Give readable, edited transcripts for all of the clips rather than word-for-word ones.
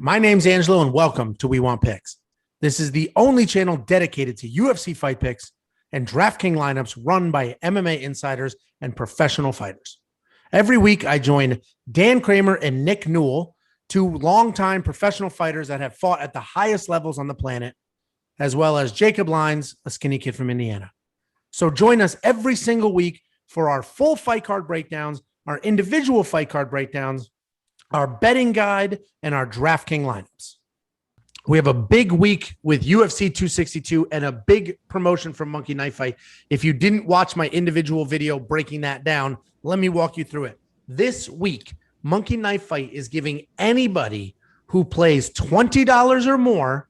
My name's Angelo, and welcome to We Want Picks. This is the only channel dedicated to UFC fight picks and DraftKings lineups run by MMA insiders and professional fighters. Every week, I join Dan Kramer and Nick Newell, two longtime professional fighters that have fought at the highest levels on the planet, as well as Jacob Lyons, a skinny kid from Indiana. So join us every single week for our full fight card breakdowns, our individual fight card breakdowns, our betting guide, and our DraftKings lineups. We have a big week with UFC 262 and a big promotion from Monkey Knife Fight. If you didn't watch my individual video breaking that down, let me walk you through it. This week, Monkey Knife Fight is giving anybody who plays $20 or more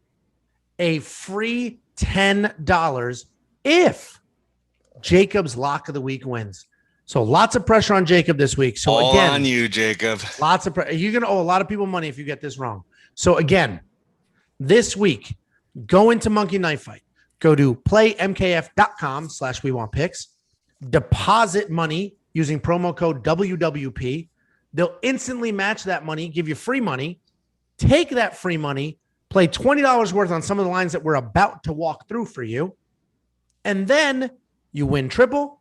a free $10 if Jacob's lock of the week wins. So lots of pressure on Jacob this week. So all again, on you, Jacob. Lots of pressure. You're going to owe a lot of people money if you get this wrong. So again, this week, go into Monkey Knife Fight. Go to playmkf.com/wewantpicks. Deposit money using promo code WWP. They'll instantly match that money, give you free money. Take that free money, play $20 worth on some of the lines that we're about to walk through for you. And then you win triple.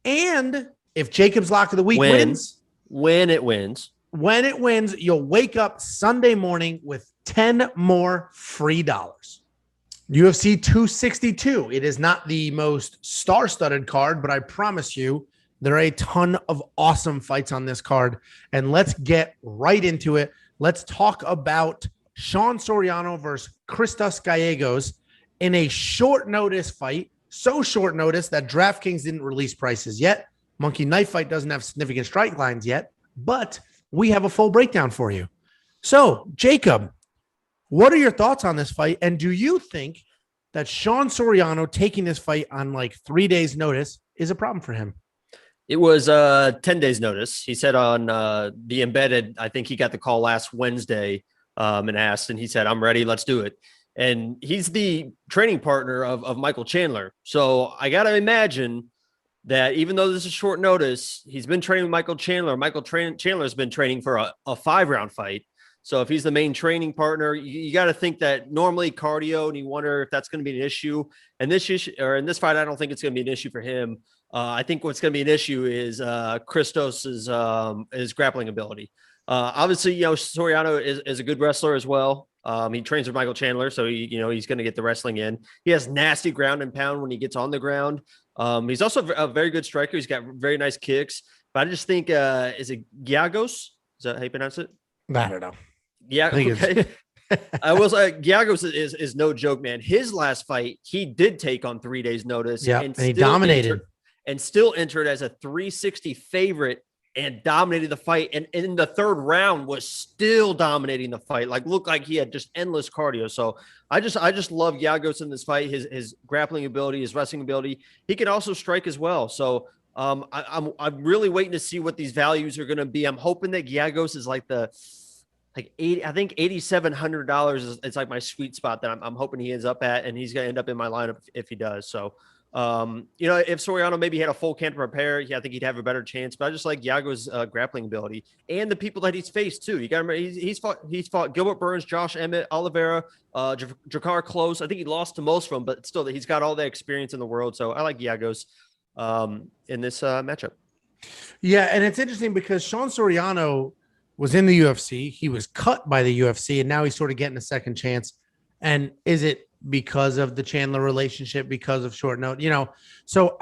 And if Jacob's lock of the week wins, when it wins, you'll wake up Sunday morning with 10 more free dollars. UFC 262. It is not the most star-studded card, but I promise you there are a ton of awesome fights on this card. And let's get right into it. Let's talk about Sean Soriano versus Christos Giagos in a short notice fight. So short notice that DraftKings didn't release prices yet. Monkey Knife Fight doesn't have significant strike lines yet, but we have a full breakdown for you. So, Jacob, what are your thoughts on this fight? And do you think that Sean Soriano taking this fight on like 3 days notice is a problem for him? It was 10 days notice. He said on the embedded, I think he got the call last Wednesday and asked, and he said, I'm ready. Let's do it. And he's the training partner of Michael Chandler. So I got to imagine that even though this is short notice, he's been training with Michael Chandler. Chandler's been training for a 5-round fight. So if he's the main training partner, you got to think that normally cardio, and you wonder if that's going to be an issue. And in this fight, I don't think it's going to be an issue for him. I think what's going to be an issue is Christos's his grappling ability. Obviously, Soriano is a good wrestler as well. He trains with Michael Chandler, so he's going to get the wrestling in. He has nasty ground and pound when he gets on the ground. He's also a very good striker. He's got very nice kicks. But I just think, is it Giagos? Is that how you pronounce it? I don't know. Yeah, okay. I was Giagos is no joke, man. His last fight, he did take on 3 days notice. Yeah, and he dominated. And still entered as a 360 favorite and dominated the fight. And in the third round was still dominating the fight. Like, looked like he had just endless cardio. So I just love Giagos in this fight. His grappling ability, his wrestling ability. He can also strike as well. So I'm really waiting to see what these values are going to be. I'm hoping that Giagos is like $8,700 is like my sweet spot that I'm hoping he ends up at, and he's going to end up in my lineup if he does. So, if Soriano maybe had a full camp to prepare, I think he'd have a better chance. But I just like Giagos' grappling ability and the people that he's faced too. You got to remember he's fought Gilbert Burns, Josh Emmett, Oliveira, Drakkar Close. I think he lost to most of them, but still he's got all the experience in the world. So I like Giagos in this matchup. Yeah, and it's interesting because Sean Soriano was in the UFC. He was cut by the UFC, and now he's sort of getting a second chance. And is it because of the Chandler relationship, because of short note? So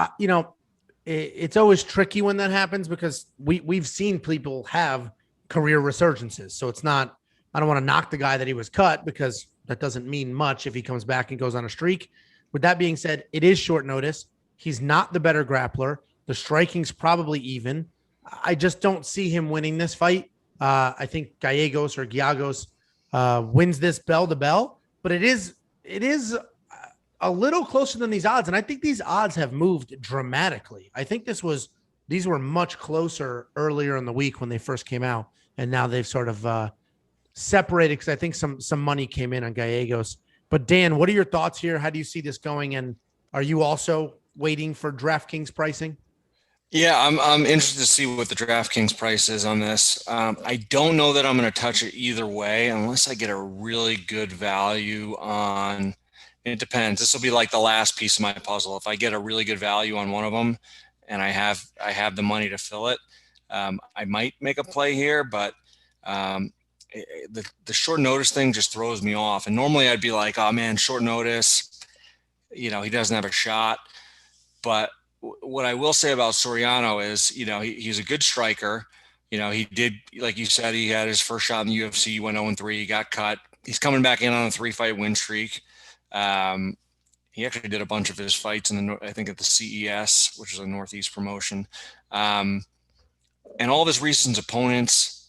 it's always tricky when that happens because we've seen people have career resurgences. So it's not, I don't want to knock the guy that he was cut because that doesn't mean much if he comes back and goes on a streak. With that being said, it is short notice. He's not the better grappler. The striking's probably even. I just don't see him winning this fight. I think Giagos wins this bell to bell, but it is a little closer than these odds. And I think these odds have moved dramatically. I think these were much closer earlier in the week when they first came out. And now they've sort of separated because I think some money came in on Giagos. But Dan, what are your thoughts here? How do you see this going? And are you also waiting for DraftKings pricing? Yeah, I'm interested to see what the DraftKings price is on this. I don't know that I'm going to touch it either way unless I get a really good value on. It depends. This will be like the last piece of my puzzle. If I get a really good value on one of them, and I have the money to fill it, I might make a play here. But the short notice thing just throws me off. And normally I'd be like, oh man, short notice. He doesn't have a shot. But what I will say about Soriano is, he's a good striker. He did, like you said, he had his first shot in the UFC, went 0-3, he got cut. He's coming back in on a 3-fight win streak. He actually did a bunch of his fights I think at the CES, which is a Northeast promotion. And all of his recent opponents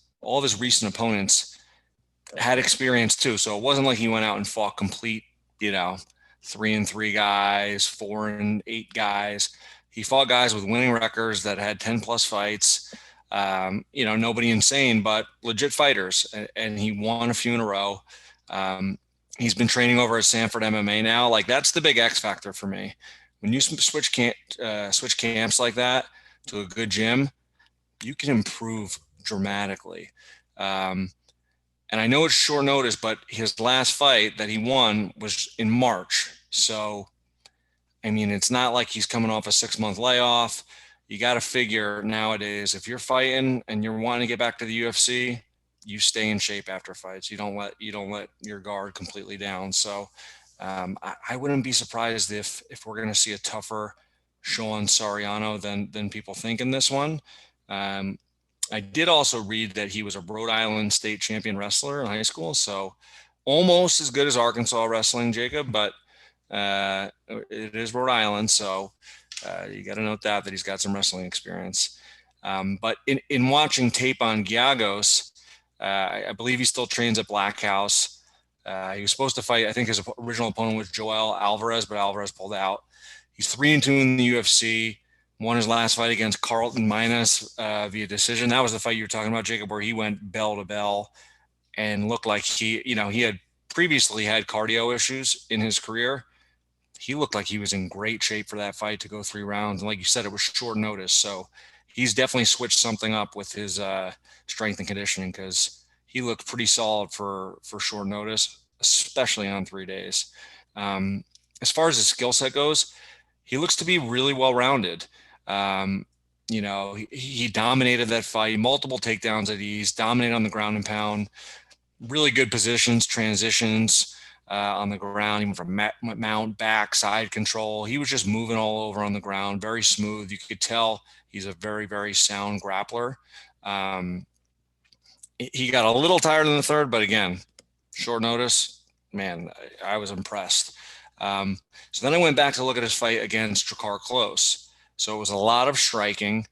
had experience too. So it wasn't like he went out and fought complete, 3-3 guys, 4-8 guys. He fought guys with winning records that had 10 plus fights. Nobody insane, but legit fighters. And he won a few in a row. He's been training over at Sanford MMA now. Like, that's the big X factor for me. When you switch camps like that to a good gym, you can improve dramatically. And I know it's short notice, but his last fight that he won was in March. So, it's not like he's coming off a 6-month layoff. You got to figure nowadays, if you're fighting and you're wanting to get back to the UFC, you stay in shape after fights. You don't let your guard completely down. So I wouldn't be surprised if we're going to see a tougher Sean Soriano than people think in this one. I did also read that he was a Rhode Island state champion wrestler in high school. So almost as good as Arkansas wrestling, Jacob, but it is Rhode Island. So you got to note that he's got some wrestling experience. But in watching tape on Giagos, I believe he still trains at Black House. He was supposed to fight, I think his original opponent was Joel Alvarez, but Alvarez pulled out. He's 3-2 in the UFC. Won his last fight against Carlton Minus via decision. That was the fight you were talking about, Jacob, where he went bell to bell and looked like he had previously had cardio issues in his career. He looked like he was in great shape for that fight to go 3 rounds. And like you said, it was short notice. So he's definitely switched something up with his strength and conditioning, because he looked pretty solid for short notice, especially on 3 days. As far as his skill set goes, he looks to be really well-rounded. He dominated that fight, multiple takedowns at ease, dominated on the ground and pound, really good positions, transitions on the ground, even from mount, back, side control. He was just moving all over on the ground, very smooth. You could tell he's a very, very sound grappler. He got a little tired in the third, but again, short notice, man, I was impressed. So then I went back to look at his fight against Drakkar Klose. So it was a lot of striking,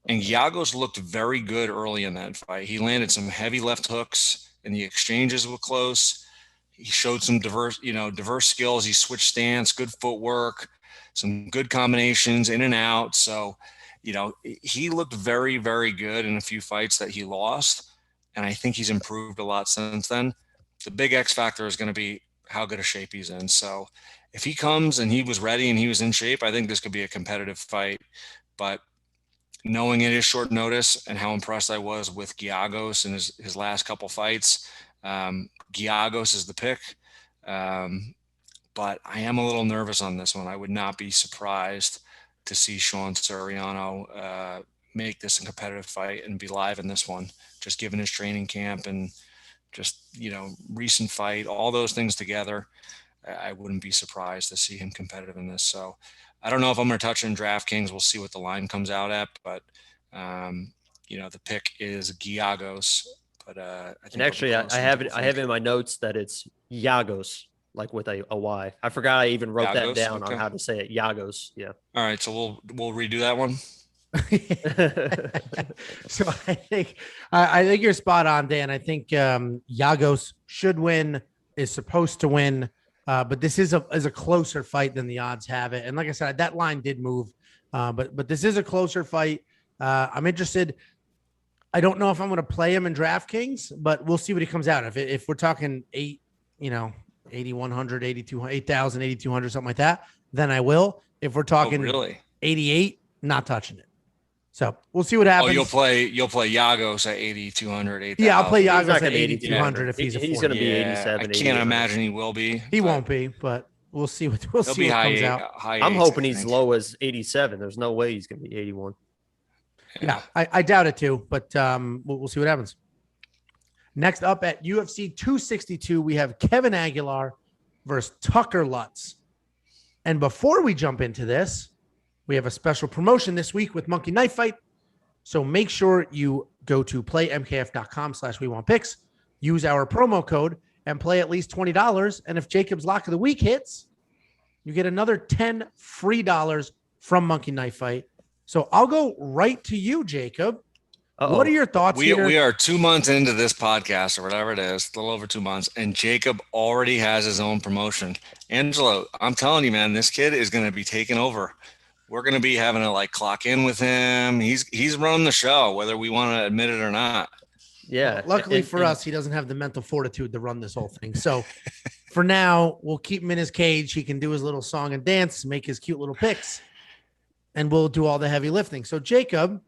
and Giagos looked very good early in that fight. He landed some heavy left hooks in the exchanges with Klose. He showed some diverse skills. He switched stance, good footwork, some good combinations in and out. So, he looked very, very good in a few fights that he lost, and I think he's improved a lot since then. The big X factor is going to be how good a shape he's in. So if he comes and he was ready and he was in shape, I think this could be a competitive fight. But knowing it is short notice and how impressed I was with Giagos in his last couple fights, Giagos is the pick. But I am a little nervous on this one. I would not be surprised to see Sean Soriano make this a competitive fight and be live in this one, just given his training camp and just, recent fight, all those things together. I wouldn't be surprised to see him competitive in this. So I don't know if I'm going to touch in DraftKings. We'll see what the line comes out at, but the pick is Giagos. But I think And actually, I have in my notes that it's Giagos, like with a Y. I forgot I even wrote that down on how to say it. Giagos. Yeah. All right. So we'll redo that one. So I think you're spot on, Dan. I think Giagos should win, is supposed to win, but this is a closer fight than the odds have it. And like I said, that line did move, but this is a closer fight. I'm interested. I don't know if I'm going to play him in DraftKings, but we'll see what he comes out. If we're talking 8,100, 8,200, 8,000, 8,200, something like that, then I will. If we're talking 88, not touching it. So we'll see what happens. Oh, you'll play Giagos at 8,200, 8,000. Yeah, I'll play Giagos at gonna be 8,200 if he's a 40. He's going to be 87. I can't imagine he will be. He won't be, but we'll see what comes out. I'm hoping he's low as 87. There's no way he's going to be 81. Yeah, I doubt it too, but we'll see what happens. Next up at UFC 262, we have Kevin Aguilar versus Tucker Lutz. And before we jump into this, we have a special promotion this week with Monkey Knife Fight. So make sure you go to playmkf.com/WeWantPicks, use our promo code, and play at least $20. And if Jacob's Lock of the Week hits, you get another $10 free from Monkey Knife Fight. So I'll go right to you, Jacob. What are your thoughts here? We are 2 months into this podcast or whatever it is, a little over 2 months, and Jacob already has his own promotion. Angelo, I'm telling you, man, this kid is going to be taking over. We're going to be having to clock in with him. He's running the show, whether we want to admit it or not. Yeah. Well, luckily for us, he doesn't have the mental fortitude to run this whole thing. So for now, we'll keep him in his cage. He can do his little song and dance, make his cute little picks, and we'll do all the heavy lifting. So Jacob,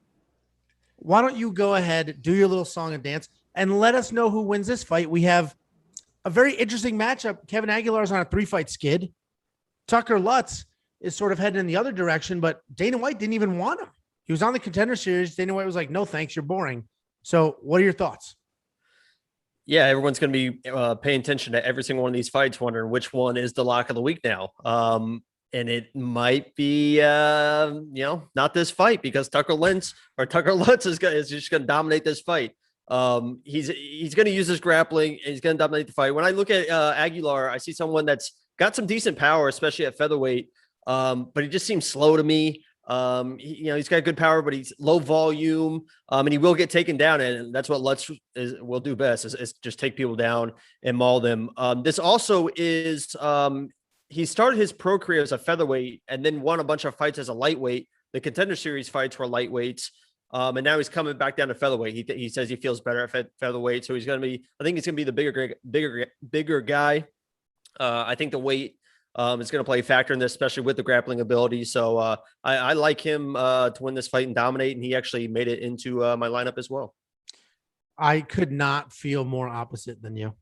why don't you go ahead, do your little song and dance, and let us know who wins this fight. We have a very interesting matchup. Kevin Aguilar is on a 3-fight skid. Tucker Lutz is sort of heading in the other direction, but Dana White didn't even want him. He was on the Contender Series. Dana White was like, no, thanks, you're boring. So what are your thoughts? Yeah, everyone's going to be paying attention to every single one of these fights, wondering which one is the lock of the week now. And it might be, not this fight, because Tucker Lutz is just going to dominate this fight. He's going to use his grappling. And he's going to dominate the fight. When I look at Aguilar, I see someone that's got some decent power, especially at featherweight. But he just seems slow to me. He's got good power, but he's low volume. And he will get taken down, and that's what Lutz will do best is just take people down and maul them. This also is. He started his pro career as a featherweight and then won a bunch of fights as a lightweight. The Contender Series fights were lightweights. And now he's coming back down to featherweight. He says he feels better at featherweight. So I think he's going to be the bigger guy. I think the weight is going to play a factor in this, especially with the grappling ability. So I like him to win this fight and dominate. And he actually made it into my lineup as well. I could not feel more opposite than you.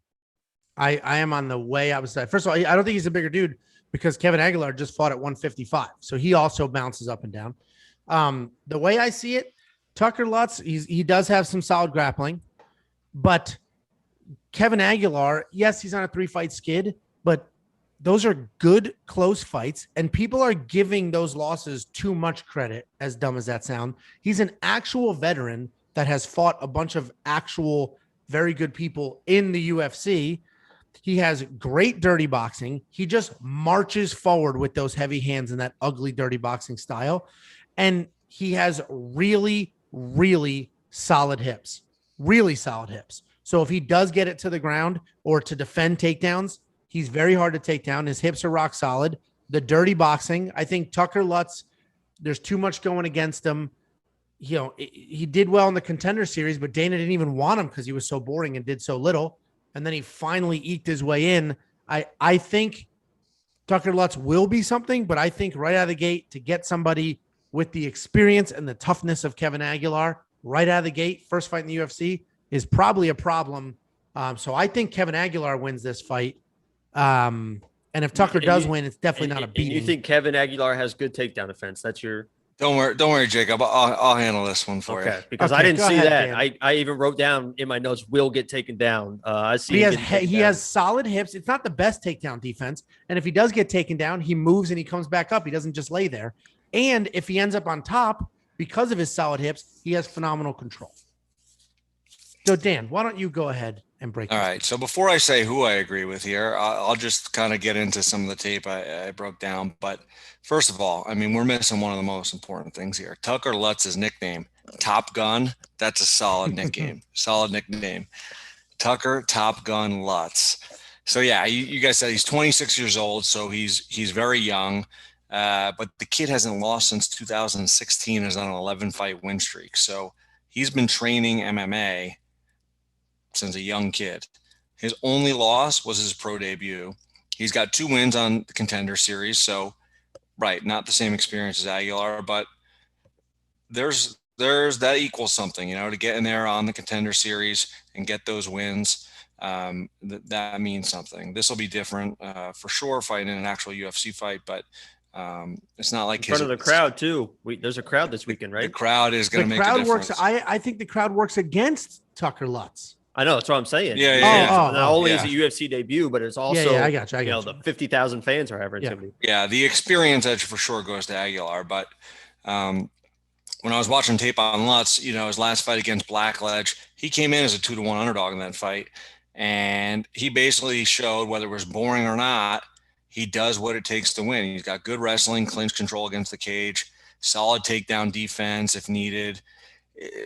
I am on the way opposite. First of all, I don't think he's a bigger dude because Kevin Aguilar just fought at 155. So he also bounces up and down. The way I see it, Tucker Lutz, he does have some solid grappling, but Kevin Aguilar, yes, he's on a 3-fight skid, but those are good, close fights, and people are giving those losses too much credit, as dumb as that sounds. He's an actual veteran that has fought a bunch of actual very good people in the UFC. He has great dirty boxing. He just marches forward with those heavy hands and that ugly dirty boxing style. And he has really, really solid hips, really solid hips. So if he does get it to the ground or to defend takedowns, he's very hard to take down. His hips are rock solid. The dirty boxing, I think Tucker Lutz, there's too much going against him. He did well in the Contender Series, but Dana didn't even want him because he was so boring and did so little. And then he finally eked his way in. I think Tucker Lutz will be something, but I think right out of the gate, to get somebody with the experience and the toughness of Kevin Aguilar right out of the gate, first fight in the UFC, is probably a problem. So I think Kevin Aguilar wins this fight. And if Tucker does win, it's definitely not a beating. You think Kevin Aguilar has good takedown defense? That's your... Don't worry, Jacob. I'll handle this one for you. Because I didn't see that. I even wrote down in my notes, will get taken down. I see he has solid hips. It's not the best takedown defense. And if he does get taken down, he moves and he comes back up. He doesn't just lay there. And if he ends up on top, because of his solid hips, he has phenomenal control. So Dan, why don't you go ahead and break? All right. So before I say who I agree with here, I'll just kind of get into some of the tape I broke down. But first of all, I mean, we're missing one of the most important things here. Tucker Lutz's nickname, Top Gun. That's a solid nickname. Solid nickname. Tucker Top Gun Lutz. So yeah, you guys said he's 26 years old, so he's very young. But the kid hasn't lost since 2016. Is on an 11-fight win streak. So he's been training MMA since a young kid. His only loss was his pro debut. He's got 2 wins on the Contender Series. So, right, not the same experience as Aguilar, but there's that equals something, to get in there on the Contender Series and get those wins. That means something. This will be different for sure, fighting in an actual UFC fight, but it's not like in front of the crowd too. There's a crowd this weekend, right? The crowd is going to make the a crowd difference. works. I think the crowd works against Tucker Lutz. I know, that's what I'm saying. Yeah. Not only is it UFC debut, but it's also I got you. The 50,000 fans are having somebody. Yeah, the experience edge for sure goes to Aguilar. But when I was watching tape on Lutz, his last fight against Blackledge, he came in as a 2-1 underdog in that fight, and he basically showed, whether it was boring or not, he does what it takes to win. He's got good wrestling, clinch control against the cage, solid takedown defense if needed.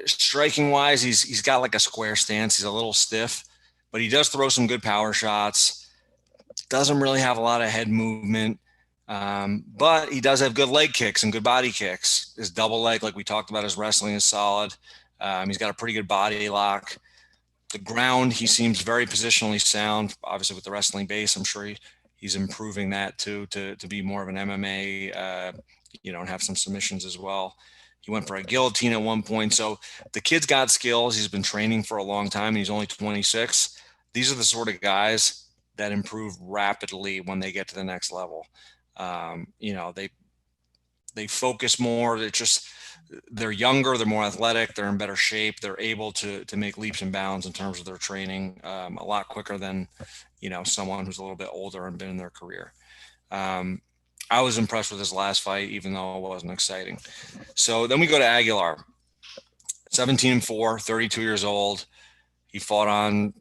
Striking wise, he's got like a square stance. He's a little stiff, but he does throw some good power shots. Doesn't really have a lot of head movement, but he does have good leg kicks and good body kicks. His double leg, like we talked about, his wrestling is solid. He's got a pretty good body lock. The ground, he seems very positionally sound. Obviously, with the wrestling base, I'm sure he's improving that too to be more of an MMA, and have some submissions as well. He went for a guillotine at one point. So the kid's got skills. He's been training for a long time, and he's only 26. These are the sort of guys that improve rapidly when they get to the next level. They focus more. They're younger, they're more athletic, they're in better shape. They're able to make leaps and bounds in terms of their training a lot quicker than, someone who's a little bit older and been in their career. I was impressed with his last fight, even though it wasn't exciting. So then we go to Aguilar, 17-4, 32 years old. He fought on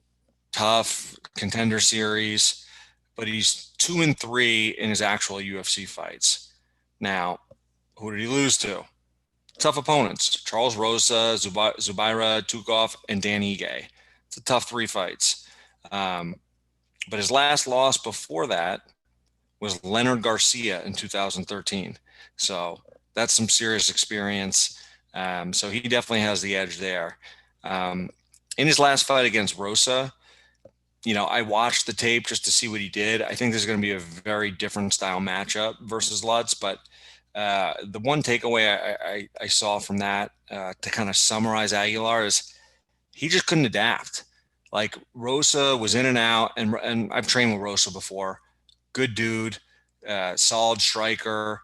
tough Contender Series, but he's 2-3 in his actual UFC fights. Now, who did he lose to? Tough opponents: Charles Rosa, Zubaira Tukov, and Dan Ige. It's a tough 3 fights. But his last loss before that was Leonard Garcia in 2013. So that's some serious experience. So he definitely has the edge there. In his last fight against Rosa, I watched the tape just to see what he did. I think there's going to be a very different style matchup versus Lutz, but the one takeaway I saw from that to kind of summarize Aguilar is he just couldn't adapt. Like, Rosa was in and out, and I've trained with Rosa before. Good dude, solid striker,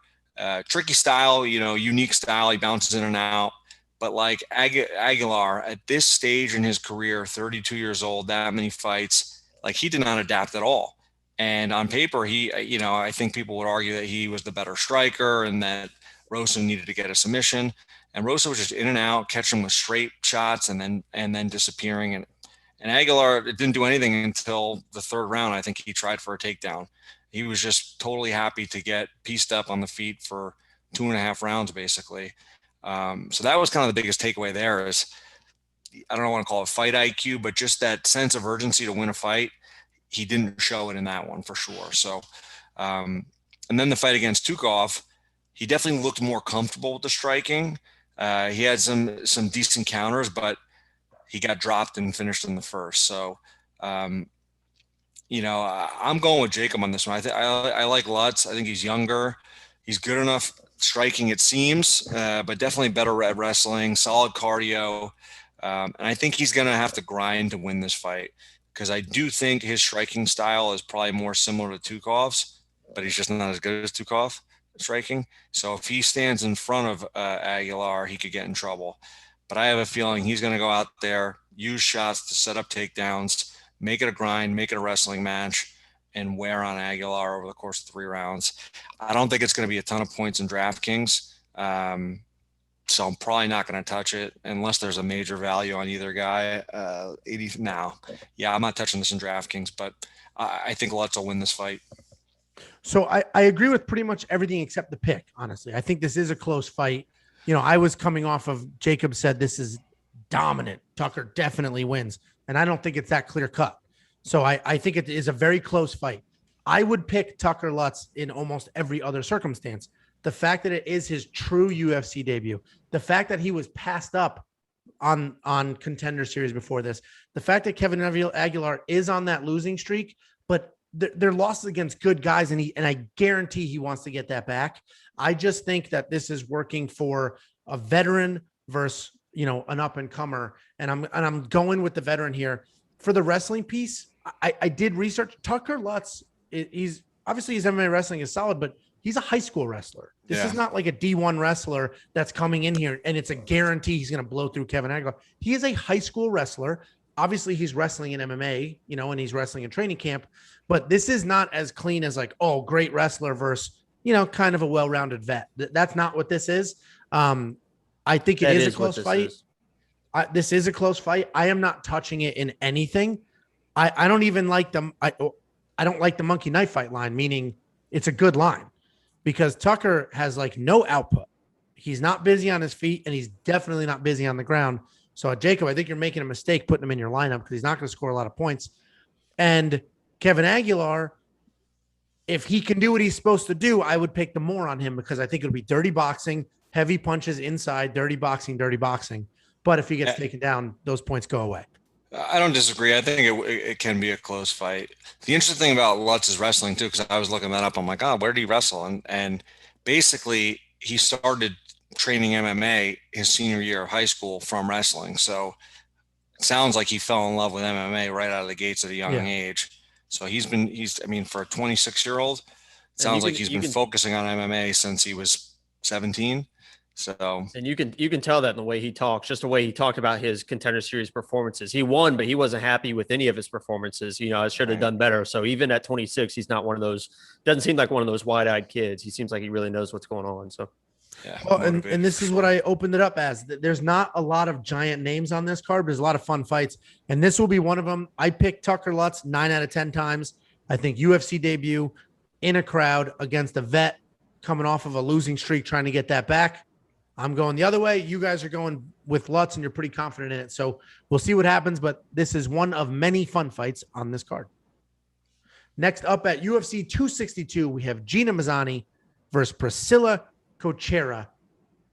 tricky style, unique style. He bounces in and out. But like Aguilar, at this stage in his career, 32 years old, that many fights, like, he did not adapt at all. And on paper, I think people would argue that he was the better striker and that Rosa needed to get a submission. And Rosa was just in and out, catching with straight shots and then disappearing. And Aguilar didn't do anything until the 3rd round. I think he tried for a takedown. He was just totally happy to get pieced up on the feet for 2.5 rounds, basically. So that was kind of the biggest takeaway there is, I don't want to call it fight IQ, but just that sense of urgency to win a fight. He didn't show it in that one for sure. So, and then the fight against Tukov, he definitely looked more comfortable with the striking. He had some decent counters, but he got dropped and finished in the first. So, I'm going with Jacob on this one. I like Lutz. I think he's younger. He's good enough striking, it seems, but definitely better at wrestling, solid cardio. And I think he's going to have to grind to win this fight, because I do think his striking style is probably more similar to Tukov's, but he's just not as good as Tukov striking. So if he stands in front of Aguilar, he could get in trouble. But I have a feeling he's going to go out there, use shots to set up takedowns, make it a grind, make it a wrestling match, and wear on Aguilar over the course of 3 rounds. I don't think it's going to be a ton of points in DraftKings. So I'm probably not going to touch it unless there's a major value on either guy. 80 now. Yeah, I'm not touching this in DraftKings, but I think Lutz will win this fight. So I agree with pretty much everything except the pick, honestly. I think this is a close fight. I was coming off of Jacob said this is dominant. Tucker definitely wins. And I don't think it's that clear cut. So I think it is a very close fight. I would pick Tucker Lutz in almost every other circumstance. The fact that it is his true UFC debut, the fact that he was passed up on Contender Series before this, the fact that Kevin Aguilar is on that losing streak, but they're losses against good guys, and I guarantee he wants to get that back. I just think that this is working for a veteran versus, an up and comer. And I'm going with the veteran here for the wrestling piece. I did research Tucker Lutz. He's obviously his MMA wrestling is solid, but he's a high school wrestler. This is not like a D1 wrestler that's coming in here and it's a guarantee he's going to blow through Kevin Aguilar. He is a high school wrestler. Obviously he's wrestling in MMA, and he's wrestling in training camp, but this is not as clean as like, oh, great wrestler versus, kind of a well-rounded vet. That's not what this is. I think it is a close fight. This is a close fight. I am not touching it in anything. I don't even like them. I don't like the monkey knife fight line, meaning it's a good line because Tucker has like no output. He's not busy on his feet and he's definitely not busy on the ground. So Jacob, I think you're making a mistake putting him in your lineup because he's not going to score a lot of points. And Kevin Aguilar, if he can do what he's supposed to do, I would pick the more on him because I think it'll be dirty boxing, heavy punches inside, dirty boxing. But if he gets taken down, those points go away. I don't disagree. I think it can be a close fight. The interesting thing about Lutz's wrestling too, because I was looking that up. I'm like, where did he wrestle? And basically he started training MMA his senior year of high school from wrestling. So it sounds like he fell in love with MMA right out of the gates at a young age. So for a 26-year-old, it sounds like he's been focusing on MMA since he was 17. So, and you can tell that in the way he talks, just the way he talked about his Contender Series performances. He won, but he wasn't happy with any of his performances. I should have done better. So even at 26, he's not one of those, doesn't seem like one of those wide-eyed kids. He seems like he really knows what's going on. So, well, and this is what I opened it up as. There's not a lot of giant names on this card, but there's a lot of fun fights. And this will be one of them. I picked Tucker Lutz 9 out of 10 times. I think UFC debut in a crowd against a vet coming off of a losing streak, trying to get that back. I'm going the other way. You guys are going with Lutz, and you're pretty confident in it. So we'll see what happens, but this is one of many fun fights on this card. Next up at UFC 262, we have Gina Mazany versus Priscila Cachoeira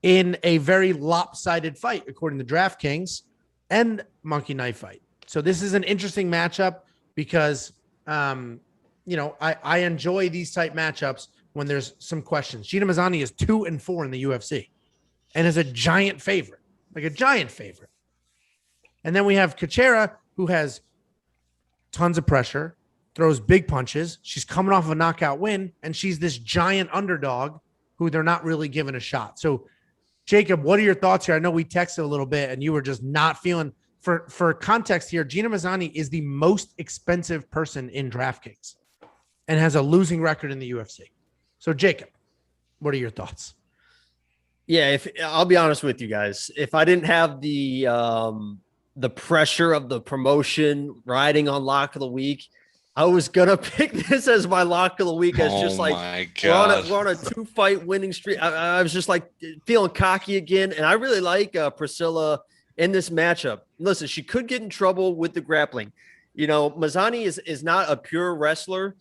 in a very lopsided fight, according to DraftKings, and monkey knife fight. So this is an interesting matchup because, I enjoy these type matchups when there's some questions. Gina Mazany is 2-4 in the UFC. And is a giant favorite, And then we have Cachoeira, who has tons of pressure, throws big punches. She's coming off of a knockout win, and she's this giant underdog who they're not really giving a shot. So, Jacob, what are your thoughts here? I know we texted a little bit, and you were just not feeling. For context here, Gina Mazany is the most expensive person in DraftKings and has a losing record in the UFC. So, Jacob, what are your thoughts? Yeah, I'll be honest with you guys, if I didn't have the pressure of the promotion riding on lock of the week, I was gonna pick this as my lock of the week. As just like we're on a 2-fight winning streak. I was just like feeling cocky again, and I really like Priscila in this matchup. Listen, she could get in trouble with the grappling. Mazany is not a pure wrestler,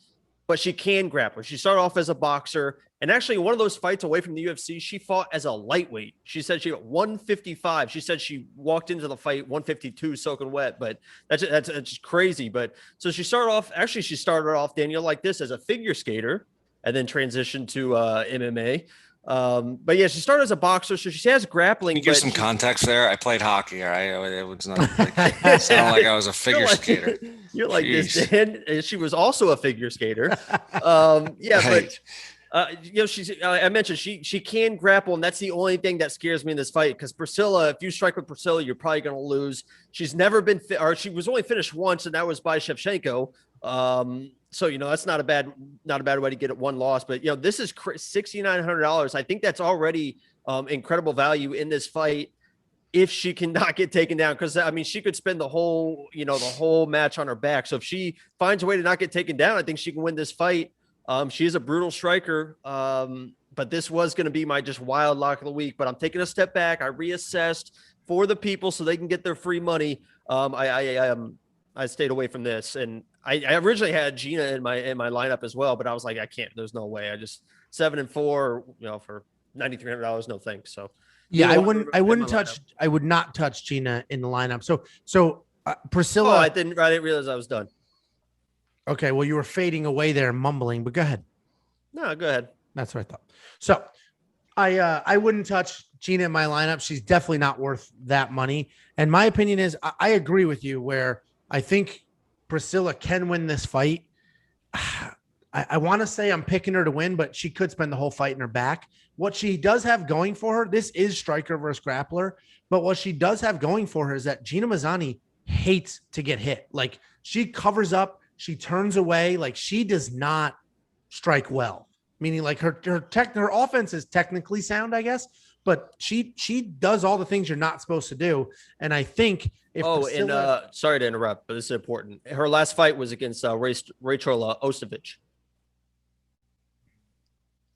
but she can grapple. She started off as a boxer. And actually, one of those fights away from the UFC, she fought as a lightweight. She said she got 155. She said she walked into the fight 152 soaking wet, but that's just crazy. But so she started off, Daniel, like this as a figure skater and then transitioned to MMA. But yeah, she started as a boxer, so she has grappling. Can you give some context there? I played hockey. It was not it sounded like I was a figure skater. You're like Jeez. This, Dan. And she was also a figure skater. But. I mentioned she can grapple, and that's the only thing that scares me in this fight. Because Priscila, if you strike with Priscila, you're probably going to lose. She's never been she was only finished once, and that was by Shevchenko. So that's not a bad way to get it one loss. But this is $6,900. I think that's already incredible value in this fight if she cannot get taken down. Because she could spend the whole match on her back. So if she finds a way to not get taken down, I think she can win this fight. She is a brutal striker, but this was going to be my just wild lock of the week. But I'm taking a step back. I reassessed for the people so they can get their free money. I stayed away from this, and I originally had Gina in my lineup as well, but I was like, I can't. There's no way. I just 7-4, for $9,300. No thanks. So yeah, I would not touch Gina in the lineup. So Priscila. Oh, I didn't realize I was done. Okay, well, you were fading away there, mumbling, but go ahead. No, go ahead. That's what I thought. So I wouldn't touch Gina in my lineup. She's definitely not worth that money. And my opinion is I agree with you where I think Priscilla can win this fight. I want to say I'm picking her to win, but she could spend the whole fight in her back. What she does have going for her, this is striker versus grappler, but what she does have going for her is that Gina Mazany hates to get hit. Like she covers up, she turns away. Like she does not strike well, meaning like her offense is technically sound, I guess, but she does all the things you're not supposed to do. And I think if Priscilla, sorry to interrupt, but this is important. Her last fight was against Rachel Ostovich.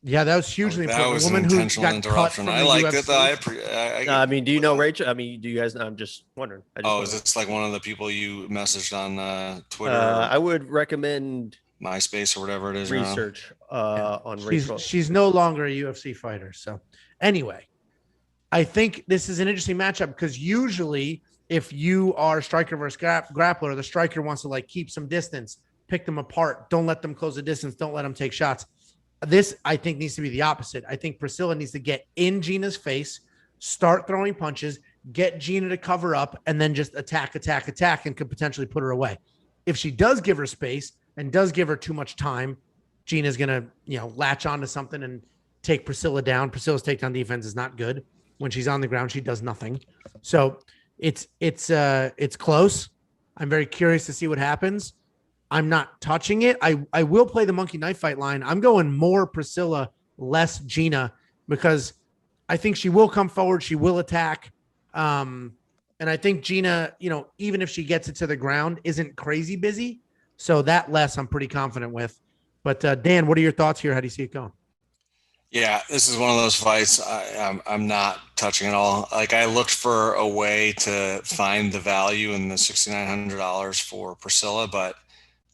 Yeah, that was hugely that important. Was a woman an who intentional got interruption. cut I from liked UFC. it though. I mean, do you know Rachel? I mean, do you guys? I'm just wondering. Is this like one of the people you messaged on Twitter? I would recommend MySpace or whatever it is. Research on Rachel. She's no longer a UFC fighter. So anyway, I think this is an interesting matchup because usually if you are striker versus grappler, the striker wants to like keep some distance, pick them apart, don't let them close the distance, don't let them take shots. This, I think, needs to be the opposite. I think Priscilla needs to get in Gina's face, start throwing punches, get Gina to cover up, and then just attack, and could potentially put her away. If she does give her space and does give her too much time, Gina's going to, latch onto something and take Priscilla down. Priscilla's takedown defense is not good. When she's on the ground, she does nothing. So it's close. I'm very curious to see what happens. I'm not touching it. I will play the monkey knife fight line. I'm going more Priscilla, less Gina, because I think she will come forward. She will attack. And I think Gina, even if she gets it to the ground, isn't crazy busy. So that less I'm pretty confident with. But Dan, what are your thoughts here? How do you see it going? Yeah, this is one of those fights I'm not touching at all. Like I looked for a way to find the value in the $6,900 for Priscilla, but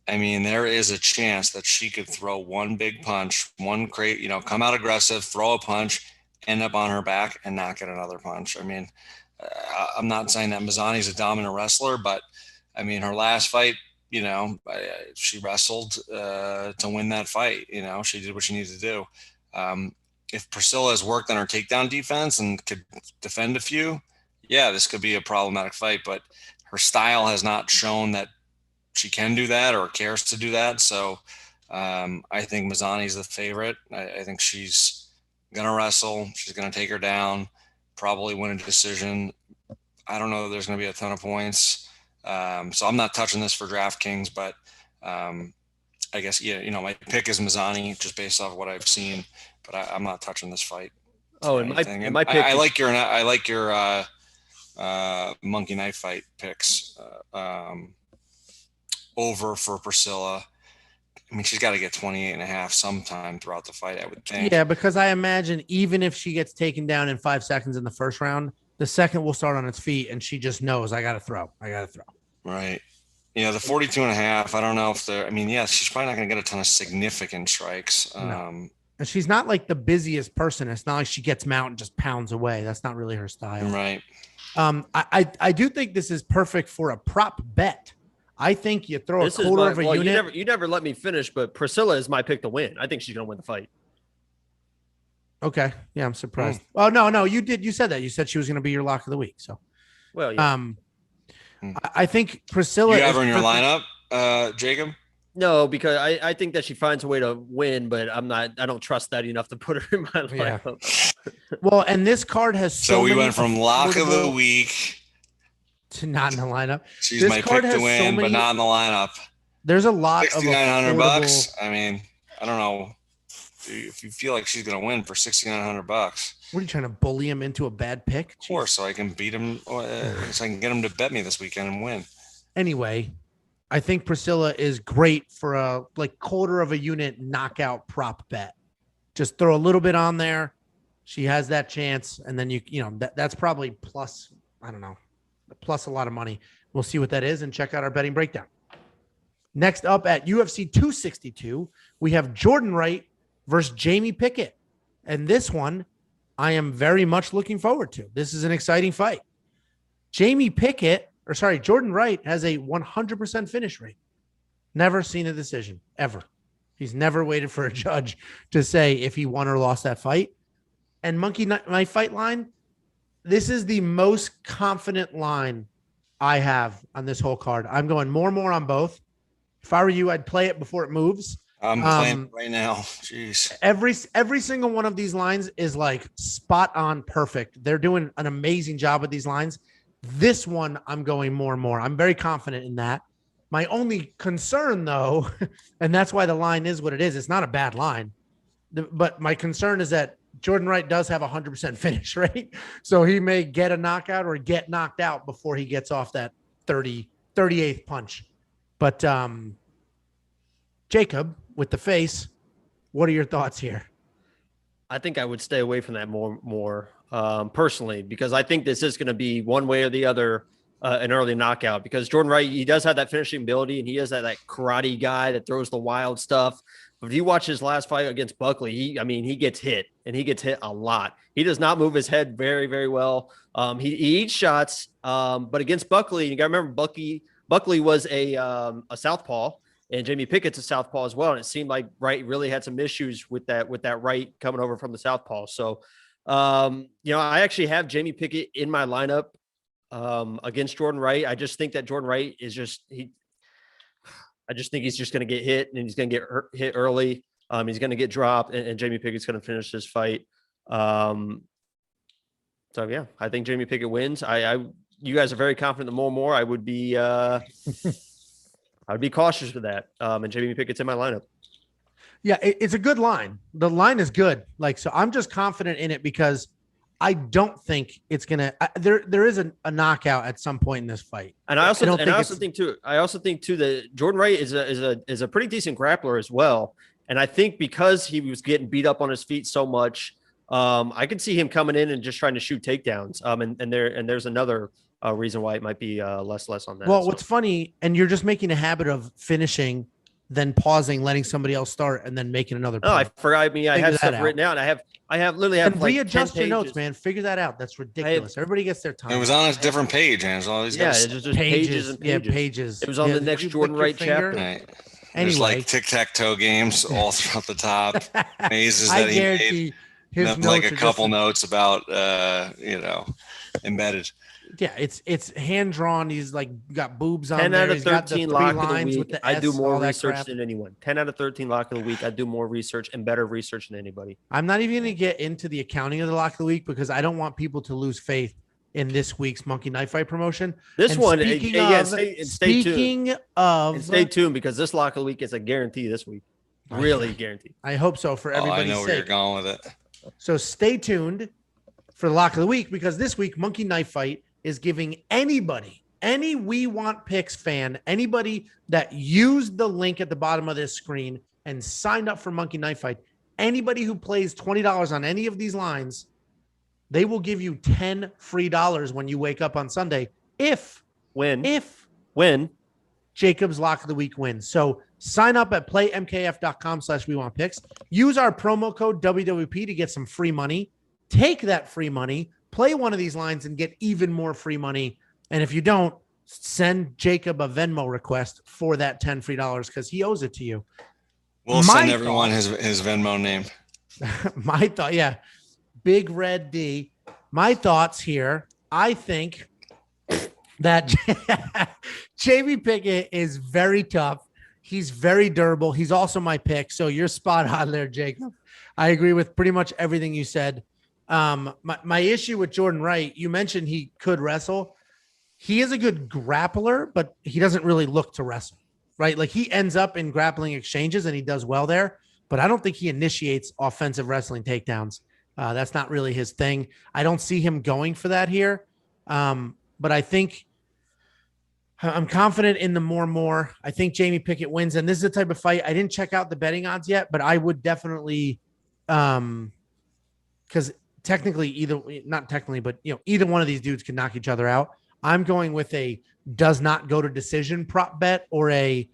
I mean, there is a chance that she could throw one big punch, come out aggressive, throw a punch, end up on her back and not get another punch. I mean, I'm not saying that Mazany's a dominant wrestler, but I mean, her last fight, she wrestled to win that fight. She did what she needed to do. If Priscilla has worked on her takedown defense and could defend a few, yeah, this could be a problematic fight, but her style has not shown that she can do that or cares to do that. So I think Mazany's the favorite. I think she's going to wrestle. She's going to take her down, probably win a decision. I don't know that there's going to be a ton of points. So I'm not touching this for DraftKings, but I guess, my pick is Mazany just based off what I've seen, but I'm not touching this fight. Oh, and my pick. I like your monkey knife fight picks. Over for Priscilla. I mean, she's got to get 28.5 sometime throughout the fight, I would think. Yeah, because I imagine even if she gets taken down in 5 seconds in the first round, the second will start on its feet and she just knows I got to throw. Right. The 42.5, I don't know if she's probably not going to get a ton of significant strikes. No. And she's not like the busiest person. It's not like she gets mount and just pounds away. That's not really her style. Right. I do think this is perfect for a prop bet. I think you throw a quarter of a unit. You never let me finish, but Priscilla is my pick to win. I think she's going to win the fight. Okay. Yeah, I'm surprised. Oh, no, you did. You said that. You said she was going to be your lock of the week. So, well, yeah. I think Priscilla. You have her in your lineup, Jacob? No, because I think that she finds a way to win, but I don't trust that enough to put her in my lineup. Well, and this card has so we went from lock of the week to not in the lineup. She's my pick to win, but not in the lineup. There's a lot of $6,900. I mean, I don't know if you feel like she's going to win for $6,900. What are you trying to bully him into a bad pick? Of course, so I can beat him, so I can get him to bet me this weekend and win. Anyway, I think Priscilla is great for a quarter of a unit knockout prop bet. Just throw a little bit on there. She has that chance, and then that's probably plus. I don't know. Plus a lot of money. We'll see what that is and check out our betting breakdown. Next up at UFC 262, we have Jordan Wright versus Jamie Pickett. And this one I am very much looking forward to. This is an exciting fight. Jordan Wright has a 100% finish rate. Never seen a decision, ever. He's never waited for a judge to say if he won or lost that fight. And monkey knife fight line, This is the most confident line I have on this whole card. I'm going more on both. If I were you, I'd play it before it moves. I'm playing right now. Jeez. Every single one of these lines is like spot on perfect. They're doing an amazing job with these lines. This one, I'm going more and more. I'm very confident in that. My only concern, though, and that's why the line is what it is. It's not a bad line, but my concern is that Jordan Wright does have 100% finish rate, so he may get a knockout or get knocked out before he gets off that 38th punch. But Jacob, with the face, what are your thoughts here? I think I would stay away from that more personally, because I think this is going to be one way or the other an early knockout, because Jordan Wright, he does have that finishing ability, and he is that karate guy that throws the wild stuff. But if you watch his last fight against Buckley, he gets hit, and he gets hit a lot. He does not move his head very, very well. He eats shots, but against Buckley, you got to remember Buckley was a southpaw, and Jamie Pickett's a southpaw as well. And it seemed like Wright really had some issues with that right coming over from the southpaw. So, I actually have Jamie Pickett in my lineup against Jordan Wright. I just think that Jordan Wright is I just think he's just going to get hit, and he's going to get hit early. He's going to get dropped, and Jamie Pickett's going to finish this fight. So yeah, I think Jamie Pickett wins. You guys are very confident. The more I would be, I'd be cautious with that. And Jamie Pickett's in my lineup. Yeah, it's a good line. The line is good. So I'm just confident in it because I don't think it's gonna. There is a knockout at some point in this fight, and I also think too that Jordan Wright is a pretty decent grappler as well. And I think because he was getting beat up on his feet so much, I could see him coming in and just trying to shoot takedowns. And there's another reason why it might be less on that. Well, what's funny, and you're just making a habit of finishing, then pausing, letting somebody else start, and then making another play. Oh, I forgot. I have stuff written down. I have literally and readjust your notes, man. Figure that out. That's ridiculous. Everybody gets their time. It was on a different page, Angelo. It's just pages and pages. Yeah, pages. It was on the next Jordan Wright chapter. Right. There's tic-tac-toe games all throughout the top. Mazes that he made. His like a couple notes about embedded. Yeah, it's hand drawn. He's got boobs on 10 there. out of He's got 13 the lock three of the lines week. with the I S, do more all that research crap. than anyone. 10 out of 13 lock of the week. I do more research and better research than anybody. I'm not even going to get into the accounting of the lock of the week because I don't want people to lose faith in this week's Monkey Knife Fight promotion. Stay tuned because this lock of the week is a guarantee this week. Really guaranteed. I hope so for everybody's I know sake. where you're going with it. So stay tuned for the lock of the week because this week Monkey Knife Fight is giving anybody, any We Want Picks fan, anybody that used the link at the bottom of this screen and signed up for Monkey Knife Fight, anybody who plays $20 on any of these lines, they will give you $10 free when you wake up on Sunday if Jacob's Lock of the Week wins. So sign up at playmkf.com/WeWantPicks. Use our promo code WWP to get some free money. Take that free money, play one of these lines, and get even more free money. And if you don't, send Jacob a Venmo request for that $10 free because he owes it to you. We'll send everyone his Venmo name. My thought, yeah. Big Red D. My thoughts here, I think that Jamie Pickett is very tough. He's very durable. He's also my pick. So you're spot on there, Jacob. I agree with pretty much everything you said. My issue with Jordan Wright, you mentioned he could wrestle. He is a good grappler, but he doesn't really look to wrestle, right? Like he ends up in grappling exchanges and he does well there, but I don't think he initiates offensive wrestling takedowns. That's not really his thing. I don't see him going for that here. But I think I'm confident in the more. I think Jamie Pickett wins. And this is the type of fight I didn't check out the betting odds yet, but I would definitely, because technically either one of these dudes can knock each other out. I'm going with a does not go to decision prop bet or a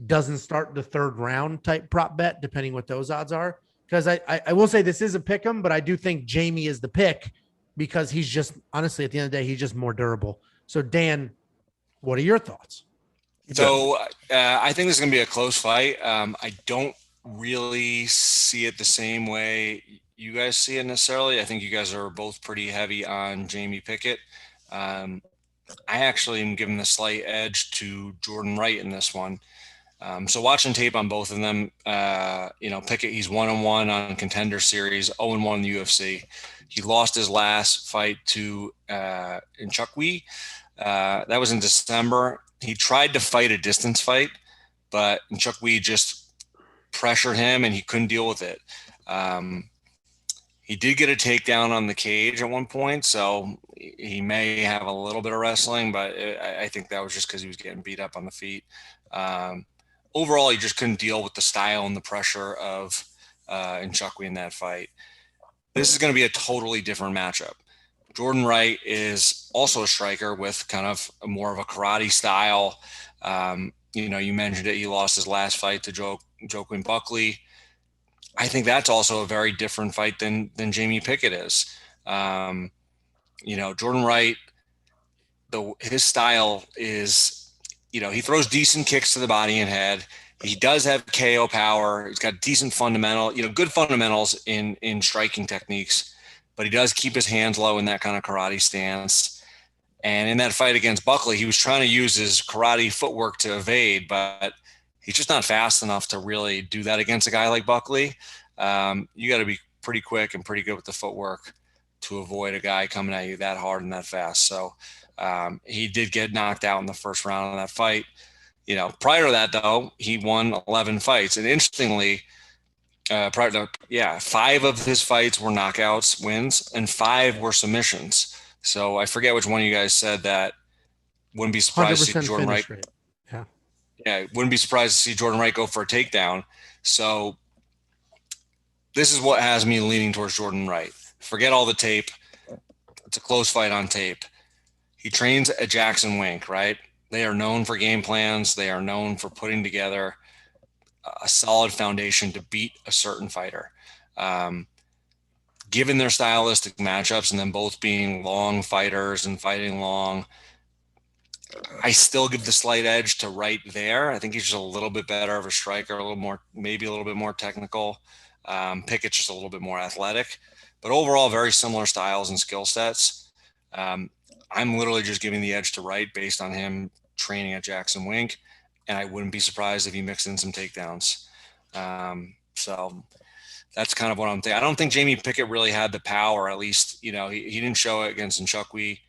doesn't start the third round type prop bet, depending what those odds are. Because I will say this is a pick 'em, but I do think Jamie is the pick because he's just, honestly, at the end of the day, he's just more durable. So, Dan, what are your thoughts? So I think this is going to be a close fight. I don't really see it the same way you guys see it necessarily. I think you guys are both pretty heavy on Jamie Pickett. I actually am giving the slight edge to Jordan Wright in this one. So watching tape on both of them, Pickett, he's 1-1 on Contender Series, 0-1 in the UFC. He lost his last fight to Nchukwi. That was in December. He tried to fight a distance fight, but Nchukwi just pressured him and he couldn't deal with it. He did get a takedown on the cage at one point, so he may have a little bit of wrestling, but I think that was just because he was getting beat up on the feet. Overall, he just couldn't deal with the style and the pressure of Nchukwi in that fight. This is going to be a totally different matchup. Jordan Wright is also a striker with kind of more of a karate style. You mentioned it. He lost his last fight to Joaquin Buckley. I think that's also a very different fight than Jamie Pickett is. Jordan Wright, his style is, he throws decent kicks to the body and head. He does have KO power. He's got decent good fundamentals in striking techniques, but he does keep his hands low in that kind of karate stance. And in that fight against Buckley, he was trying to use his karate footwork to evade, but he's just not fast enough to really do that against a guy like Buckley. You got to be pretty quick and pretty good with the footwork to avoid a guy coming at you that hard and that fast. So he did get knocked out in the first round of that fight. Prior to that, though, he won 11 fights. And interestingly, 5 of his fights were knockouts, wins, and 5 were submissions. So I forget which one of you guys said that. Wouldn't be surprised to see Jordan Wright. Yeah, wouldn't be surprised to see Jordan Wright go for a takedown. So this is what has me leaning towards Jordan Wright. Forget all the tape. It's a close fight on tape. He trains at Jackson Wink, right? They are known for game plans. They are known for putting together a solid foundation to beat a certain fighter. Given their stylistic matchups and them both being long fighters and fighting long, I still give the slight edge to Wright there. I think he's just a little bit better of a striker, maybe a little bit more technical. Pickett's just a little bit more athletic, but overall very similar styles and skill sets. I'm literally just giving the edge to Wright based on him training at Jackson Wink, and I wouldn't be surprised if he mixed in some takedowns. So that's kind of what I'm thinking. I don't think Jamie Pickett really had the power, at least, he didn't show it against Nchukwi.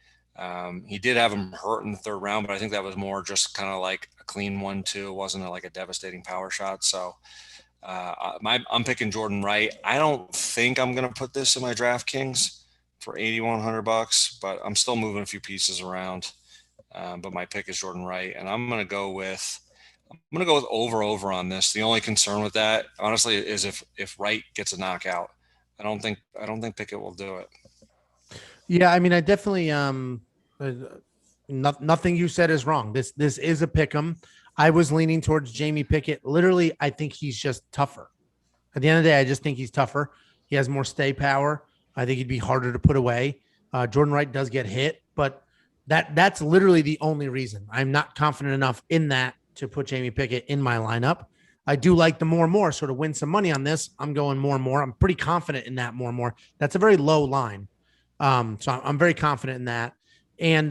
He did have him hurt in the third round, but I think that was more just kind of like a clean 1-2. It wasn't like a devastating power shot. So I'm picking Jordan Wright. I don't think I'm going to put this in my DraftKings for $8,100, but I'm still moving a few pieces around. But my pick is Jordan Wright, and I'm going to go with over on this. The only concern with that, honestly, is if Wright gets a knockout. I don't think Pickett will do it. Yeah, I mean, I definitely nothing you said is wrong. This is a pick 'em. I was leaning towards Jamie Pickett. Literally, I think he's just tougher. At the end of the day, I just think he's tougher. He has more stay power. I think he'd be harder to put away. Jordan Wright does get hit, but that's literally the only reason. I'm not confident enough in that to put Jamie Pickett in my lineup. I do like the more, sort of win some money on this. I'm going more. I'm pretty confident in that more. That's a very low line. So I'm very confident in that. And,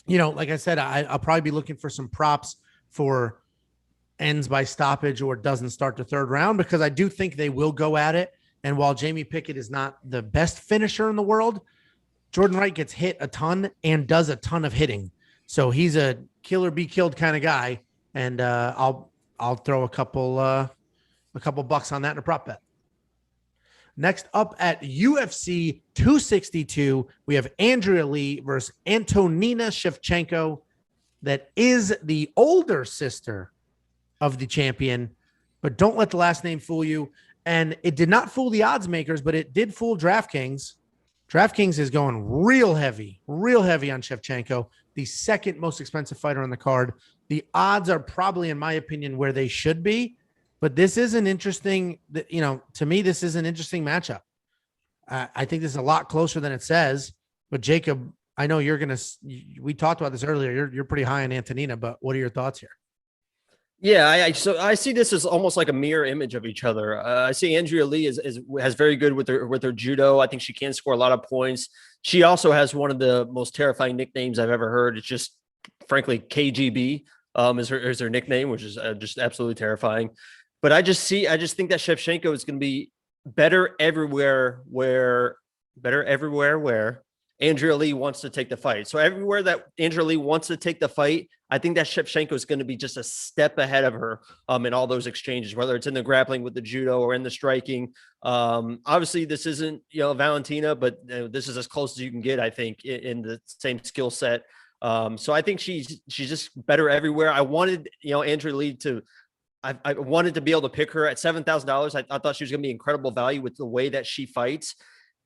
like I said, I'll probably be looking for some props for ends by stoppage or doesn't start the third round, because I do think they will go at it. And while Jamie Pickett is not the best finisher in the world, Jordan Wright gets hit a ton and does a ton of hitting. So he's a kill or be killed kind of guy. And I'll throw a couple bucks on that in a prop bet. Next up at UFC 262, we have Andrea Lee versus Antonina Shevchenko. That is the older sister of the champion, but don't let the last name fool you. And it did not fool the odds makers, but it did fool DraftKings. DraftKings is going real heavy on Shevchenko, the second most expensive fighter on the card. The odds are probably, in my opinion, where they should be. But this is an interesting, to me, this is an interesting matchup. I think this is a lot closer than it says. But Jacob, I know we talked about this earlier. You're pretty high on Antonina, but what are your thoughts here? Yeah, so I see this as almost like a mirror image of each other. I see Andrea Lee has very good with her judo. I think she can score a lot of points. She also has one of the most terrifying nicknames I've ever heard. It's just, frankly, KGB is her nickname, which is just absolutely terrifying. But I just think that Shevchenko is going to be better everywhere where Andrea Lee wants to take the fight. So everywhere that Andrea Lee wants to take the fight, I think that Shevchenko is going to be just a step ahead of her in all those exchanges, whether it's in the grappling with the judo or in the striking. Obviously, this isn't Valentina, but this is as close as you can get, I think, in the same skill set. So I think she's just better everywhere. I wanted Andrea Lee to. I wanted to be able to pick her at $7,000. I thought she was going to be incredible value with the way that she fights.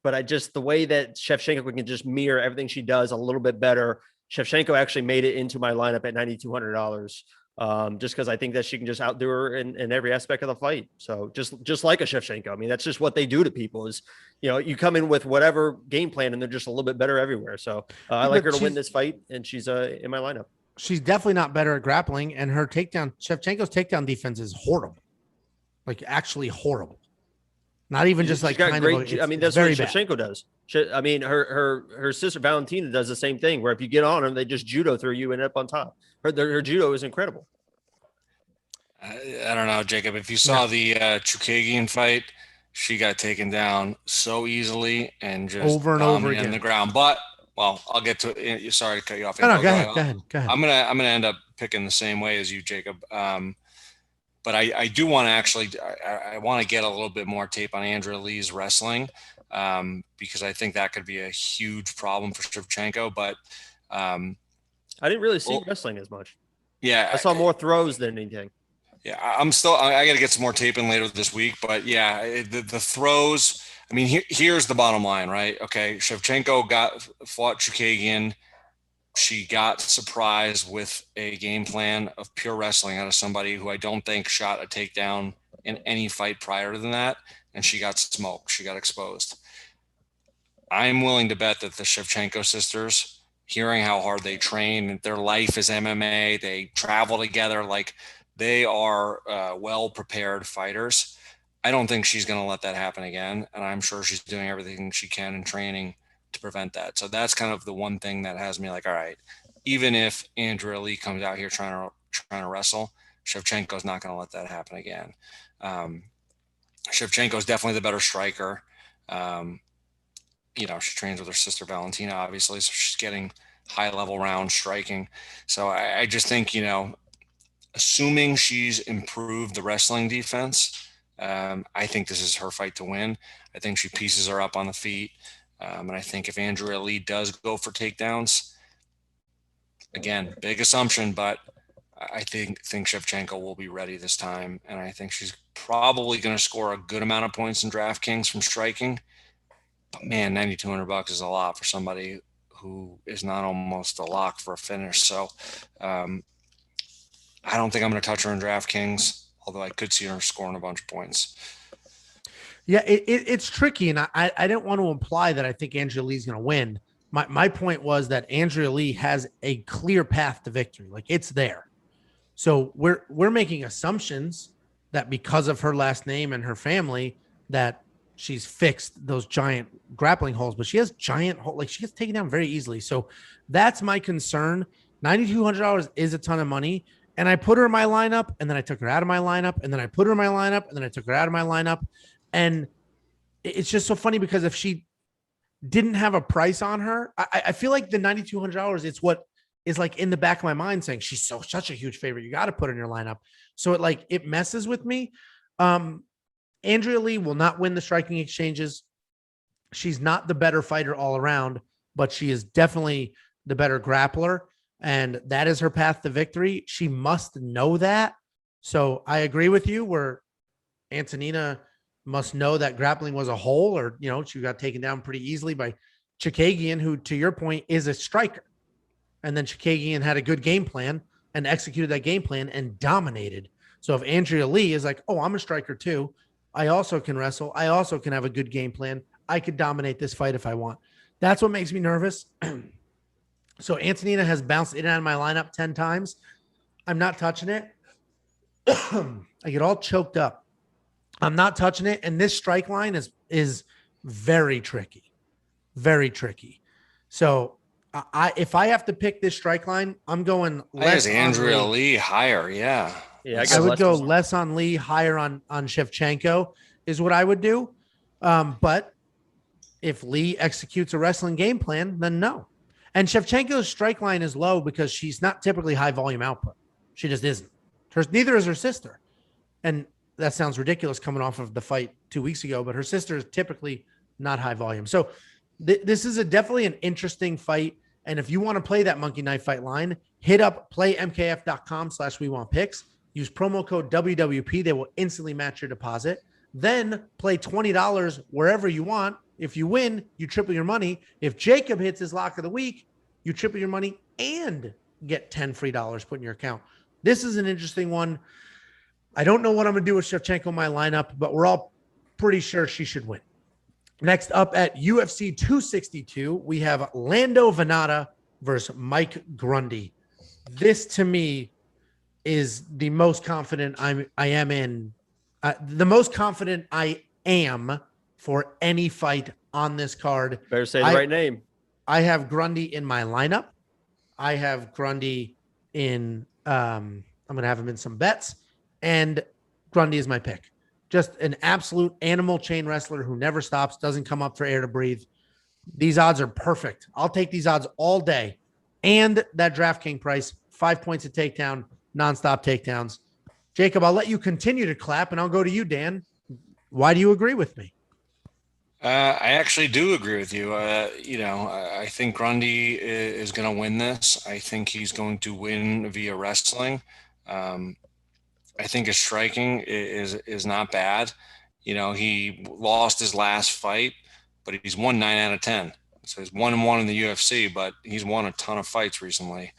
But the way that Shevchenko can just mirror everything she does a little bit better. Shevchenko actually made it into my lineup at $9,200, just because I think that she can just outdo her in every aspect of the fight. So just like a Shevchenko, I mean, that's just what they do to people is, you come in with whatever game plan and they're just a little bit better everywhere. So I like her to win this fight, and she's in my lineup. She's definitely not better at grappling, and Shevchenko's takedown defense is horrible, like actually horrible. Not even just like kind great, of. I mean, that's what Shevchenko does. I mean, her sister Valentina does the same thing. Where if you get on them, they just judo through you and up on top. Her judo is incredible. I don't know, Jacob. If you saw the Chukagian fight, she got taken down so easily and just over and over again on the ground. But I'll get to it. Sorry to cut you off. No, go ahead. I'm gonna end up picking the same way as you, Jacob. But I do want to actually, I want to get a little bit more tape on Andrea Lee's wrestling because I think that could be a huge problem for Shevchenko. But I didn't really see wrestling as much. Yeah. I saw more throws than anything. Yeah, I got to get some more tape in later this week. But yeah, the throws, I mean, here's the bottom line, right? Okay, Shevchenko fought Chukagian. She got surprised with a game plan of pure wrestling out of somebody who I don't think shot a takedown in any fight prior to that, and she got smoked. She got exposed. I'm willing to bet that the Shevchenko sisters, hearing how hard they train, their life is MMA, they travel together, like they are well-prepared fighters. I don't think she's going to let that happen again, and I'm sure she's doing everything she can in training to prevent that. So that's kind of the one thing that has me like, all right, even if Andrea Lee comes out here trying to wrestle, Shevchenko's not going to let that happen again. Shevchenko's definitely the better striker. She trains with her sister Valentina, obviously, so she's getting high level round striking. So I just think, assuming she's improved the wrestling defense, I think this is her fight to win. I think she pieces her up on the feet. And I think if Andrea Lee does go for takedowns, again, big assumption, but I think Shevchenko will be ready this time. And I think she's probably going to score a good amount of points in DraftKings from striking. But man, $9,200 is a lot for somebody who is not almost a lock for a finish. So I don't think I'm going to touch her in DraftKings, although I could see her scoring a bunch of points. Yeah, it's tricky, and I didn't want to imply that I think Andrea Lee's going to win. My point was that Andrea Lee has a clear path to victory. Like, it's there. So we're making assumptions that because of her last name and her family that she's fixed those giant grappling holes, but she has giant holes. Like, she gets taken down very easily. So that's my concern. $9,200 is a ton of money. And I put her in my lineup, and then I took her out of my lineup, and then I put her in my lineup, and then I took her out of my lineup. And it's just so funny because if she didn't have a price on her, I feel like the $9,200, it's what is like in the back of my mind saying she's such a huge favorite. You got to put her in your lineup. So it messes with me. Andrea Lee will not win the striking exchanges. She's not the better fighter all around, but she is definitely the better grappler. And that is her path to victory. She must know that. So I agree with you where Antonina must know that grappling was a hole, or, she got taken down pretty easily by Chukagian, who, to your point, is a striker. And then Chukagian had a good game plan and executed that game plan and dominated. So if Andrea Lee is like, oh, I'm a striker too, I also can wrestle, I also can have a good game plan, I could dominate this fight if I want. That's what makes me nervous. So Antonina has bounced in and out of my lineup 10 times. I'm not touching it. I get all choked up. I'm not touching it. And this strike line is very tricky. Very tricky. So if I have to pick this strike line, I'm going less on Andrea Lee. Lee higher. Yeah. I would go less on Lee, higher on Shevchenko is what I would do. But if Lee executes a wrestling game plan, then no. And Shevchenko's strike line is low because she's not typically high volume output. She just isn't. Neither is her sister. And that sounds ridiculous coming off of the fight 2 weeks ago, but her sister is typically not high volume. So this is definitely an interesting fight. And if you want to play that Monkey Knife Fight line, hit up playmkf.com/wewantpicks. Use promo code WWP. They will instantly match your deposit. Then play $20 wherever you want. If you win, you triple your money. If Jacob hits his lock of the week, you triple your money and get $10 free put in your account. This is an interesting one. I don't know what I'm going to do with Shevchenko in my lineup, but we're all pretty sure she should win. Next up at UFC 262, we have Lando Vannata versus Mike Grundy. This to me is the most confident I am for any fight on this card. Better say the right name. I have Grundy in my lineup. I have Grundy in, I'm going to have him in some bets, and Grundy is my pick. Just an absolute animal chain wrestler who never stops, doesn't come up for air to breathe. These odds are perfect. I'll take these odds all day. And that DraftKings price, 5 points a takedown, nonstop takedowns. Jacob, I'll let you continue to clap, and I'll go to you, Dan. Why do you agree with me? I actually do agree with you. I think Grundy is going to win this. I think he's going to win via wrestling. I think his striking is not bad. He lost his last fight, but he's won 9 out of 10. So he's 1-1 in the UFC, but he's won a ton of fights recently.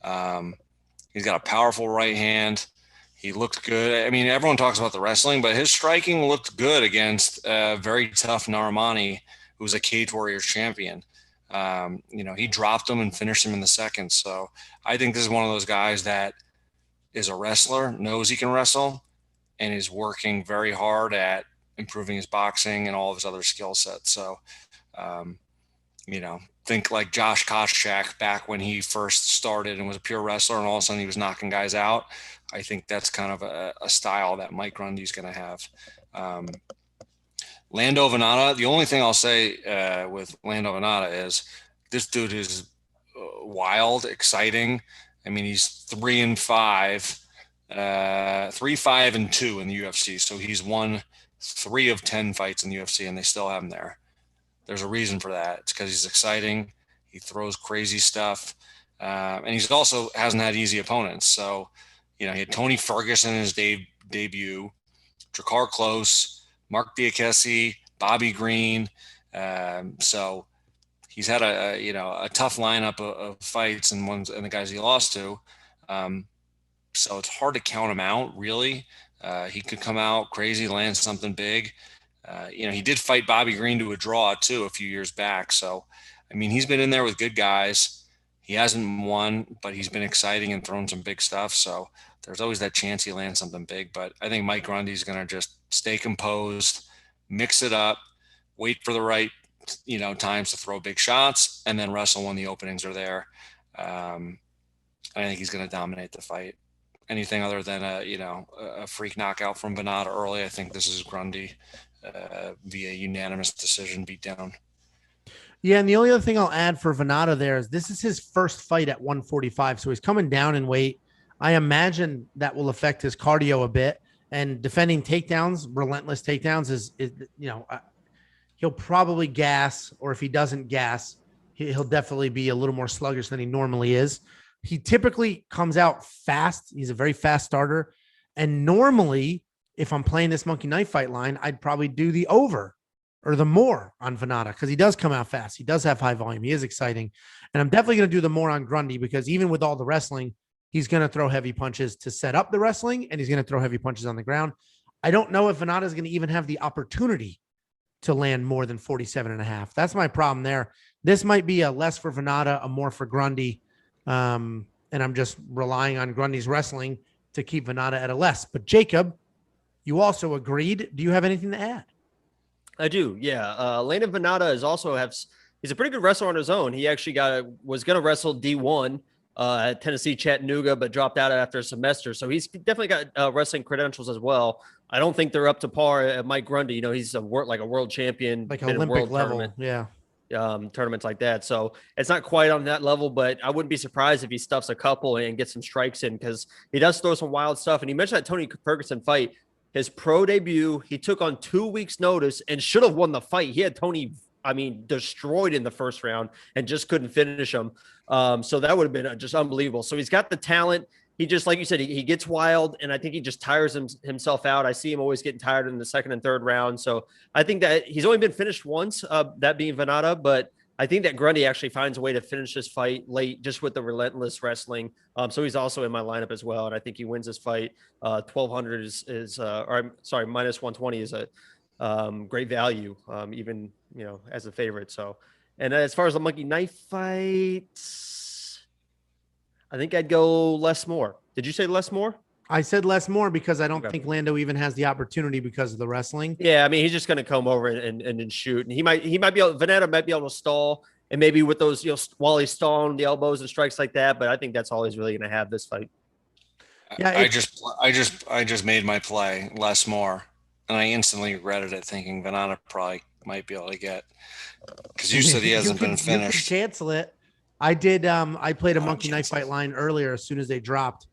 He's got a powerful right hand. He looked good. I mean, everyone talks about the wrestling, but his striking looked good against a very tough Narimani, who was a Cage Warriors champion. He dropped him and finished him in the second. So I think this is one of those guys that is a wrestler, knows he can wrestle, and is working very hard at improving his boxing and all of his other skill sets. So, think like Josh Koscheck back when he first started and was a pure wrestler, and all of a sudden he was knocking guys out. I think that's kind of a style that Mike Grundy's going to have. Lando Vannata, the only thing I'll say with Lando Vannata is this dude is wild, exciting. I mean, he's 3-5, 3-5-2 in the UFC. So he's won 3 of 10 fights in the UFC, and they still have him there. There's a reason for that. It's because he's exciting. He throws crazy stuff. And he's also hasn't had easy opponents. So, he had Tony Ferguson in his debut, Drakkar Klose, Mark Diakese, Bobby Green. So he's had a tough lineup of fights and the guys he lost to. So it's hard to count him out, really. He could come out crazy, land something big. He did fight Bobby Green to a draw too a few years back. So, I mean, he's been in there with good guys. He hasn't won, but he's been exciting and thrown some big stuff. So there's always that chance he lands something big. But I think Mike Grundy's going to just stay composed, mix it up, wait for the right, times to throw big shots, and then wrestle when the openings are there. I think he's going to dominate the fight. Anything other than a freak knockout from Vannata early, I think this is Grundy via unanimous decision beatdown. Yeah, and the only other thing I'll add for Vannata there is this is his first fight at 145, so he's coming down in weight. I imagine that will affect his cardio a bit, and defending takedowns, relentless takedowns is he'll probably gas, or if he doesn't gas, he'll definitely be a little more sluggish than he normally is. He typically comes out fast. He's a very fast starter, and normally, if I'm playing this Monkey Knife Fight line, I'd probably do the over or the more on Vannata because he does come out fast. He does have high volume. He is exciting. And I'm definitely going to do the more on Grundy because even with all the wrestling, he's going to throw heavy punches to set up the wrestling, and he's going to throw heavy punches on the ground. I don't know if Vannata is going to even have the opportunity to land more than 47.5. That's my problem there. This might be a less for Vannata, a more for Grundy. And I'm just relying on Grundy's wrestling to keep Vannata at a less. But Jacob, you also agreed. Do you have anything to add? I do. Yeah. Landon Vannata he's a pretty good wrestler on his own. He actually was going to wrestle D1 at Tennessee Chattanooga, but dropped out after a semester. So he's definitely got wrestling credentials as well. I don't think they're up to par at Mike Grundy. You know, he's a world champion, like Olympic level. Yeah. Tournaments like that. So it's not quite on that level, but I wouldn't be surprised if he stuffs a couple and gets some strikes in, because he does throw some wild stuff. And he mentioned that Tony Ferguson fight, his pro debut, he took on 2 weeks notice and should have won the fight. He had Tony, destroyed in the first round and just couldn't finish him. So that would have been just unbelievable. So he's got the talent. He just, like you said, he gets wild, and I think he just tires himself out. I see him always getting tired in the second and third round. So I think that he's only been finished once, that being Vannata, but I think that Grundy actually finds a way to finish this fight late just with the relentless wrestling. So he's also in my lineup as well, and I think he wins this fight. 1,200 minus 120 is a great value, even, as a favorite. So, and as far as the monkey knife fights, I think I'd go less more. Did you say less more? I said less more because I don't think Lando even has the opportunity because of the wrestling. Yeah, he's just going to come over and shoot, and he might be able. Vannata might be able to stall, and maybe with those, while he's stalling the elbows and strikes like that. But I think that's all he's really going to have this fight. Yeah, I just made my play less more, and I instantly regretted it, thinking Vannata probably might be able to get, because you said he hasn't been finished. You can cancel it. I did. I played a monkey knife fight line earlier as soon as they dropped,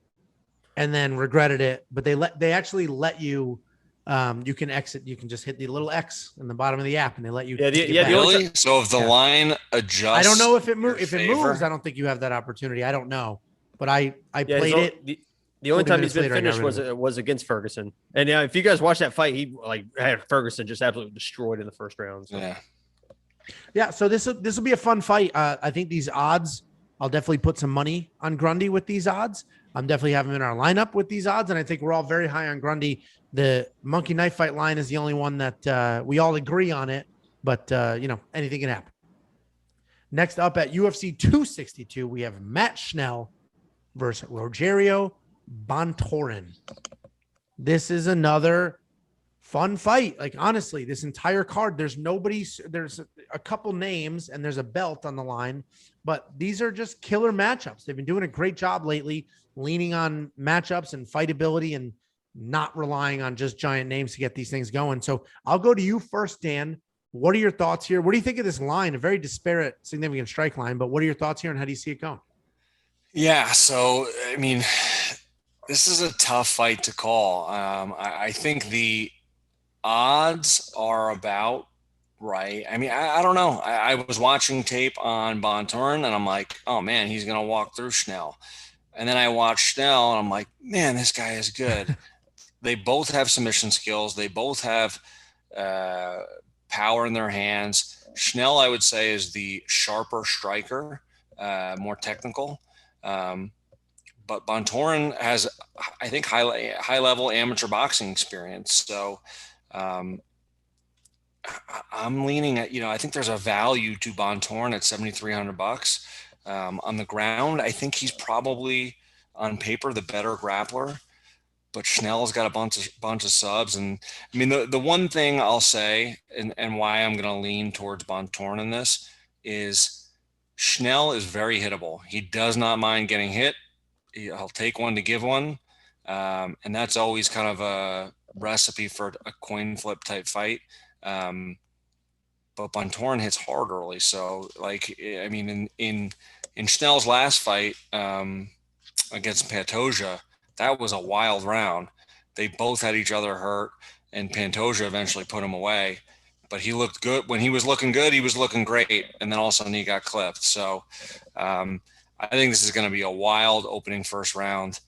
and then regretted it. But they actually let you. You can exit. You can just hit the little X in the bottom of the app, and they let you. Really? So if the line adjusts, I don't know if it moves. If it moves, I don't think you have that opportunity. I don't know, but I played it. The only time he's been finished was against Ferguson. And if you guys watch that fight, he had Ferguson just absolutely destroyed in the first round. So. Yeah. So this will be a fun fight. I think these odds, I'll definitely put some money on Grundy with these odds. I'm definitely having him in our lineup with these odds, and I think we're all very high on Grundy. The monkey knife fight line is the only one that we all agree on it, but anything can happen. Next up at UFC 262, we have Matt Schnell versus Rogério Bontorin. This is another fun fight. Like, honestly, this entire card, there's a couple names and there's a belt on the line, but these are just killer matchups. They've been doing a great job lately, leaning on matchups and fightability and not relying on just giant names to get these things going. So I'll go to you first, Dan. What are your thoughts here? What do you think of this line? A very disparate, significant strike line, but what are your thoughts here and how do you see it going? Yeah. So, this is a tough fight to call. I think the odds are about right. I don't know. I was watching tape on Bontorin, and I'm like, oh man, he's going to walk through Schnell. And then I watched Schnell, and I'm like, man, this guy is good. They both have submission skills. They both have power in their hands. Schnell, I would say, is the sharper striker, more technical. But Bontorin has, I think, high level amateur boxing experience. So I'm leaning at, I think there's a value to Bontorin at $7,300 on the ground. I think he's probably on paper the better grappler, but Schnell's got a bunch of subs. And the one thing I'll say, and why I'm going to lean towards Bontorin in this, is Schnell is very hittable. He does not mind getting hit. He'll take one to give one. And that's always kind of a recipe for a coin flip type fight. But Bontorin hits hard early. So in Schnell's last fight against Pantoja, that was a wild round. They both had each other hurt, and Pantoja eventually put him away. But he looked good. When he was looking good, he was looking great. And then all of a sudden he got clipped. So I think this is going to be a wild opening first round.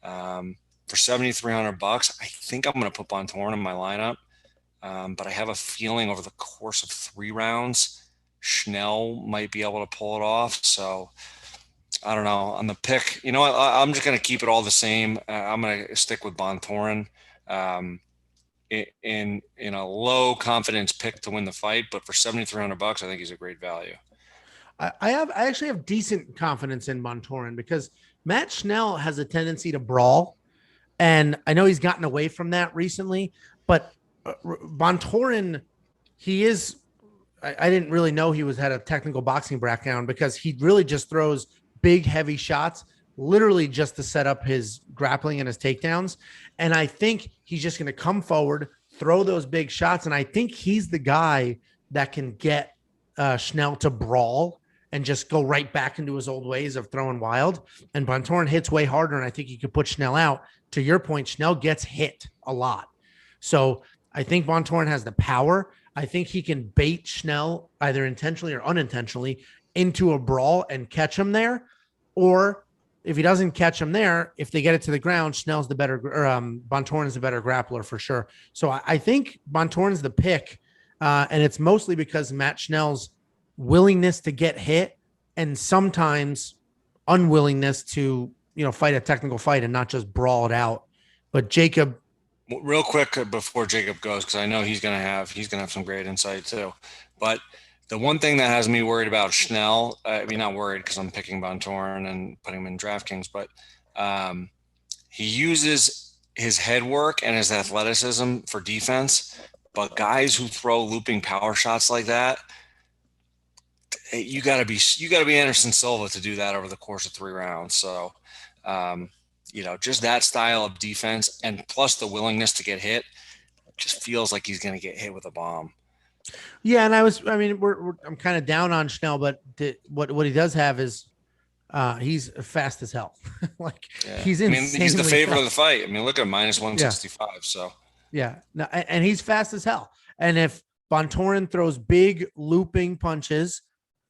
For $7,300, I think I'm going to put Bontorin in my lineup. But I have a feeling over the course of 3 rounds, Schnell might be able to pull it off. So I don't know. On the pick, you know what? I'm just going to keep it all the same. I'm going to stick with Bontorin in a low confidence pick to win the fight. But for $7,300, I think he's a great value. I actually have decent confidence in Bontorin because Matt Schnell has a tendency to brawl. And I know he's gotten away from that recently, but Bontorin, he is, I didn't really know he had a technical boxing background because he really just throws big, heavy shots, literally just to set up his grappling and his takedowns. And I think he's just going to come forward, throw those big shots. And I think he's the guy that can get Schnell to brawl and just go right back into his old ways of throwing wild. And Bontorin hits way harder, and I think he could put Schnell out. To your point, Schnell gets hit a lot. So I think Bontorin has the power. I think he can bait Schnell either intentionally or unintentionally into a brawl and catch him there. Or if he doesn't catch him there, if they get it to the ground, Schnell's the better, or Bontorin is the better grappler for sure. So I think Bontorin's the pick. And it's mostly because Matt Schnell's willingness to get hit and sometimes unwillingness to, fight a technical fight and not just brawl it out. But Jacob, real quick before Jacob goes, because I know he's gonna have some great insight too. But the one thing that has me worried about Schnell, not worried because I'm picking Bontorin and putting him in DraftKings, but he uses his head work and his athleticism for defense. But guys who throw looping power shots like that, you gotta be Anderson Silva to do that over the course of 3 rounds. So, just that style of defense and plus the willingness to get hit, just feels like he's gonna get hit with a bomb. Yeah, and I'm kind of down on Schnell, but what he does have is he's fast as hell. He's insanely he's the favorite fast. of the fight. Look at -165. Yeah. So. Yeah, no, and he's fast as hell. And if Bontorin throws big looping punches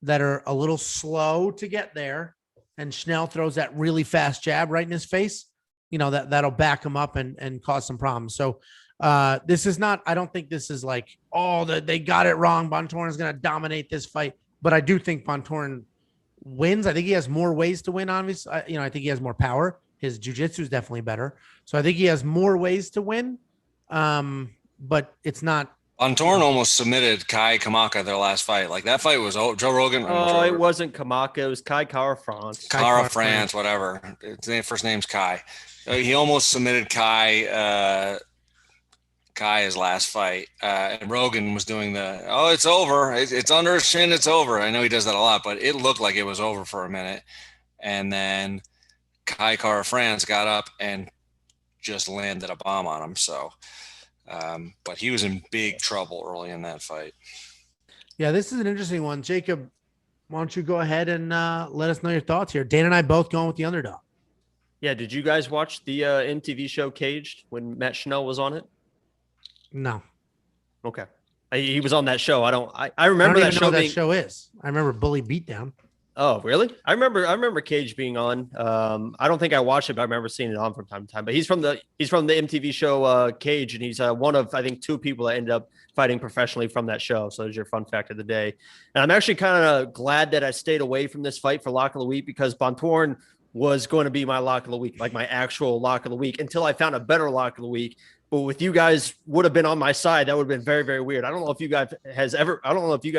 that are a little slow to get there, and Schnell throws that really fast jab right in his face, that'll back him up and cause some problems. So this is not, I don't think this is like, they got it wrong. Bontorin is going to dominate this fight. But I do think Bontorin wins. I think he has more ways to win, obviously. I think he has more power. His jiu-jitsu is definitely better. So I think he has more ways to win. But it's not. Bontorin almost submitted Kai Kamaka their last fight. That fight was Joe Rogan. It wasn't Kamaka. It was Kai Kara-France. Kara-France, whatever. First name's Kai. He almost submitted Kai his last fight. And Rogan was doing it's over. It's under his chin. It's over. I know he does that a lot, but it looked like it was over for a minute. And then Kai Kara-France got up and just landed a bomb on him. So, but he was in big trouble early in that fight. Yeah, this is an interesting one. Jacob, why don't you go ahead and let us know your thoughts here? Dan and I both going with the underdog. Yeah, did you guys watch the MTV show Caged when Matt Schnell was on it? No. Okay. He was on that show. I remember that show. That show is. I remember Bully Beatdown. Oh, really? I remember Cage being on. I don't think I watched it, but I remember seeing it on from time to time. But he's from the MTV show Cage, and he's one of, I think, 2 people that ended up fighting professionally from that show. So there's your fun fact of the day. And I'm actually kind of glad that I stayed away from this fight for lock of the week because Bontorin was going to be my lock of the week, like my actual lock of the week, until I found a better lock of the week. But with you guys would have been on my side, that would have been very, very weird. I don't know if you guys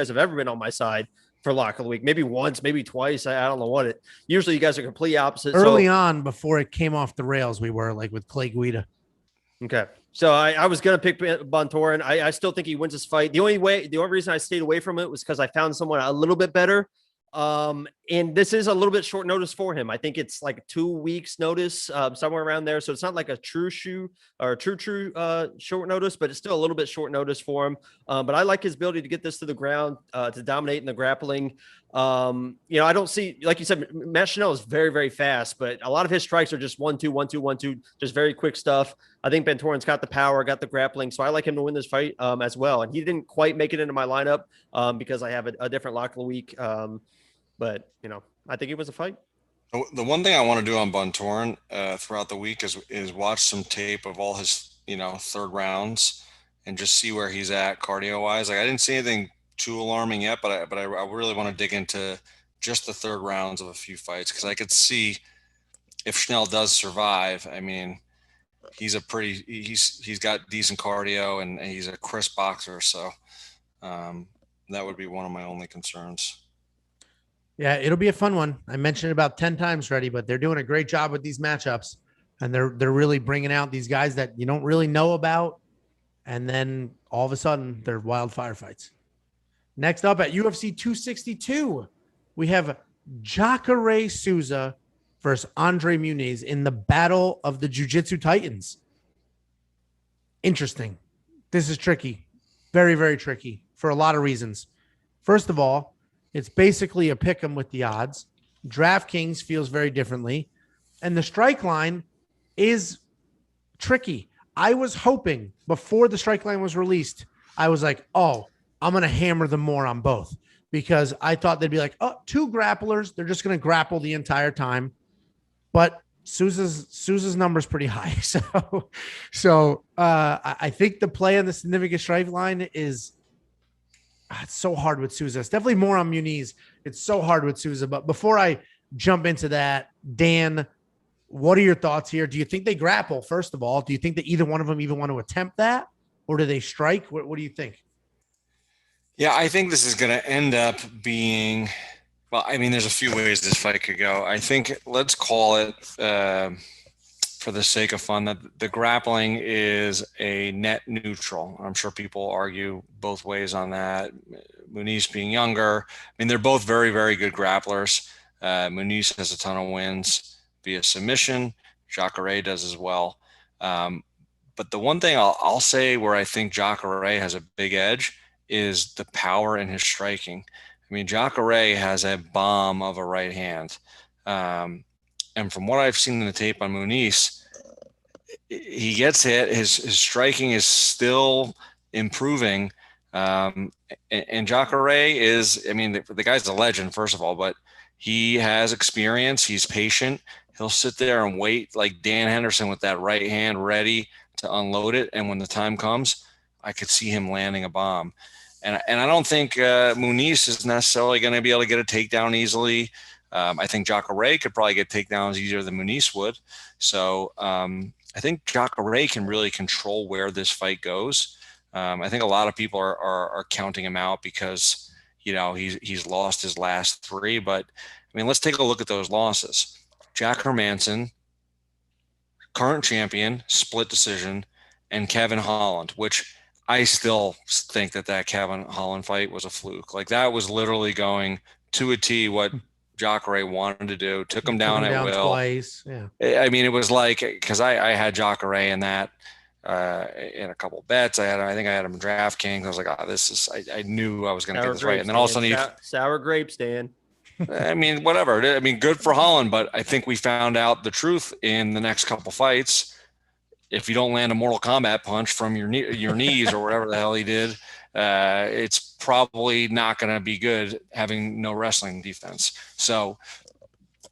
have ever been on my side for lock of the week. Maybe once, maybe twice. I don't know what it. Usually you guys are complete opposite. Early on, before it came off the rails, we were with Clay Guida. Okay. So I was going to pick Bontorin. I still think he wins this fight. The only reason I stayed away from it was because I found someone a little bit better. And this is a little bit short notice for him. I think it's like 2 weeks notice, somewhere around there. So it's not like a true short notice, but it's still a little bit short notice for him. But I like his ability to get this to the ground, to dominate in the grappling. I don't see, like you said, Matt Schnell is very, very fast, but a lot of his strikes are just 1-2, 1-2, 1-2, just very quick stuff. I think Bontorin's got the power, got the grappling. So I like him to win this fight, as well. And he didn't quite make it into my lineup, because I have a different lock of the week. But I think it was a fight. The one thing I want to do on Bontorin throughout the week is watch some tape of all his, third rounds and just see where he's at cardio wise. I didn't see anything too alarming yet, but I really want to dig into just the third rounds of a few fights because I could see if Schnell does survive. He's got decent cardio and he's a crisp boxer, so that would be one of my only concerns. Yeah, it'll be a fun one. I mentioned it about 10 times already, but they're doing a great job with these matchups. and they're really bringing out these guys that you don't really know about, and then all of a sudden they're wildfire fights. Next up at UFC 262, we have Cachoeira Souza versus Andre Muniz in the battle of the Jiu-Jitsu Titans. Interesting. This is tricky. Very, very tricky for a lot of reasons. First of all, it's basically a pick 'em with the odds. DraftKings feels very differently. And the strike line is tricky. I was hoping before the strike line was released, I was like, oh, I'm going to hammer them more on both, because I thought they'd be like, oh, two grapplers. They're just going to grapple the entire time. But Souza's number is pretty high. So I think the play on the significant strike line is it's so hard with Souza. It's definitely more on Muniz. It's so hard with Souza. But before I jump into that, Dan, what are your thoughts here? Do you think they grapple, first of all? Do you think that either one of them even want to attempt that? Or do they strike? What do you think? Yeah, I think this is going to end up being, well, I mean, there's a few ways this fight could go. I think let's call it, for the sake of fun, that the grappling is a net neutral. I'm sure people argue both ways on that. Muniz being younger. I mean, they're both very, very good grapplers. Muniz has a ton of wins via submission. Cachoeira does as well. But the one thing I'll say where I think Cachoeira has a big edge is the power in his striking. I mean, Cachoeira has a bomb of a right hand. And from what I've seen in the tape on Muniz, he gets hit. His striking is still improving. And Cachoeira is, I mean, the guy's a legend, first of all, but he has experience. He's patient. He'll sit there and wait like Dan Henderson with that right hand ready to unload it. And when the time comes, I could see him landing a bomb. And I don't think Muniz is necessarily going to be able to get a takedown easily. I think Cachoeira could probably get takedowns easier than Muniz would. So I think Cachoeira can really control where this fight goes. I think a lot of people are counting him out because, you know, he's lost his last three. But, I mean, let's take a look at those losses. Jack Hermanson, current champion, split decision, and Kevin Holland, which I still think that Kevin Holland fight was a fluke. Like, that was literally going to a T what Cachoeira wanted to do. Took him down at will. Twice. Yeah. I mean, it was like, because I had Cachoeira in that in a couple bets. I think I had him in DraftKings. I was like, oh, this is. I knew I was going to get this right, and then all of a sudden, sour grapes, Dan. I mean, whatever. I mean, good for Holland, but I think we found out the truth in the next couple fights. If you don't land a Mortal Kombat punch from your knees or whatever the hell he did, it's probably not going to be good having no wrestling defense. So,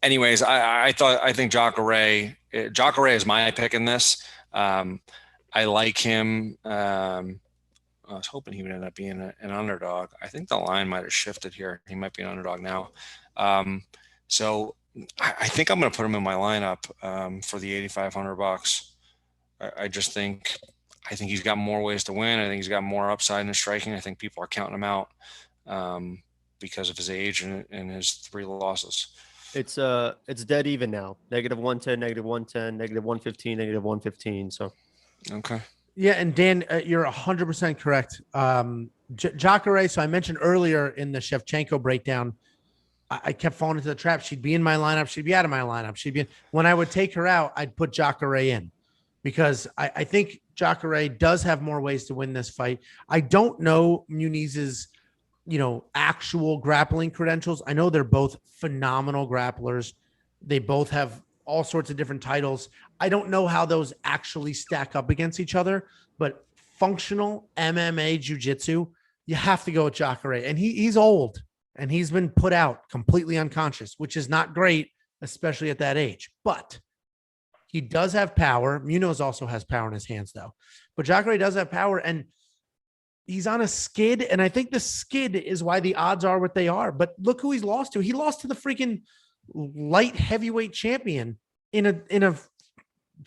anyways, I think Cachoeira is my pick in this. I like him. I was hoping he would end up being an underdog. I think the line might have shifted here. He might be an underdog now. So I think I'm going to put him in my lineup for the $8,500. I think he's got more ways to win. I think he's got more upside in his striking. I think people are counting him out because of his age and his three losses. It's dead even now. -110, -110, -115, -115. So, okay. Yeah, and Dan, you're 100% correct. Cachoeira, so I mentioned earlier in the Shevchenko breakdown, I kept falling into the trap. She'd be in my lineup. She'd be out of my lineup. When I would take her out, I'd put Cachoeira in because I think Cachoeira does have more ways to win this fight. I don't know Muniz's, actual grappling credentials. I know they're both phenomenal grapplers. They both have all sorts of different titles. I don't know how those actually stack up against each other, but functional MMA jiu-jitsu, you have to go with Cachoeira. And he's old and he's been put out completely unconscious, which is not great, especially at that age. But he does have power. Muniz also has power in his hands, though. But Cachoeira does have power, and he's on a skid. And I think the skid is why the odds are what they are. But look who he's lost to. He lost to the freaking light heavyweight champion in a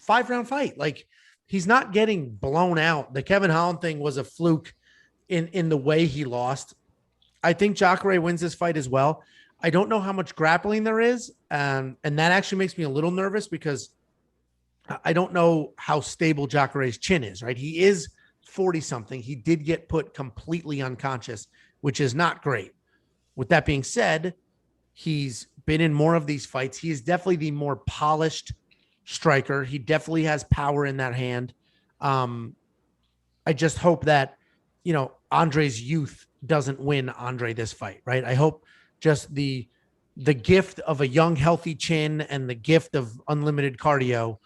5-round fight. Like, he's not getting blown out. The Kevin Holland thing was a fluke in the way he lost. I think Cachoeira wins this fight as well. I don't know how much grappling there is. And that actually makes me a little nervous because I don't know how stable Jacare's chin is, right? He is 40 something. He did get put completely unconscious, which is not great. With that being said, he's been in more of these fights. He is definitely the more polished striker. He definitely has power in that hand. I just hope that, Andre's youth doesn't win Andre this fight, right? I hope just the gift of a young, healthy chin and the gift of unlimited cardio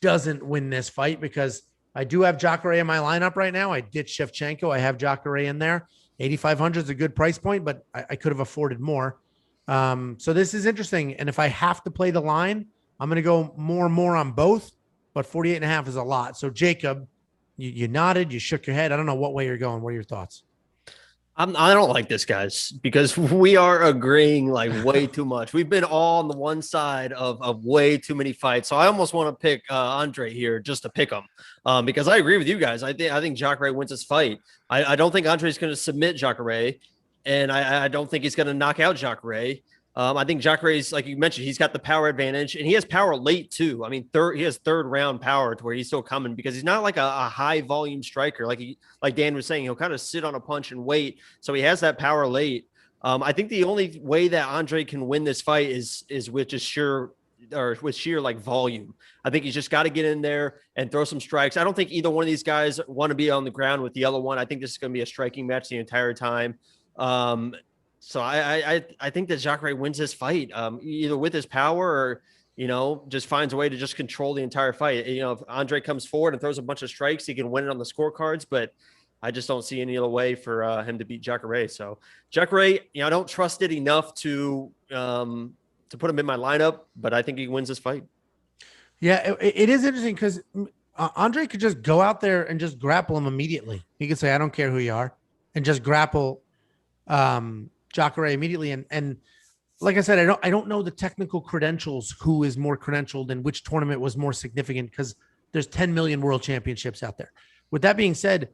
doesn't win this fight, because I do have Jacare in my lineup right now. I ditched Shevchenko. I have Jacare in there. 8,500 is a good price point, but I could have afforded more. So this is interesting. And if I have to play the line, I'm going to go more and more on both, but 48.5 is a lot. So Jacob, you nodded, you shook your head. I don't know what way you're going. What are your thoughts? I don't like this, guys, because we are agreeing like way too much. We've been all on the one side of way too many fights. So I almost want to pick Andre here just to pick him, because I agree with you guys. I think Jacare wins this fight. I don't think Andre is going to submit Jacare, and I don't think he's going to knock out Jacare. I think Jacare's, like you mentioned, he's got the power advantage, and he has power late too. I mean, he has third round power to where he's still coming, because he's not like a high volume striker. Like Dan was saying, he'll kind of sit on a punch and wait. So he has that power late. I think the only way that Andre can win this fight is with sheer like volume. I think he's just got to get in there and throw some strikes. I don't think either one of these guys want to be on the ground with the other one. I think this is going to be a striking match the entire time. So I think that Jacare wins this fight, either with his power or, just finds a way to just control the entire fight. If Andre comes forward and throws a bunch of strikes, he can win it on the scorecards, but I just don't see any other way for him to beat Jacare. So Jacare, I don't trust it enough to put him in my lineup, but I think he wins this fight. Yeah, it is interesting because Andre could just go out there and just grapple him immediately. He could say, I don't care who you are, and just grapple Jacare immediately. And like I said, I don't know the technical credentials, who is more credentialed and which tournament was more significant, because there's 10 million world championships out there. With that being said,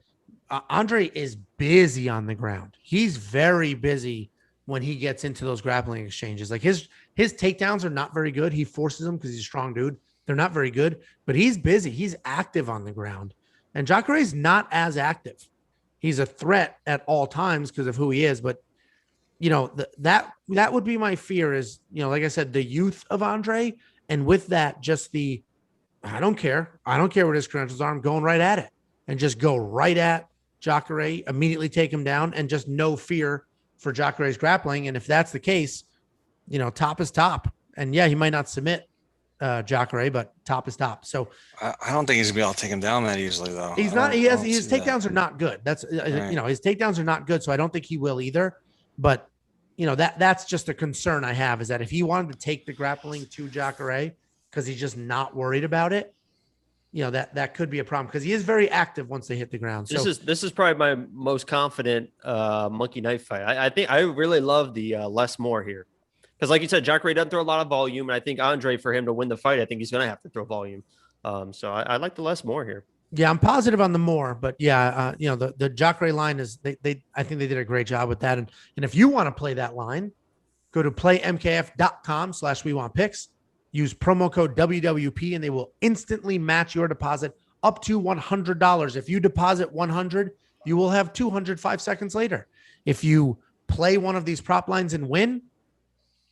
Andre is busy on the ground. He's very busy when he gets into those grappling exchanges. Like his takedowns are not very good. He forces them because he's a strong dude. They're not very good, but he's busy. He's active on the ground. And Jacare is not as active. He's a threat at all times because of who he is, but that would be my fear is, like I said, the youth of Andre. And with that, just I don't care what his credentials are. I'm going right at it, and just go right at Jacare, immediately take him down, and just no fear for Jacare's grappling. And if that's the case, top is top. And yeah, he might not submit Jacare, but top is top. So I don't think he's gonna be able to take him down that easily, though. He's not. His takedowns are not good. That's right. His takedowns are not good. So I don't think he will either. But that's just a concern I have, is that if he wanted to take the grappling to Jacare because he's just not worried about it, that could be a problem, because he is very active once they hit the ground. So this is probably my most confident monkey knife fight. I think I really love the less more here, because like you said, Jacare doesn't throw a lot of volume, and I think Andre, for him to win the fight, I think he's going to have to throw volume. So I like the less more here. Yeah, I'm positive on the more, but yeah, the Jacare line is I think they did a great job with that. And if you want to play that line, go to playmkf.com/wewantpicks, use promo code WWP, and they will instantly match your deposit up to $100. If you deposit $100, you will have $200 5 seconds later. If you play one of these prop lines and win,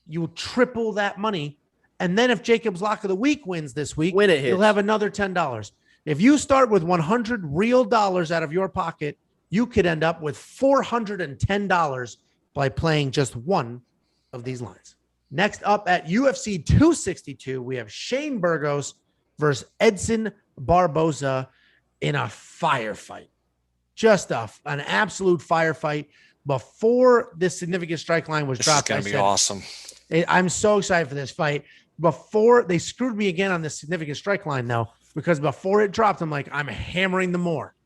you will triple that money. And then if Jacob's Lock of the Week wins this week, you'll have another $10. If you start with $100 real dollars out of your pocket, you could end up with $410 by playing just one of these lines. Next up at UFC 262, we have Shane Burgos versus Edson Barboza in a firefight. Just an absolute firefight. Before this significant strike line was dropped, this is going to be awesome. I'm so excited for this fight. Before they screwed me again on this significant strike line, though, because before it dropped, I'm like, I'm hammering the more.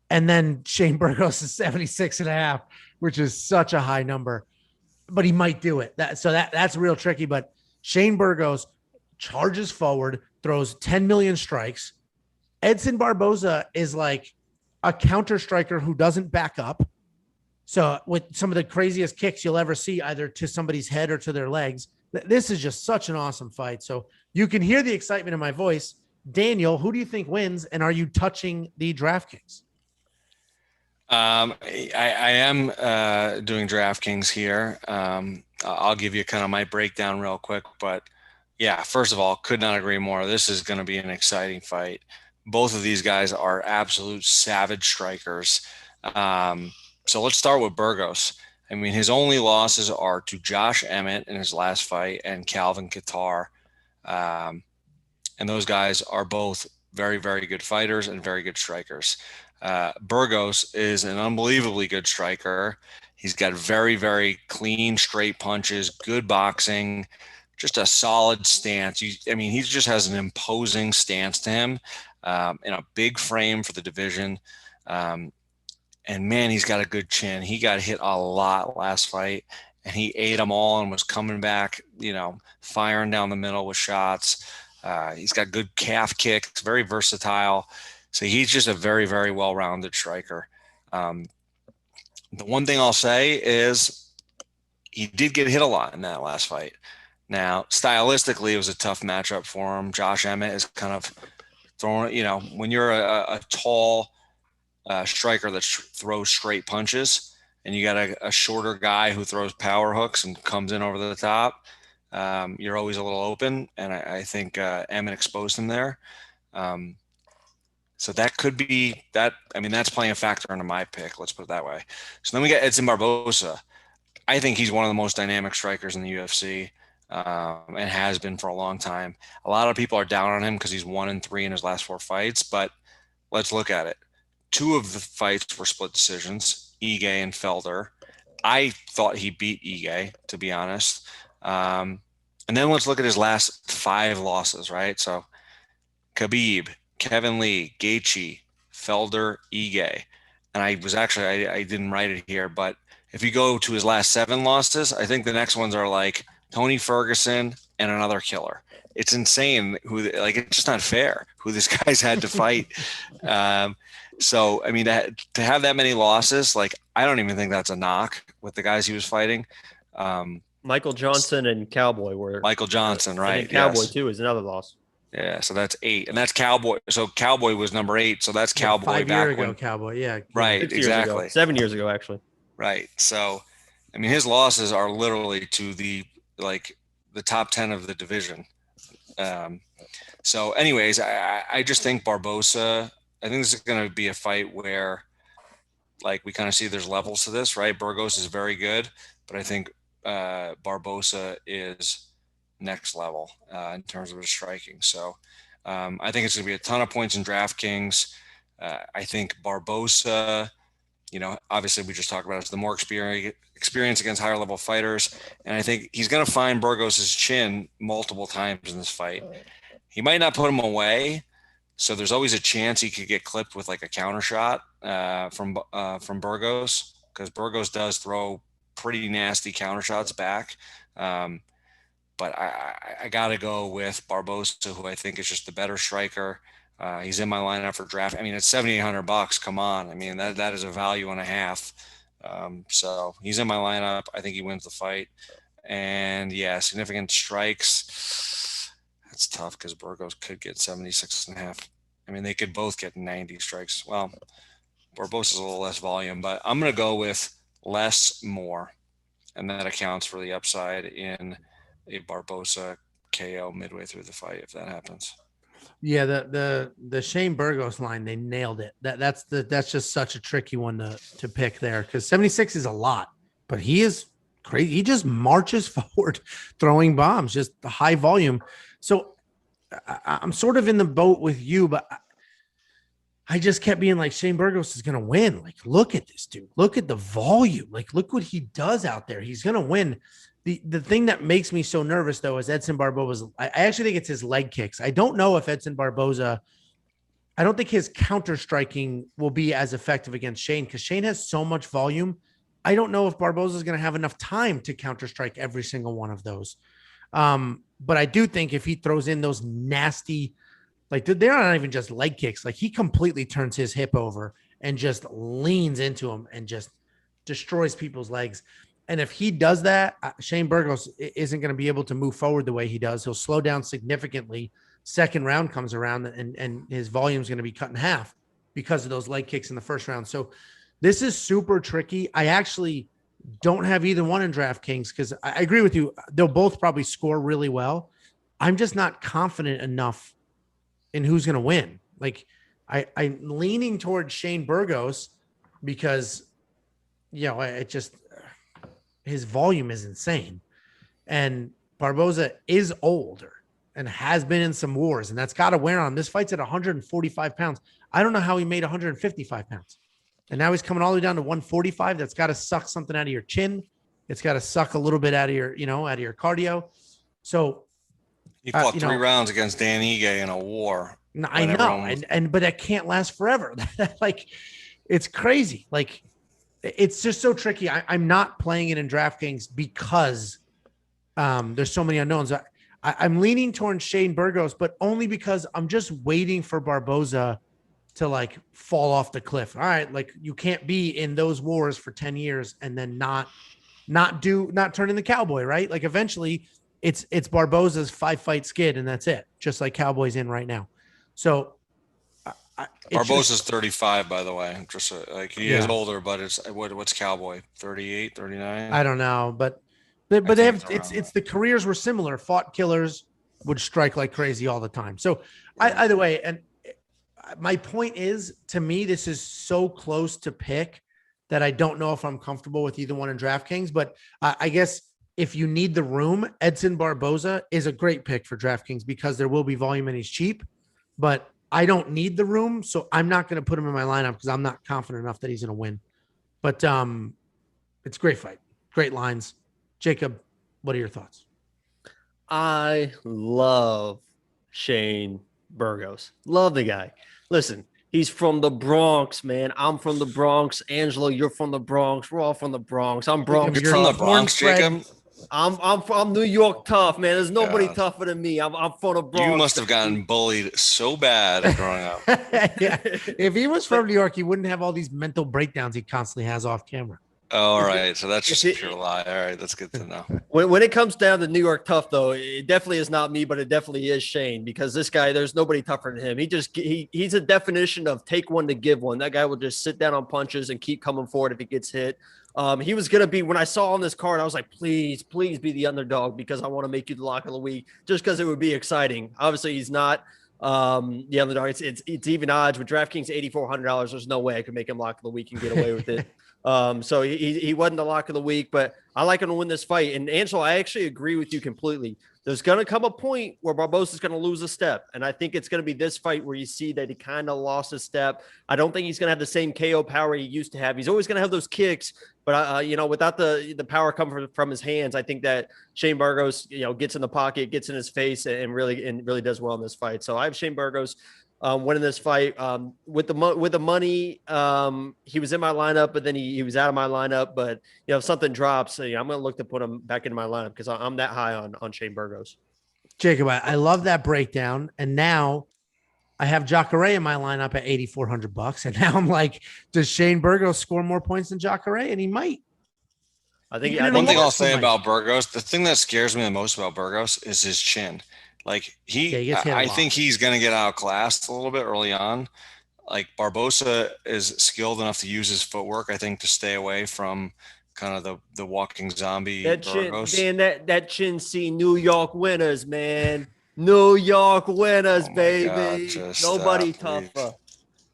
And then Shane Burgos is 76.5, which is such a high number, but he might do it. That's real tricky. But Shane Burgos charges forward, throws 10 million strikes. Edson Barboza is like a counter striker who doesn't back up. So with some of the craziest kicks you'll ever see, either to somebody's head or to their legs, this is just such an awesome fight. So you can hear the excitement in my voice. Daniel, who do you think wins? And are you touching the DraftKings? I am doing DraftKings here. I'll give you kind of my breakdown real quick, but yeah, first of all, could not agree more. This is going to be an exciting fight. Both of these guys are absolute savage strikers. So let's start with Burgos. I mean, his only losses are to Josh Emmett in his last fight and Calvin Kattar. And those guys are both very, very good fighters and very good strikers. Burgos is an unbelievably good striker. He's got very, very clean, straight punches, good boxing, just a solid stance. He just has an imposing stance to him, in a big frame for the division. And man, he's got a good chin. He got hit a lot last fight, and he ate them all and was coming back, firing down the middle with shots. He's got good calf kicks, very versatile. So he's just a very, very well-rounded striker. The one thing I'll say is he did get hit a lot in that last fight. Now, stylistically, it was a tough matchup for him. Josh Emmett is kind of throwing, when you're a tall striker that throws straight punches and you got a shorter guy who throws power hooks and comes in over the top, you're always a little open. And I think Emmett exposed him there. So that could be that. I mean, that's playing a factor into my pick. Let's put it that way. So then we got Edson Barboza. I think he's one of the most dynamic strikers in the UFC, and has been for a long time. A lot of people are down on him because he's 1-3 in his last 4 fights, but let's look at it. 2 of the fights were split decisions, Ige and Felder. I thought he beat Ige, to be honest. And then let's look at his last 5 losses, right? So Khabib, Kevin Lee, Gaethje, Felder, Ige. And I didn't write it here, but if you go to his last 7 losses, I think the next ones are like Tony Ferguson and another killer. It's insane it's just not fair who this guy's had to fight. So, I mean, to have that many losses, I don't even think that's a knock with the guys he was fighting. Michael Johnson and Cowboy were. Michael Johnson, right? Cowboy, too, is another loss. Yeah, so that's 8. And that's Cowboy. So Cowboy was number 8. So that's Cowboy 5 back years ago, when. Cowboy, yeah. Right, 6 years ago. exactly. 7 years ago, actually. Right. So, I mean, his losses are literally to the top 10 of the division. So anyways, I just think Barboza, I think this is going to be a fight where we kind of see there's levels to this, right? Burgos is very good, but I think Barboza is next level in terms of his striking. So I think it's going to be a ton of points in DraftKings. I think Barboza, obviously we just talked about it, the more experience against higher level fighters. And I think he's going to find Burgos' chin multiple times in this fight. He might not put him away. So there's always a chance he could get clipped with a counter shot from Burgos, because Burgos does throw pretty nasty counter shots back. But I got to go with Barboza, who I think is just the better striker. He's in my lineup for draft. I mean, it's $7,800. Come on. I mean, that is a value and a half. So he's in my lineup. I think he wins the fight. And yeah, significant strikes. That's tough because Burgos could get 76.5. I mean, they could both get 90 strikes. Well, Barboza's a little less volume, but I'm going to go with less more. And that accounts for the upside in a Barboza KO midway through the fight, if that happens. Yeah, the Shane Burgos line, they nailed it. That's just such a tricky one to pick there, because 76 is a lot, but he is crazy. He just marches forward throwing bombs, just high volume. So I'm sort of in the boat with you, but I just kept being like, Shane Burgos is going to win. Look at this dude. Look at the volume. Look what he does out there. He's going to win. The thing that makes me so nervous, though, is Edson Barboza. I actually think it's his leg kicks. I don't know if Edson Barboza, I don't think his counter striking will be as effective against Shane, because Shane has so much volume. I don't know if Barboza is going to have enough time to counter strike every single one of those. But I do think if he throws in those nasty, they're not even just leg kicks. He completely turns his hip over and just leans into him and just destroys people's legs. And if he does that, Shane Burgos isn't going to be able to move forward the way he does. He'll slow down significantly second round comes around and his volume is going to be cut in half because of those leg kicks in the first round. So this is super tricky. I actually don't have either one in DraftKings because I agree with you. They'll both probably score really well. I'm just not confident enough in who's going to win. Like I'm leaning towards Shane Burgos because, his volume is insane. And Barboza is older and has been in some wars, and that's got to wear on him. This fight's at 145 pounds. I don't know how he made 155 pounds. And now he's coming all the way down to 145. That's got to suck something out of your chin. It's got to suck a little bit out of your, out of your cardio. So he fought 3 rounds against Dan Ige in a war. I know. But that can't last forever. Like, it's crazy. Like, it's just so tricky. I'm not playing it in DraftKings because there's so many unknowns. I'm leaning towards Shane Burgos, but only because I'm just waiting for Barboza to like fall off the cliff. All right. Like, you can't be in those wars for 10 years and then not turn in the cowboy, right? Like, eventually it's Barboza's 5-fight skid and that's it. Just like Cowboy's in right now. So Barboza's 35, by the way. Just he is older, but it's what's Cowboy? 38, 39? I don't know, but they have it's the careers were similar. Fought killers, would strike like crazy all the time. So either way, and my point is, to me, this is so close to pick that I don't know if I'm comfortable with either one in DraftKings. But I guess if you need the room, Edson Barboza is a great pick for DraftKings because there will be volume and he's cheap. But I don't need the room, so I'm not going to put him in my lineup because I'm not confident enough that he's going to win. But it's a great fight, great lines. Jacob, what are your thoughts? I love Shane Burgos. Love the guy. Listen, he's from the Bronx, man. I'm from the Bronx. Angelo, you're from the Bronx. We're all from the Bronx. I'm Bronx. You're from the Bronx, Jacob? I'm New York tough, man. There's nobody tougher than me. I'm from the Bronx. You must have gotten bullied so bad growing up. Yeah. If he was from New York, he wouldn't have all these mental breakdowns he constantly has off camera. All right. So that's just a pure lie. All right. That's good to know. When it comes down to New York tough, though, it definitely is not me, but it definitely is Shane, because this guy, there's nobody tougher than him. He's a definition of take one to give one. That guy will just sit down on punches and keep coming forward if he gets hit. He was going to be, when I saw on this card, I was like, please be the underdog because I want to make you the lock of the week just because it would be exciting. Obviously, he's not the underdog. It's even odds with DraftKings $8,400. There's no way I could make him lock of the week and get away with it. So he wasn't the lock of the week, but I like him to win this fight. And Angelo, I actually agree with you completely. There's going to come a point where Barboza is going to lose a step. And I think it's going to be this fight where you see that he kind of lost a step. I don't think he's going to have the same KO power he used to have. He's always going to have those kicks, but without the power coming from his hands, I think that Shane Burgos, gets in the pocket, gets in his face and really does well in this fight. So I have Shane Burgos winning this fight. With the money, he was in my lineup, but then he was out of my lineup. But if something drops, I'm going to look to put him back into my lineup because I'm that high on Shane Burgos. Jacob, I love that breakdown. And now I have Cachoeira in my lineup at $8,400. And now I'm like, does Shane Burgos score more points than Cachoeira? And he might. One thing I'll say about Burgos, the thing that scares me the most about Burgos is his chin. Like I think he's going to get outclassed a little bit early on. Like Barboza is skilled enough to use his footwork, I think, to stay away from kind of the walking zombie. Burgos. That chin see New York winners, man. New York winners, baby. God, nobody tougher.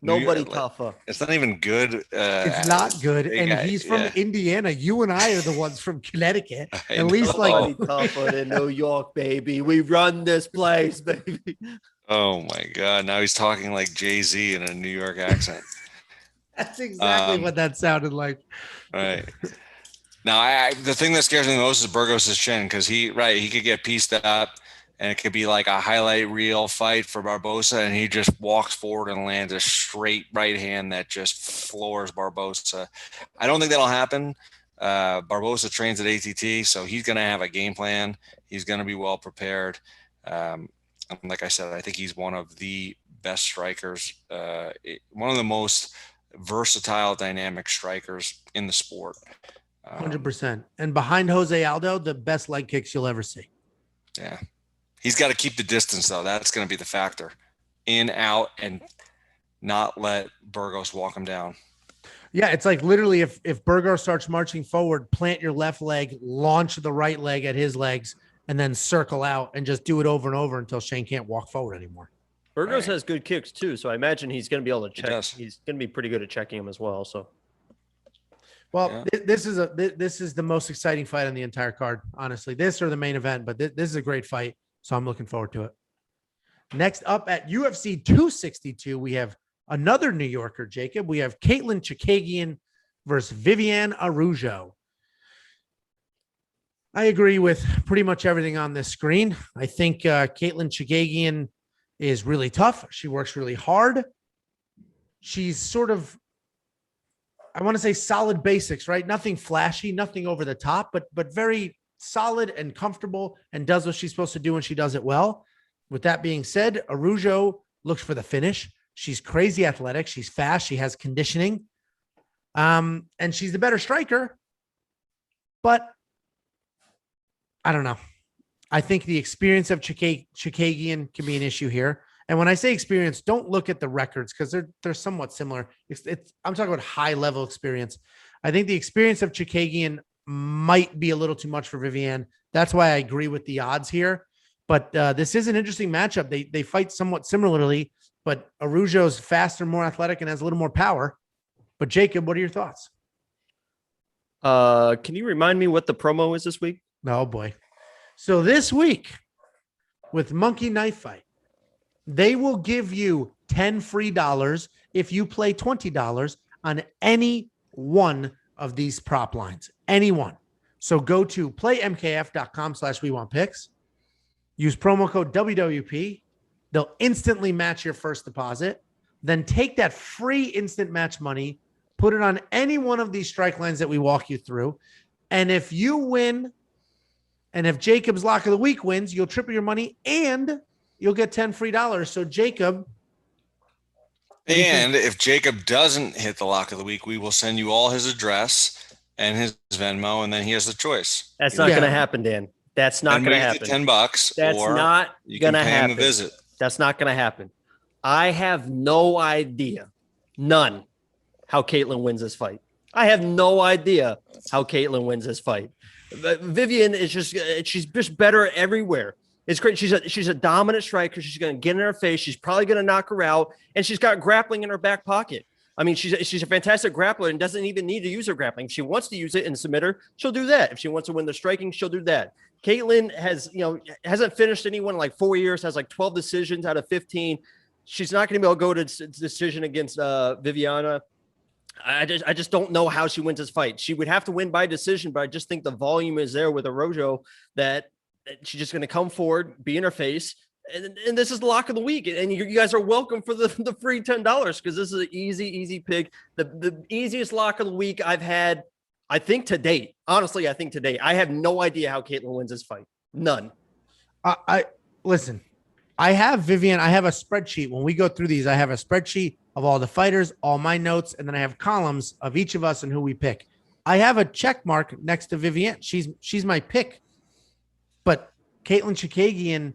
Nobody tougher. It's not even good. It's not good. And he's from Indiana. You and I are the ones from Connecticut. At least nobody tougher than New York, baby. We run this place, baby. Oh my God. Now he's talking like Jay-Z in a New York accent. That's exactly what that sounded like. Right. Now, the thing that scares me the most is Burgos' chin because he could get pieced up. And it could be like a highlight reel fight for Barboza, and he just walks forward and lands a straight right hand that just floors Barboza. I don't think that'll happen. Barboza trains at ATT, so he's going to have a game plan. He's going to be well prepared. Like I said, I think he's one of the best strikers, one of the most versatile, dynamic strikers in the sport. 100%. And behind Jose Aldo, the best leg kicks you'll ever see. Yeah. He's got to keep the distance, though. That's going to be the factor. In, out, and not let Burgos walk him down. Yeah, it's like literally if Burgos starts marching forward, plant your left leg, launch the right leg at his legs, and then circle out and just do it over and over until Shane can't walk forward anymore. Burgos has good kicks, too, so I imagine he's going to be able to check. He He's going to be pretty good at checking him as well. So, well, this is the most exciting fight on the entire card, honestly. This or the main event, but this is a great fight. So I'm looking forward to it. Next up at UFC 262, we have another New Yorker, Jacob. We have Caitlin Chikagian versus Viviane Araújo. I agree with pretty much everything on this screen. I think Caitlin Chikagian is really tough. She works really hard. She's sort of, I want to say solid basics, right? Nothing flashy, nothing over the top, but very solid and comfortable and does what she's supposed to do when she does it well. With that being said, Araújo looks for the finish. She's crazy athletic. She's fast. She has conditioning. And she's the better striker. But I don't know. I think the experience of Chikagian can be an issue here. And when I say experience, don't look at the records because they're somewhat similar. I'm talking about high level experience. I think the experience of Chikagian might be a little too much for Viviane. That's why I agree with the odds here. But this is an interesting matchup. They fight somewhat similarly, but Araujo's faster, more athletic, and has a little more power. But Jacob, what are your thoughts? Can you remind me what the promo is this week? Oh boy. So this week with Monkey Knife Fight, they will give you $10 free if you play $20 on any one of these prop lines, any one. So go to playmkf.com/wewantpicks. Use promo code WWP. They'll instantly match your first deposit. Then take that free instant match money, put it on any one of these strike lines that we walk you through. And if you win, and if Jacob's lock of the week wins, you'll triple your money and you'll get $10 free. So Jacob. And if Jacob doesn't hit the lock of the week, we will send you all his address and his Venmo, and then he has the choice. That's not going to happen, Dan. That's not going to happen. $10. That's not going to happen. Him a visit. That's not going to happen. I have no idea, none, how Caitlin wins this fight. I have no idea how Caitlin wins this fight. Viviane is she's just better everywhere. It's great. She's a dominant striker. She's going to get in her face. She's probably going to knock her out, and she's got grappling in her back pocket. I mean, she's a fantastic grappler and doesn't even need to use her grappling. If she wants to use it and submit her, she'll do that. If she wants to win the striking, she'll do that. Caitlin hasn't finished anyone in like 4 years, has like 12 decisions out of 15. She's not going to be able to go to decision against Viviane. I just don't know how she wins this fight. She would have to win by decision, but I just think the volume is there with Araujo that she's just going to come forward, be in her face. And this is the lock of the week. And you guys are welcome for the free $10 because this is an easy pick. The easiest lock of the week I've had, I think, to date. Honestly, I think to date. I have no idea how Caitlin wins this fight. None. Listen, I have Viviane. I have a spreadsheet. When we go through these, I have a spreadsheet of all the fighters, all my notes, and then I have columns of each of us and who we pick. I have a check mark next to Viviane. She's my pick. But Caitlin Chikagian,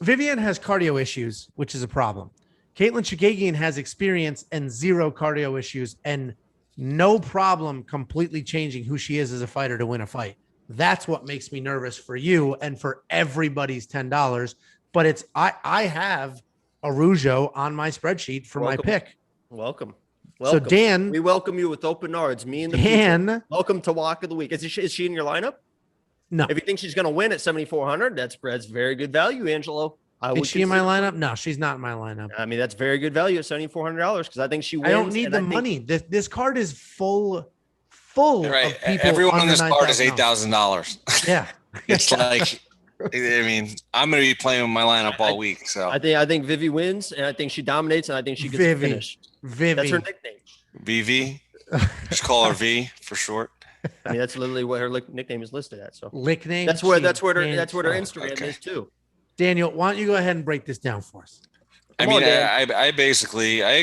Viviane has cardio issues, which is a problem. Caitlin Chikagian has experience and zero cardio issues and no problem completely changing who she is as a fighter to win a fight. That's what makes me nervous for you and for everybody's $10. But I have Araujo on my spreadsheet for my pick. Welcome. So Dan, we welcome you with open arms. Me and the Dan, people. Welcome to Walk of the Week. Is she in your lineup? No. If you think she's going to win at 7,400, that's very good value, Angelo. Is she in my lineup? No, she's not in my lineup. I mean, that's very good value at $7,400 because I think she wins. I don't need the money. This card is full right. of people. Everyone on this card is $8,000. Yeah. It's like, I mean, I'm going to be playing with my lineup all week. So I think Vivi wins, and I think she dominates, and I think she gets finished. Vivi. That's her nickname. VV. Just call her V for short. I mean, that's literally what her nickname is listed at. So nickname. That's what her Instagram is too. Daniel, why don't you go ahead and break this down for us? I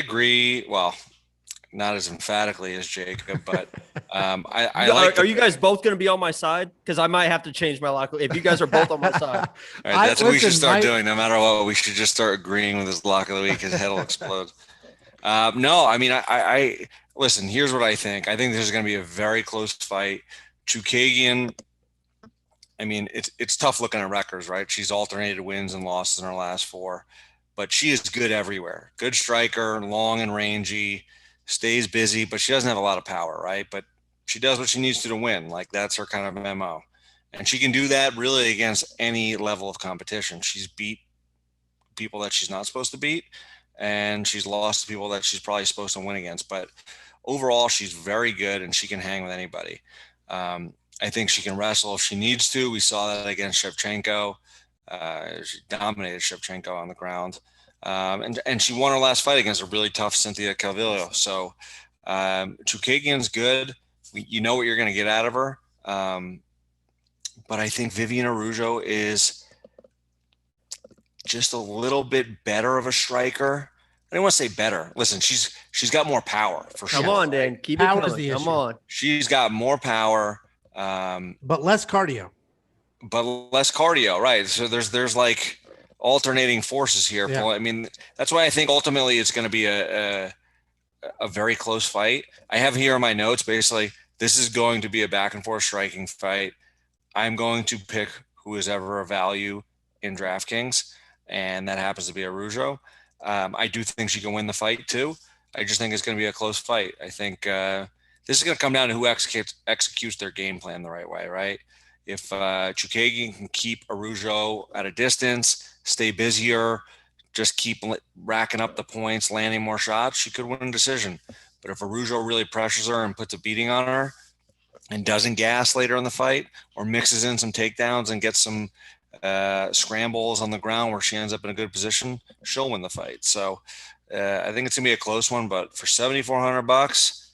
agree. Well, not as emphatically as Jacob, but I like. Are you guys both going to be on my side? Because I might have to change my lock if you guys are both on my side. All right, that's what we should start doing. No matter what, we should just start agreeing with his lock of the week. His head will explode. No, I mean, I listen. Here's what I think. I think this is going to be a very close fight. Chookagian. I mean, it's tough looking at records, right? She's alternated wins and losses in her last 4, but she is good everywhere. Good striker, long and rangy, stays busy, but she doesn't have a lot of power, right? But she does what she needs to win. Like, that's her kind of MO. And she can do that really against any level of competition. She's beat people that she's not supposed to beat, and she's lost to people that she's probably supposed to win against. But overall, she's very good, and she can hang with anybody. I think she can wrestle if she needs to. We saw that against Shevchenko. She dominated Shevchenko on the ground. And she won her last fight against a really tough Cynthia Calvillo. So Chookagian's good. You know what you're going to get out of her. But I think Viviane Araújo is just a little bit better of a striker. I don't want to say better. Listen, she's got more power for sure. Come on, Dan. Keep it coming. Come on. She's got more power. But less cardio. Right? So there's like alternating forces here. Yeah. I mean, that's why I think ultimately it's going to be a very close fight. I have here in my notes basically this is going to be a back and forth striking fight. I'm going to pick who is ever a value in DraftKings, and that happens to be Araújo. I do think she can win the fight too. I just think it's going to be a close fight. I think this is going to come down to who executes their game plan the right way, right? If Chookagian can keep Araújo at a distance, stay busier, just keep racking up the points, landing more shots, she could win a decision. But if Araújo really pressures her and puts a beating on her and doesn't gas later in the fight or mixes in some takedowns and gets some scrambles on the ground where she ends up in a good position, she'll win the fight. So I think it's going to be a close one, but for $7,400,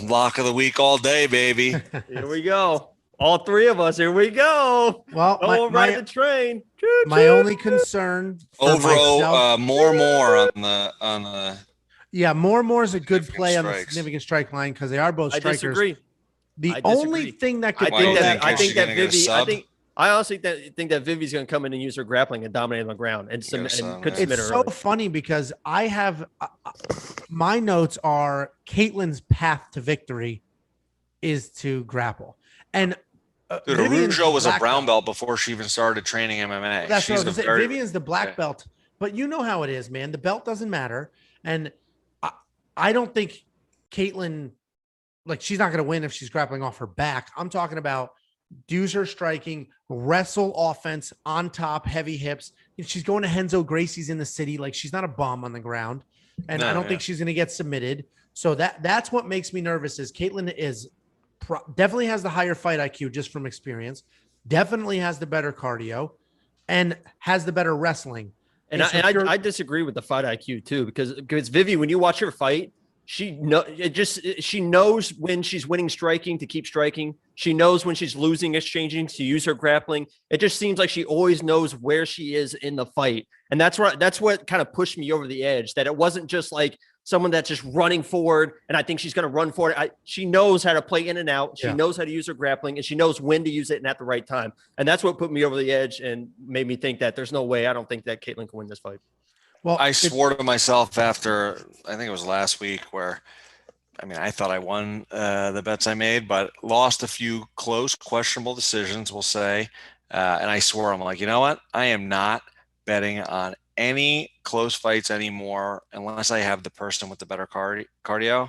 lock of the week all day, baby. Here we go. All three of us. Here we go. Well, we'll ride the train. My only concern over more on the yeah, more is a good play on the significant strike line because they are both strikers. I disagree. The only thing that could I honestly think that Vivi's going to come in and use her grappling and dominate on the ground and could submit her. It's so funny because I have my notes are Caitlin's path to victory is to grapple. And Araújo was a brown belt before she even started training MMA. That's what I was saying. Vivian's the black belt, but you know how it is, man. The belt doesn't matter. And I don't think Caitlin, like, she's not going to win if she's grappling off her back. I'm talking about use her striking, wrestle offense on top, heavy hips. She's going to Renzo Gracie's in the city. Like, she's not a bum on the ground. And I don't think she's going to get submitted. So that's what makes me nervous is Caitlin is definitely has the higher fight IQ just from experience, definitely has the better cardio, and has the better wrestling. And I disagree with the fight IQ too, because Vivi, when you watch her fight, she knows when she's winning striking to keep striking. She knows when she's losing exchanging to use her grappling. It just seems like she always knows where she is in the fight. And that's what kind of pushed me over the edge, that it wasn't just like someone that's just running forward and I think she's going to run forward. She knows how to play in and out. She knows how to use her grappling and she knows when to use it and at the right time. And that's what put me over the edge and made me think that there's no way. I don't think that Caitlin can win this fight. Well, I swore to myself after, I think it was last week where, I mean, I thought I won the bets I made, but lost a few close, questionable decisions, we'll say. And I swore, I'm like, you know what? I am not betting on any close fights anymore unless I have the person with the better cardio.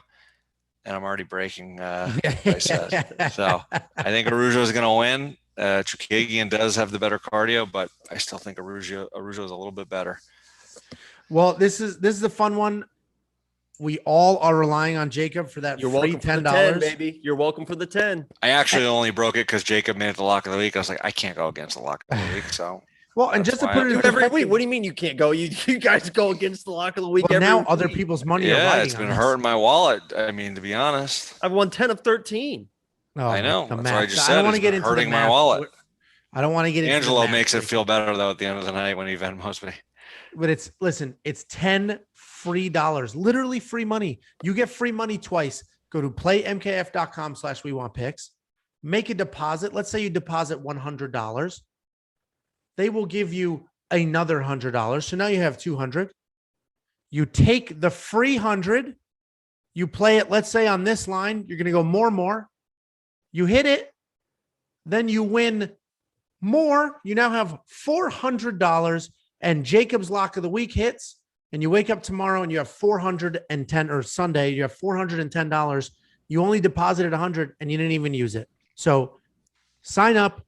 And I'm already breaking what I said. So I think Araújo is going to win. Chookagian does have the better cardio, but I still think Araújo is a little bit better. Well, this is a fun one. We all are relying on Jacob for that free $10, baby. You're welcome for the 10. I actually only broke it because Jacob made it the lock of the week. I was like, I can't go against the lock of the week. So well, and just to put it in every week, what do you mean you can't go? You guys go against the lock of the week every now week. Other people's money. Yeah, it's been hurting my wallet. I mean, to be honest, I've won 10 of 13. Oh, I know. That's what I just said. I don't want to get into hurting my wallet. I don't want to get into Angelo makes it feel better though at the end of the night when he Venmos me. But it's 10 free dollars, literally free money. You get free money twice. Go to playmkf.com/wewantpicks. Make a deposit. Let's say you deposit $100. They will give you another $100. So now you have $200. You take the free 100. You play it. Let's say on this line, you're going to go more. You hit it. Then you win more. You now have $400, and Jacob's lock of the week hits. And you wake up tomorrow and you have $410, or Sunday, you have $410. You only deposited 100 and you didn't even use it. So sign up,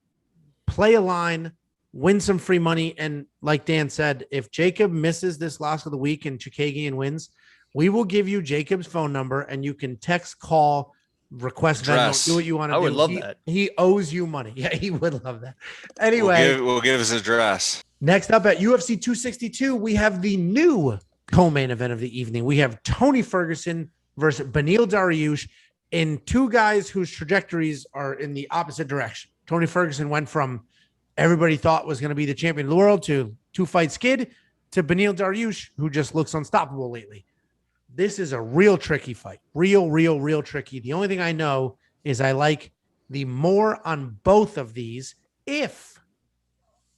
play a line, win some free money. And like Dan said, if Jacob misses this loss of the week and Chikagian wins, we will give you Jacob's phone number and you can text, call, request Venmo, do what you want to do. I would love that. He owes you money. Yeah, he would love that. Anyway, we'll give his address. Next up at UFC 262, we have the new co-main event of the evening. We have Tony Ferguson versus Beneil Dariush, in two guys whose trajectories are in the opposite direction. Tony Ferguson went from everybody thought was going to be the champion of the world to two-fight skid to Beneil Dariush, who just looks unstoppable lately. This is a real tricky fight. Real tricky. The only thing I know is I like the more on both of these if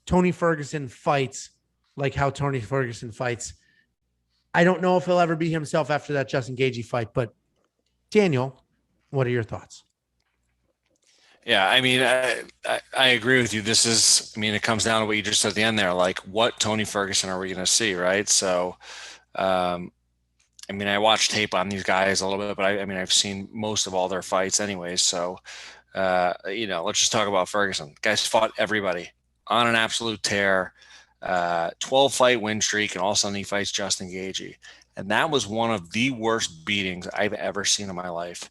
Tony Ferguson fights like how Tony Ferguson fights. I don't know if he'll ever be himself after that Justin Gaethje fight, but Daniel, what are your thoughts? Yeah, I mean, I agree with you. This is, I mean, it comes down to what you just said at the end there, like what Tony Ferguson are we going to see, right? So, I mean, I watched tape on these guys a little bit, but I mean, I've seen most of all their fights anyways. So, let's just talk about Ferguson. The guy's fought everybody on an absolute tear, 12-fight win streak, and all of a sudden he fights Justin Gaethje. And that was one of the worst beatings I've ever seen in my life.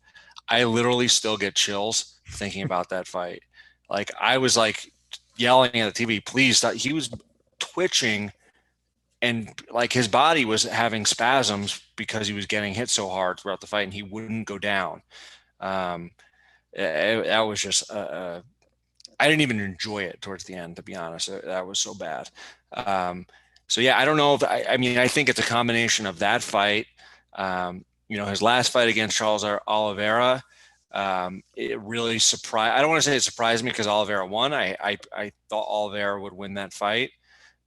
I literally still get chills thinking about that fight. Like, I was like yelling at the TV, please stop. He was twitching and like his body was having spasms because he was getting hit so hard throughout the fight and he wouldn't go down. That was just, I didn't even enjoy it towards the end, to be honest. That was so bad. So yeah, I don't know if I mean, I think it's a combination of that fight. His last fight against Charles Oliveira, it really surprised. I don't want to say it surprised me because Oliveira won. I thought Oliveira would win that fight,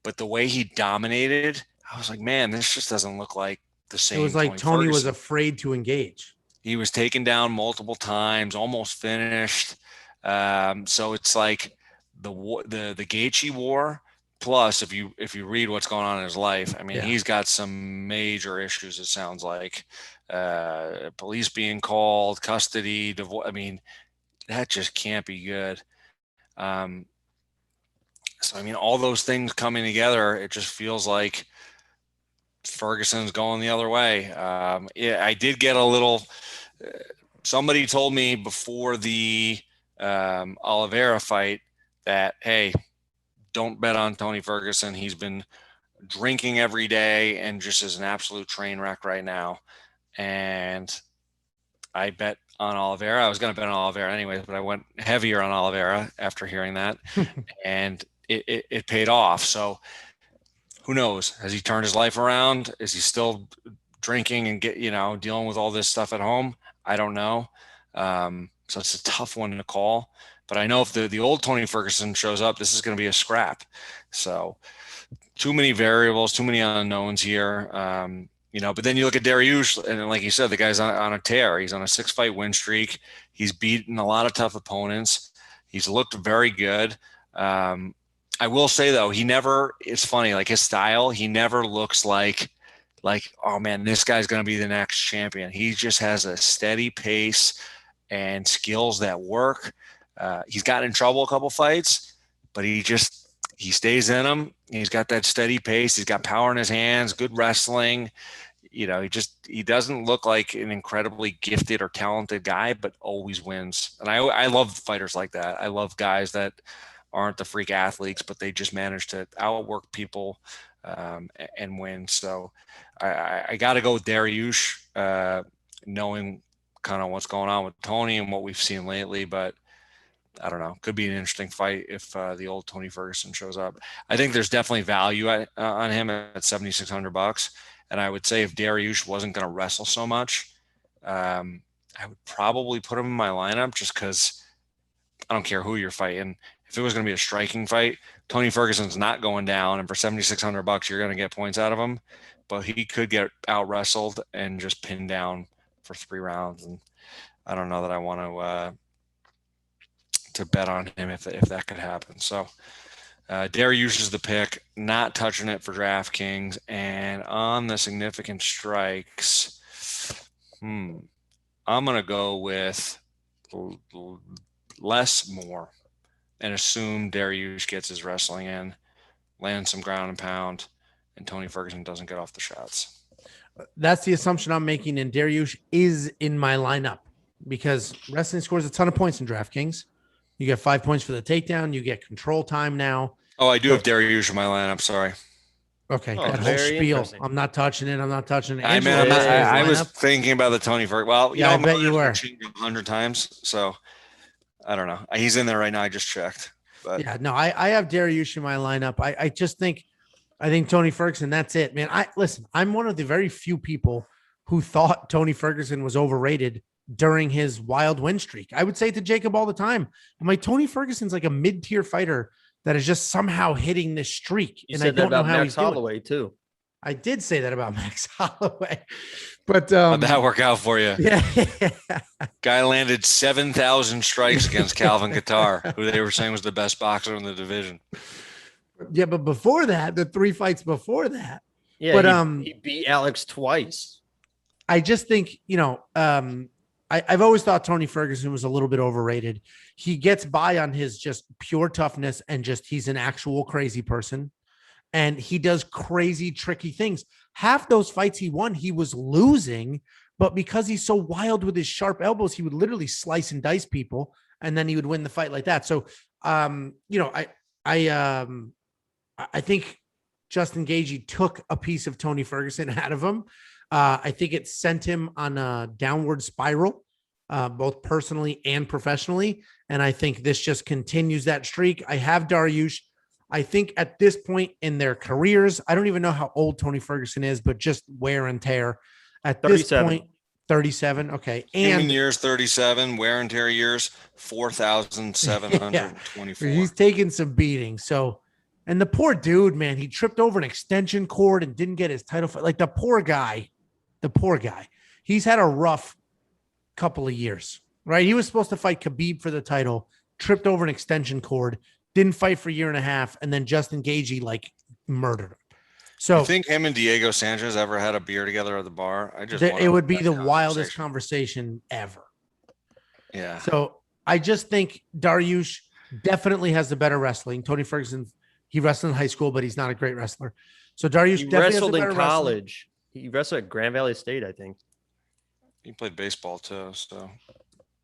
but the way he dominated, I was like, man, this just doesn't look like the same. It was like Tony was afraid to engage. He was taken down multiple times, almost finished. So it's like the Gaethje war. Plus, if you read what's going on in his life, I mean, he's got some major issues. It sounds like police being called, custody, divorce. I mean, that just can't be good. So I mean, all those things coming together, it just feels like Ferguson's going the other way. I did get a little. Somebody told me before the Oliveira fight that, hey, don't bet on Tony Ferguson. He's been drinking every day and just is an absolute train wreck right now. And I bet on Oliveira. I was going to bet on Oliveira anyways, but I went heavier on Oliveira after hearing that. And it paid off. So who knows? Has he turned his life around? Is he still drinking and dealing with all this stuff at home? I don't know. So it's a tough one to call. But I know if the old Tony Ferguson shows up, this is going to be a scrap. So too many variables, too many unknowns here. But then you look at Dariush, and like you said, the guy's on a tear. He's on a 6-fight win streak. He's beaten a lot of tough opponents. He's looked very good. I will say, though, it's funny, like his style, he never looks like, oh, man, this guy's going to be the next champion. He just has a steady pace and skills that work. He's gotten in trouble a couple fights, but he stays in them. He's got that steady pace. He's got power in his hands, good wrestling. He doesn't look like an incredibly gifted or talented guy, but always wins. And I love fighters like that. I love guys that aren't the freak athletes, but they just manage to outwork people and win. So I got to go with Dariush, knowing kind of what's going on with Tony and what we've seen lately, but I don't know. Could be an interesting fight if the old Tony Ferguson shows up. I think there's definitely value on him at $7,600. And I would say if Dariush wasn't going to wrestle so much, I would probably put him in my lineup just because I don't care who you're fighting. If it was going to be a striking fight, Tony Ferguson's not going down, and for $7,600, you're going to get points out of him. But he could get out wrestled and just pinned down for 3 rounds, and I don't know that I want to bet on him if that could happen. So Dariush is the pick, not touching it for DraftKings. And on the significant strikes, I'm going to go with less more and assume Dariush gets his wrestling in, lands some ground and pound, and Tony Ferguson doesn't get off the shots. That's the assumption I'm making, and Dariush is in my lineup because wrestling scores a ton of points in DraftKings. You get 5 points for the takedown. You get control time now. Oh, I do have Dariush in my lineup. Sorry. Okay, that whole spiel. I'm not touching it. I'm not touching it. I was thinking about the Tony Ferguson. Well, I bet you were 100 times. So I don't know. He's in there right now. I just checked. But yeah, no, I have Dariush in my lineup. I just think Tony Ferguson, that's it, man. Listen, I'm one of the very few people who thought Tony Ferguson was overrated during his wild win streak. I would say to Jacob all the time, I'm like, Tony Ferguson's like a mid-tier fighter that is just somehow hitting this streak. You said that about Max Holloway too. I did say that about Max Holloway, but how'd that work out for you? Yeah. Guy landed 7,000 strikes against Calvin Kattar, who they were saying was the best boxer in the division. Yeah, but before that, the 3 fights before that. Yeah, but he beat Alex twice. I just think, I've always thought Tony Ferguson was a little bit overrated. He gets by on his just pure toughness and just he's an actual crazy person. And he does crazy, tricky things. Half those fights he won, he was losing, but because he's so wild with his sharp elbows, he would literally slice and dice people, and then he would win the fight like that. So, I think Justin Gaethje took a piece of Tony Ferguson out of him. I think it sent him on a downward spiral, both personally and professionally. And I think this just continues that streak. I have Dariush. I think at this point in their careers, I don't even know how old Tony Ferguson is, but just wear and tear. At 37. This point, 37. Okay. And human years, 37. Wear and tear years, 4,724. He's taking some beating. So, and the poor dude, man, he tripped over an extension cord and didn't get his title fight. Like the poor guy. He's had a rough couple of years, right? He was supposed to fight Khabib for the title, tripped over an extension cord, didn't fight for a year and a half, and then Justin Gaethje murdered him. So you think him and Diego Sanchez ever had a beer together at the bar? It would be the wildest conversation ever. Yeah. So I just think Dariush definitely has the better wrestling. Tony Ferguson, he wrestled in high school, but he's not a great wrestler. So Dariush he definitely wrestled has the in college. He wrestled at Grand Valley State, I think. He played baseball too, so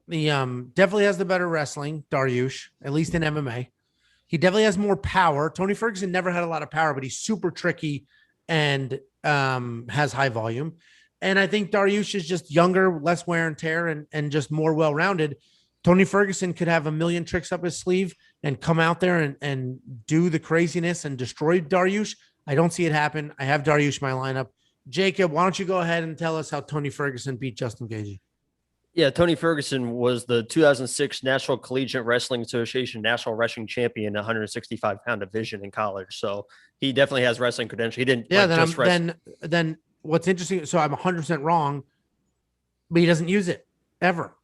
he definitely has the better wrestling. Dariush, at least in MMA. He definitely has more power. Tony Ferguson never had a lot of power, but he's super tricky and has high volume. And I think Dariush is just younger, less wear and tear, and just more well-rounded. Tony Ferguson could have a million tricks up his sleeve and come out there and do the craziness and destroy Dariush. I don't see it happen. I have Dariush in my lineup. Jacob, why don't you go ahead and tell us how Tony Ferguson beat Justin Gaethje? Yeah, Tony Ferguson was the 2006 National Collegiate Wrestling Association National Wrestling Champion, 165-pound division in college. So he definitely has wrestling credentials. He didn't. Yeah, then what's interesting? So I'm 100% wrong, but he doesn't use it ever.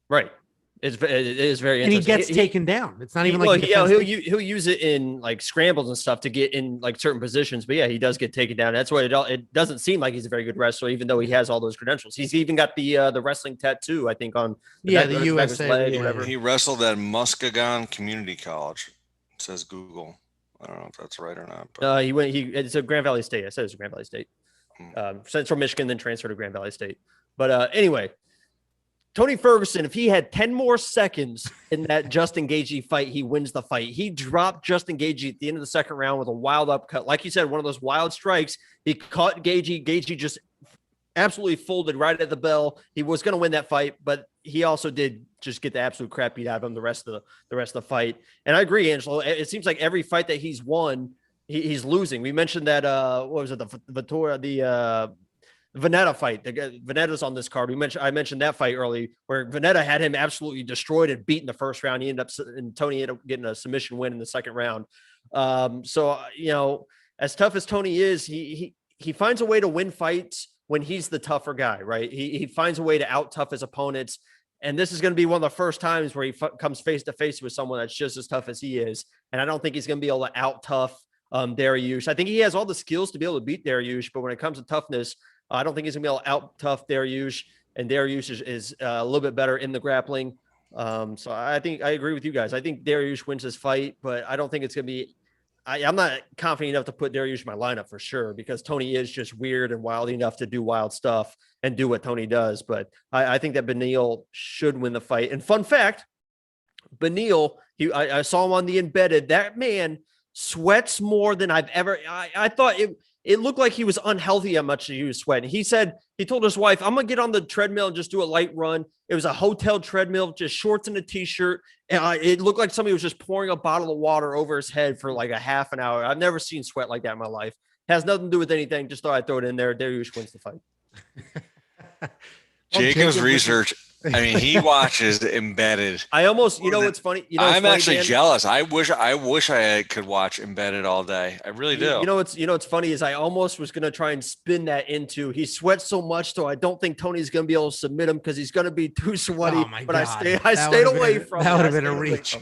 Right. It is very interesting. And he gets taken down. It's not even he'll use it in scrambles and stuff to get in certain positions. But yeah, he does get taken down. That's why it doesn't seem like he's a very good wrestler, even though he has all those credentials. He's even got the wrestling tattoo, I think, on the USA leg, whatever. He wrestled at Muskegon Community College. It says Google. I don't know if that's right or not. But. It's a Grand Valley State. I said it's Grand Valley State. Central Michigan, then transferred to Grand Valley State. But anyway. Tony Ferguson, if he had 10 more seconds in that Justin Gaethje fight, he wins the fight. He dropped Justin Gaethje at the end of the second round with a wild upcut. Like you said, one of those wild strikes. He caught Gaethje. Gaethje just absolutely folded right at the bell. He was going to win that fight, but he also did just get the absolute crap beat out of him the rest of the fight. And I agree, Angelo. It seems like every fight that he's won, he's losing. We mentioned that what was it, the Vannata fight. Vannata's on this card. I mentioned that fight early where Vannata had him absolutely destroyed and beaten the first round. Tony ended up getting a submission win in the second round. So as tough as Tony is, he finds a way to win fights when he's the tougher guy, right? He finds a way to out tough his opponents. And this is going to be one of the first times where he comes face to face with someone that's just as tough as he is. And I don't think he's going to be able to out tough Dariush. I think he has all the skills to be able to beat Dariush, but when it comes to toughness, I don't think he's going to be able to out tough Dariush. And Dariush is a little bit better in the grappling. So I think I agree with you guys. I think Dariush wins this fight, but I don't think it's going to be. I'm not confident enough to put Dariush in my lineup for sure, because Tony is just weird and wild enough to do wild stuff and do what Tony does. But I think that Beneil should win the fight. And fun fact, Beneil, I saw him on the embedded. That man sweats more than I've ever. I thought it looked like he was unhealthy how much he was sweating. He told his wife, I'm going to get on the treadmill and just do a light run. It was a hotel treadmill, just shorts and a t-shirt. And it looked like somebody was just pouring a bottle of water over his head for like a half an hour. I've never seen sweat like that in my life. Has nothing to do with anything. Just thought I'd throw it in there. Dariush wins the fight. Jacob's research. I mean, he watches Embedded. I almost, what's funny? I'm actually jealous. I wish I could watch Embedded all day. I really do. What's funny is I almost was going to try and spin that into he sweats so much, so I don't think Tony's going to be able to submit him because he's going to be too sweaty. Oh my but God. I stayed away from that. Would have been a reach.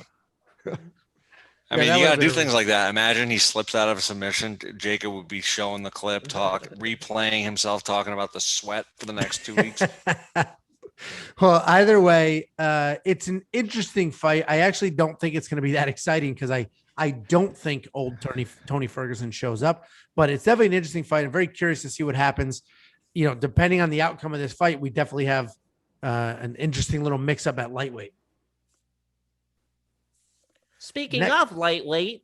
I mean, you got to do things like that. Imagine he slips out of a submission. Jacob would be showing the clip, replaying himself talking about the sweat for the next 2 weeks. Well, either way, it's an interesting fight. I actually don't think it's going to be that exciting because I don't think old Tony Ferguson shows up, but it's definitely an interesting fight. I'm very curious to see what happens. Depending on the outcome of this fight, we definitely have an interesting little mix up at lightweight. Speaking of lightweight,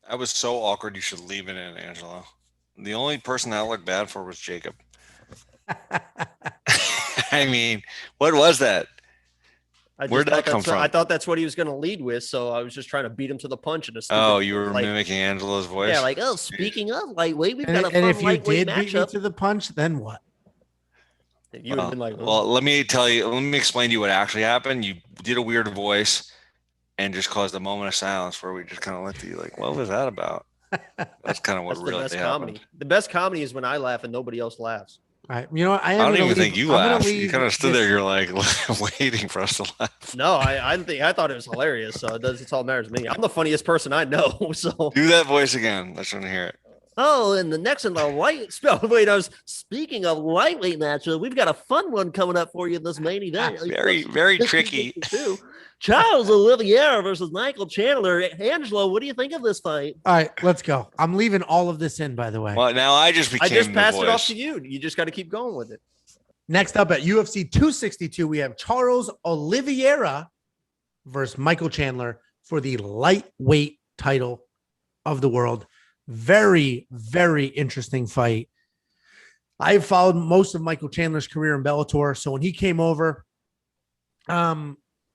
I was so awkward. You should leave it in, Angelo. The only person that I looked bad for was Jacob. I mean, what was that? Where did that come from? I thought that's what he was going to lead with, so I was just trying to beat him to the punch. You were mimicking Angelo's voice? Yeah, speaking of lightweight, we've got a fun and if you lightweight did beat me to the punch, then what? You would have been like, well, let me explain to you what actually happened. You did a weird voice and just caused a moment of silence where we just kind of looked at you like, what was that about? That's kind of what really happened. The best comedy is when I laugh and nobody else laughs. All right. You know what? I don't even think you laughed. You kind of stood there. You're like waiting for us to laugh. No, I thought it was hilarious. So it's all matters to me. I'm the funniest person I know. So do that voice again. Let's want to hear it. Oh, and the next in the light. Wait, I was speaking of lightweight matchup. We've got a fun one coming up for you in this main event. Very, very tricky. Charles Oliveira versus Michael Chandler. Angelo, what do you think of this fight? All right, let's go. I'm leaving all of this in, by the way. Well, now I just passed it off to you. You just got to keep going with it. Next up at UFC 262, we have Charles Oliveira versus Michael Chandler for the lightweight title of the world. Very, very interesting fight. I've followed most of Michael Chandler's career in Bellator, so when he came over,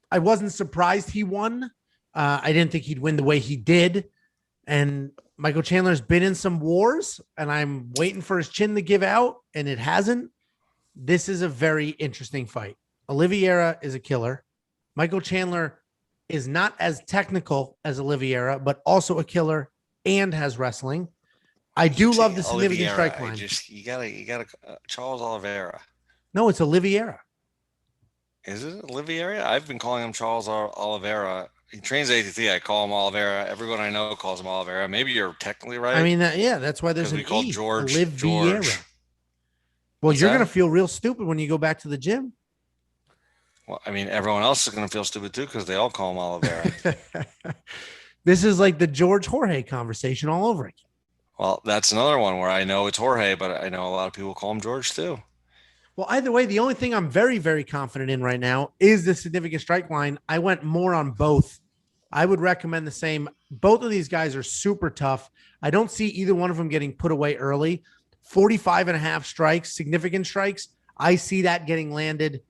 I wasn't surprised he won. I didn't think he'd win the way he did. And Michael Chandler's been in some wars, and I'm waiting for his chin to give out, and it hasn't. This is a very interesting fight. Oliveira is a killer. Michael Chandler is not as technical as Oliveira, but also a killer and has wrestling. I do love the significant strike line. You gotta Charles Oliveira. No, it's Oliveira. Is it Oliveira? I've been calling him Charles Oliveira. He trains ATT. I call him Oliveira. Everyone I know calls him Oliveira. Maybe you're technically right. I mean, that's why there's an E. George. Oliveira. Well, you're going to feel real stupid when you go back to the gym. Well, I mean, everyone else is going to feel stupid too because they all call him Oliveira. This is like the George Jorge conversation all over again. Well, that's another one where I know it's Jorge, but I know a lot of people call him George too. Well, either way, the only thing I'm very, very confident in right now is the significant strike line. I went more on both. I would recommend the same. Both of these guys are super tough. I don't see either one of them getting put away early. 45.5 strikes, significant strikes. I see that getting landed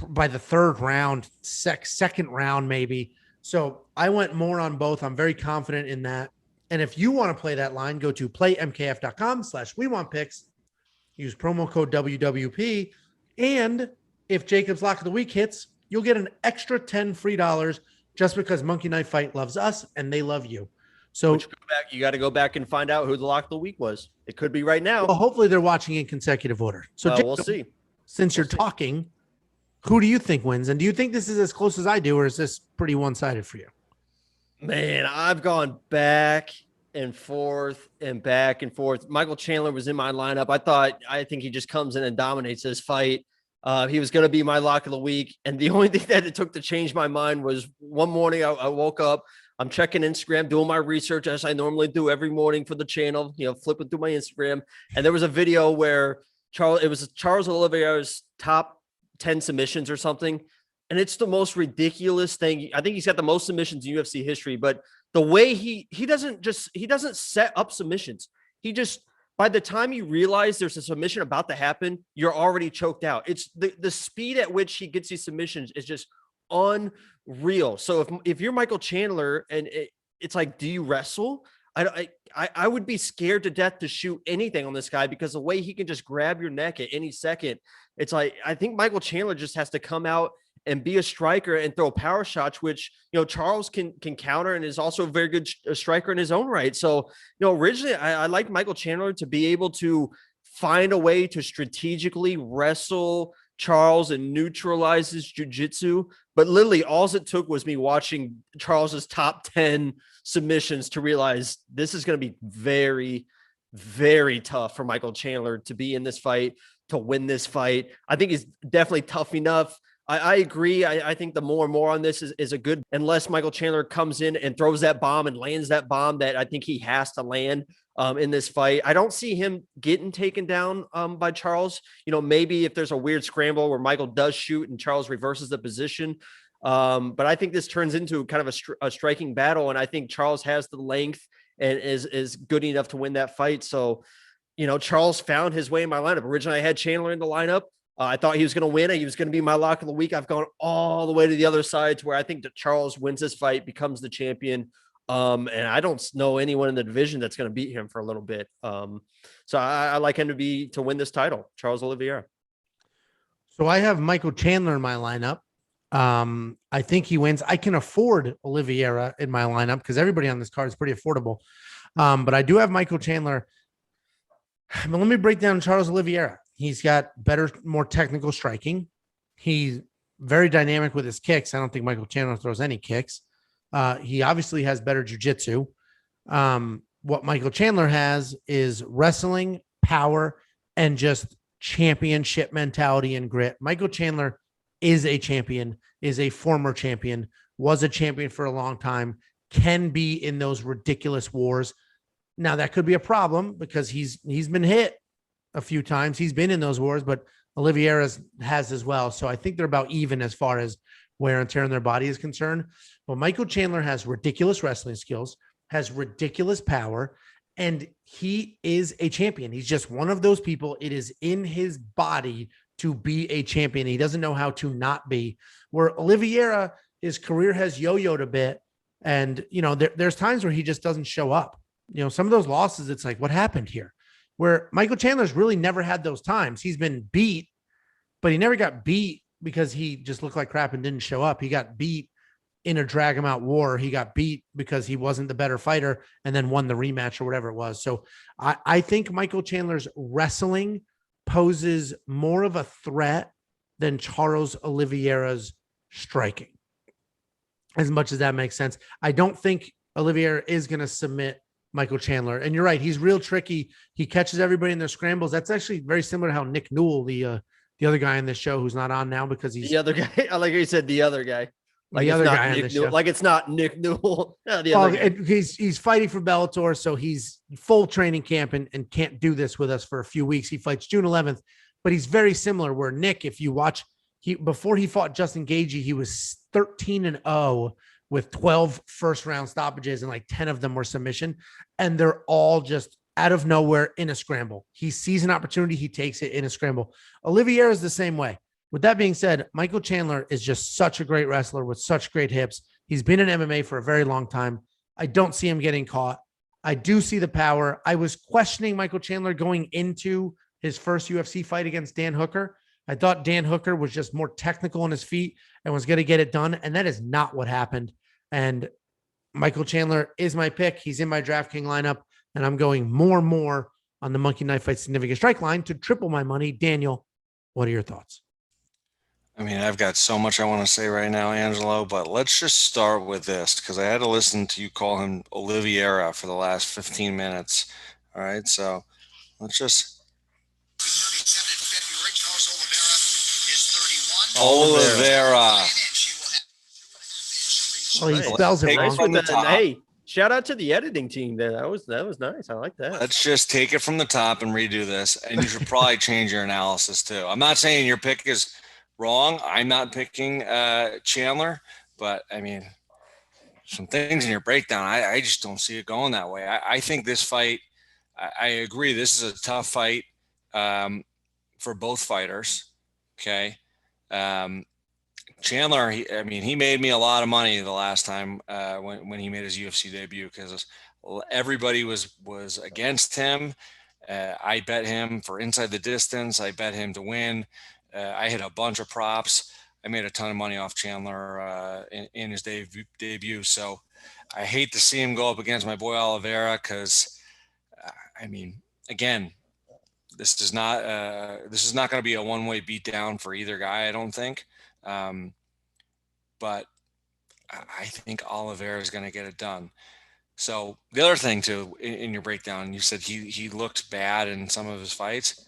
by the third round, second round maybe. So I went more on both. I'm very confident in that. And if you want to play that line, go to playmkf.com/wewantpicks. Use promo code WWP. And if Jacob's Lock of the Week hits, you'll get an extra $10 free just because Monkey Knife Fight loves us and they love you. So you got to go back and find out who the Lock of the Week was. It could be right now. Well, hopefully they're watching in consecutive order. So Jacob, we'll see. Since you're talking, who do you think wins? And do you think this is as close as I do, or is this pretty one-sided for you? Man, I've gone back and forth and back and forth. Michael Chandler was in my lineup. I think he just comes in and dominates this fight. He was going to be my lock of the week. And the only thing that it took to change my mind was one morning I woke up, I'm checking Instagram, doing my research as I normally do every morning for the channel, flipping through my Instagram. And there was a video where Charles Oliveira's top 10 submissions or something. And it's the most ridiculous thing. I think he's got the most submissions in UFC history, but the way he doesn't set up submissions. He just, by the time you realize there's a submission about to happen, you're already choked out. It's the speed at which he gets these submissions is just unreal. So if you're Michael Chandler and it's like, do you wrestle? I would be scared to death to shoot anything on this guy because the way he can just grab your neck at any second, it's like, I think Michael Chandler just has to come out and be a striker and throw power shots, which, Charles can counter and is also a very good striker in his own right. So, originally I liked Michael Chandler to be able to find a way to strategically wrestle Charles and neutralize his jiu-jitsu. But literally all it took was me watching Charles's top 10 submissions to realize this is going to be very, very tough for Michael Chandler to be in this fight, to win this fight. I think he's definitely tough enough. I agree. I think the more and more on this is a good, unless Michael Chandler comes in and throws that bomb and lands that bomb that I think he has to land in this fight. I don't see him getting taken down by Charles. Maybe if there's a weird scramble where Michael does shoot and Charles reverses the position. But I think this turns into kind of a striking battle. And I think Charles has the length and is good enough to win that fight. So, Charles found his way in my lineup. Originally, I had Chandler in the lineup. I thought he was going to win. He was going to be my lock of the week. I've gone all the way to the other side to where I think that Charles wins this fight, becomes the champion. And I don't know anyone in the division that's going to beat him for a little bit. So I like him to win this title, Charles Oliveira. So I have Michael Chandler in my lineup. I think he wins. I can afford Oliveira in my lineup because everybody on this card is pretty affordable. But I do have Michael Chandler. But let me break down Charles Oliveira. He's got better, more technical striking. He's very dynamic with his kicks. I don't think Michael Chandler throws any kicks. He obviously has better jiu-jitsu. What Michael Chandler has is wrestling, power, and just championship mentality and grit. Michael Chandler is a champion, is a former champion, was a champion for a long time, can be in those ridiculous wars. Now, that could be a problem because he's been hit a few times. He's been in those wars, but Oliveira has as well. So I think they're about even as far as wear and tear on their body is concerned. But Michael Chandler has ridiculous wrestling skills, has ridiculous power, and he is a champion. He's just one of those people. It is in his body to be a champion. He doesn't know how to not be. Where Oliveira, his career has yo-yoed a bit. And, there's times where he just doesn't show up. Some of those losses, it's like, what happened here? Where Michael Chandler's really never had those times. He's been beat, but he never got beat because he just looked like crap and didn't show up. He got beat in a drag him out war. He got beat because he wasn't the better fighter and then won the rematch or whatever it was. So I think Michael Chandler's wrestling poses more of a threat than Charles Oliveira's striking. As much as that makes sense. I don't think Oliveira is going to submit Michael Chandler. And you're right. He's real tricky. He catches everybody in their scrambles. That's actually very similar to how Nick Newell, the other guy in this show who's not on now because he's the other guy. I like how you said the other guy. Like the other guy on the show. Like it's not Nick Newell. No, he's fighting for Bellator, so he's full training camp and can't do this with us for a few weeks. He fights June 11th, but he's very similar. Where Nick, if you watch, before he fought Justin Gaethje, he was 13-0 with 12 first-round stoppages, and like 10 of them were submission, and they're all just out of nowhere in a scramble. He sees an opportunity, he takes it in a scramble. Oliveira is the same way. With that being said, Michael Chandler is just such a great wrestler with such great hips, He's been in MMA for a very long time. I don't see him getting caught. I do see the power. I was questioning Michael Chandler going into his first UFC fight against Dan Hooker. I thought Dan Hooker was just more technical on his feet and was going to get it done. And that is not what happened. And Michael Chandler is my pick. He's in my DraftKings lineup, and I'm going more on the Monkey Knife Fight Significant Strike line to triple my money. Daniel, what are your thoughts? I mean, I've got so much I want to say right now, Angelo, but let's just start with this because I had to listen to you call him Oliveira for the last 15 minutes. All right, so let's just. Oliveira. Well, he spells it Nice wrong. with that. Hey, shout out to the editing team there. That was nice. I like that. Let's just take it from the top and redo this. And you should probably change your analysis too. I'm not saying your pick is wrong. I'm not picking Chandler, but I mean, some things in your breakdown, I just don't see it going that way. I think this fight, I agree. This is a tough fight for both fighters. Okay. Chandler, he made me a lot of money the last time when he made his UFC debut because everybody was against him. I bet him for inside the distance. I bet him to win. I hit a bunch of props. I made a ton of money off Chandler in his debut. So I hate to see him go up against my boy Oliveira because, again, this is not going to be a one-way beatdown for either guy, I don't think. But I think Oliveira is going to get it done. So the other thing too, in your breakdown, you said he looked bad in some of his fights.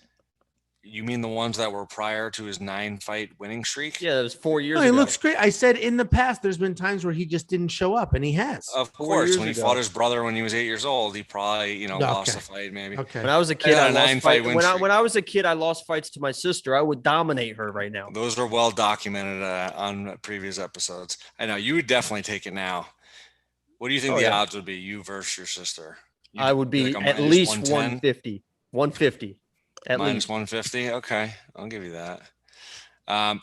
You mean the ones that were prior to his 9-fight winning streak? Yeah, that was 4 years ago. He looks great. I said in the past, there's been times where he just didn't show up, and he has. Of course, when he fought his brother when he was 8 years old, he probably lost a fight maybe. Okay. When I was a kid, I lost fight. When I was a kid, I lost fights to my sister. I would dominate her right now. Those are well documented on previous episodes. I know you would definitely take it now. What do you think the odds would be, you versus your sister? I would be at least 150. 150. Minus 150. Okay, I'll give you that.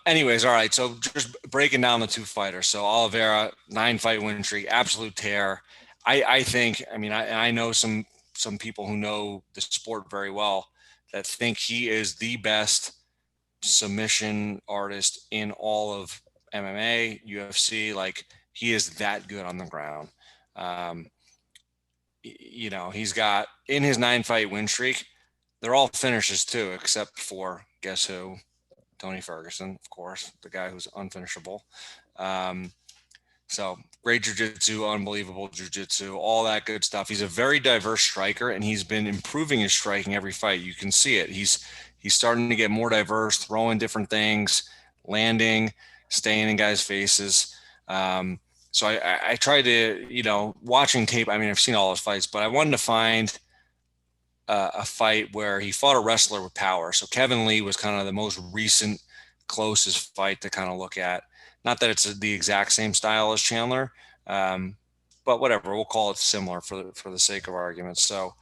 Anyways, all right. So just breaking down the two fighters. So Oliveira, 9-fight win streak, absolute tear. I think. I know some people who know the sport very well that think he is the best submission artist in all of MMA, UFC. Like he is that good on the ground. He's got in his 9-fight win streak. They're all finishes too, except for guess who? Tony Ferguson, of course, the guy who's unfinishable. So great jiu-jitsu, unbelievable jiu-jitsu, all that good stuff. He's a very diverse striker, and he's been improving his striking every fight. You can see it. He's starting to get more diverse, throwing different things, landing, staying in guys' faces. So I tried to, watching tape. I've seen all his fights, but I wanted to find a fight where he fought a wrestler with power. So Kevin Lee was kind of the most recent, closest fight to kind of look at. Not that it's the exact same style as Chandler, but whatever. We'll call it similar for the sake of argument. So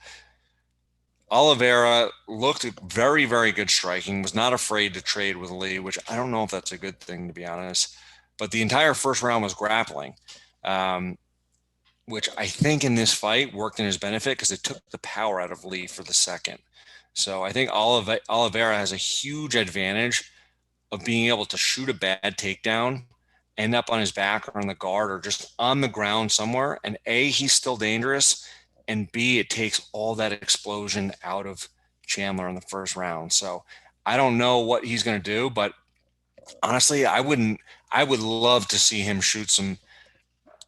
Oliveira looked very, very good striking, was not afraid to trade with Lee, which I don't know if that's a good thing, to be honest. But the entire first round was grappling. Which I think in this fight worked in his benefit because it took the power out of Lee for the second. So I think Oliveira has a huge advantage of being able to shoot a bad takedown, end up on his back or on the guard or just on the ground somewhere. And A, he's still dangerous. And B, it takes all that explosion out of Chandler in the first round. So I don't know what he's going to do, but honestly, I would love to see him shoot some,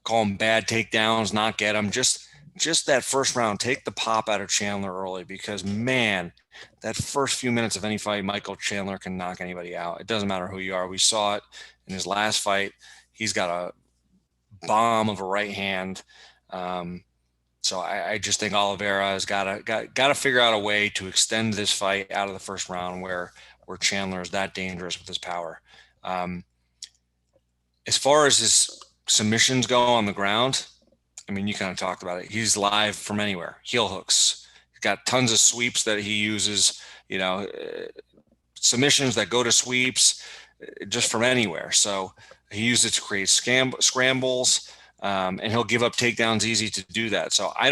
call them bad takedowns, not get them. Just that first round, take the pop out of Chandler early because, man, that first few minutes of any fight, Michael Chandler can knock anybody out. It doesn't matter who you are. We saw it in his last fight. He's got a bomb of a right hand. So I just think Oliveira has got to figure out a way to extend this fight out of the first round where Chandler is that dangerous with his power. As far as his submissions go on the ground, you kind of talked about it. He's live from anywhere. Heel hooks. He's got tons of sweeps that he uses, submissions that go to sweeps. just from anywhere. So he used it to create scrambles, and he'll give up takedowns easy to do that. So I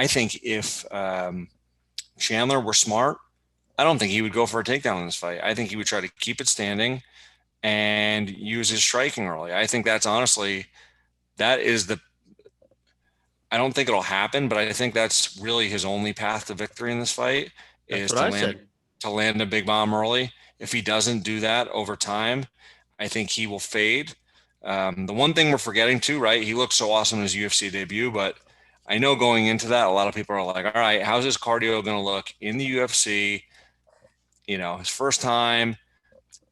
think if Chandler were smart, I don't think he would go for a takedown in this fight. I think he would try to keep it standing and use his striking early. I think that's honestly, I don't think it'll happen, but I think that's really his only path to victory in this fight is to land a big bomb early. If he doesn't do that over time, I think he will fade. The one thing we're forgetting too, right? He looked so awesome in his UFC debut, but I know going into that, a lot of people are like, all right, how's his cardio going to look in the UFC? His first time.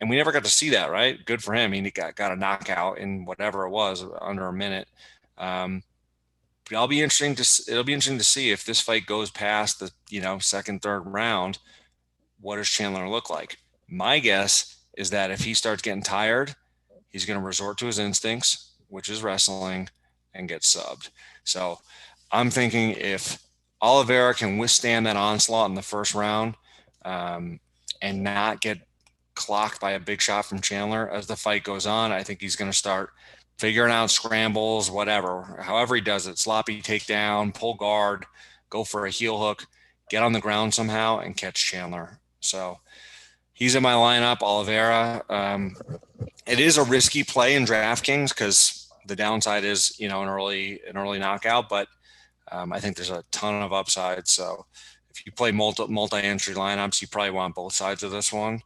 And we never got to see that, right? Good for him. He got a knockout in whatever it was, under a minute. But it'll be interesting to see if this fight goes past the, second, third round, what does Chandler look like? My guess is that if he starts getting tired, he's going to resort to his instincts, which is wrestling, and get subbed. So I'm thinking if Oliveira can withstand that onslaught in the first round, and not get clocked by a big shot from Chandler as the fight goes on, I think he's going to start figuring out scrambles, however he does it, sloppy takedown, pull guard, go for a heel hook, get on the ground somehow and catch Chandler. So he's in my lineup, Oliveira. It is a risky play in DraftKings because the downside is, an early knockout, but I think there's a ton of upside. So if you play multi-entry lineups, you probably want both sides of this one.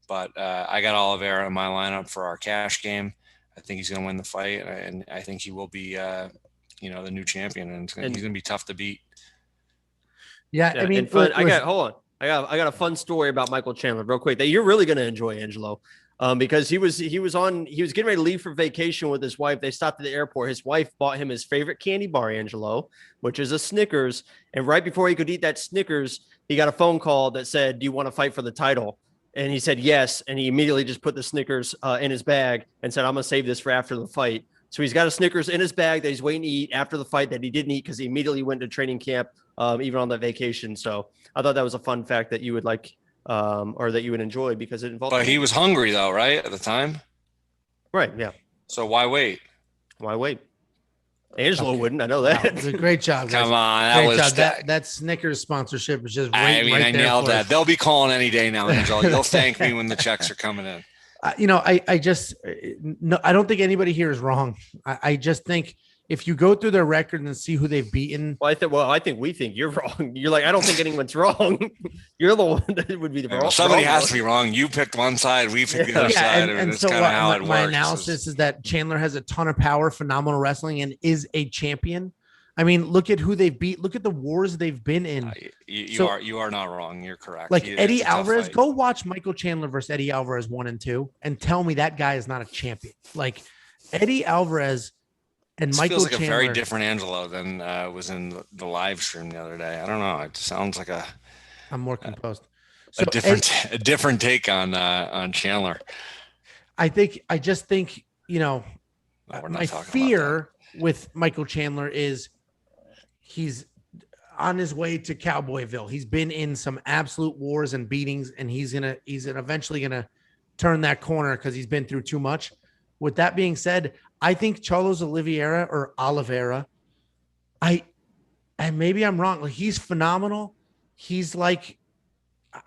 But I got Oliveira in my lineup for our cash game. I think he's going to win the fight, and I think he will be, the new champion, and he's going to be tough to beat. Yeah, I mean, hold on. I got a fun story about Michael Chandler real quick that you're really going to enjoy, Angelo. Because he was getting ready to leave for vacation with his wife. They stopped at the airport. His wife bought him his favorite candy bar, Angelo, which is a Snickers. And right before he could eat that Snickers, he got a phone call that said, "Do you want to fight for the title?" And he said yes. And he immediately just put the Snickers in his bag and said, "I'm going to save this for after the fight." So he's got a Snickers in his bag that he's waiting to eat after the fight that he didn't eat because he immediately went to training camp, even on that vacation. So I thought that was a fun fact that you would like. Or that you would enjoy because it involved. But he was hungry though, right? At the time. Right. Yeah. So why wait? Angelo wouldn't. I know that. It was a great job, guys. Come on. That Snickers sponsorship was just I nailed that. They'll be calling any day now, Angelo. You'll thank me when the checks are coming in. I don't think anybody here is wrong. I just think if you go through their record and see who they've beaten. I think we think you're wrong. You're like, I don't think anyone's wrong. You're the one that would be the wrong. Somebody has to be wrong. You picked one side. We picked the other side. And so my analysis is that Chandler has a ton of power, phenomenal wrestling, and is a champion. I mean, look at who they've beat. Look at the wars they've been in. You are not wrong. You're correct. Like Eddie Alvarez, go watch Michael Chandler versus Eddie Alvarez 1 and 2 and tell me that guy is not a champion. Like Eddie Alvarez and Michael feels like Chandler, a very different Angelo than was in the live stream the other day. I don't know. It sounds like I'm more composed. So a different take on Chandler. I just think, my fear with Michael Chandler is he's on his way to Cowboyville. He's been in some absolute wars and beatings, and he's eventually gonna turn that corner because he's been through too much. With that being said, I think Charles Oliveira, and maybe I'm wrong. Like, he's phenomenal. He's like,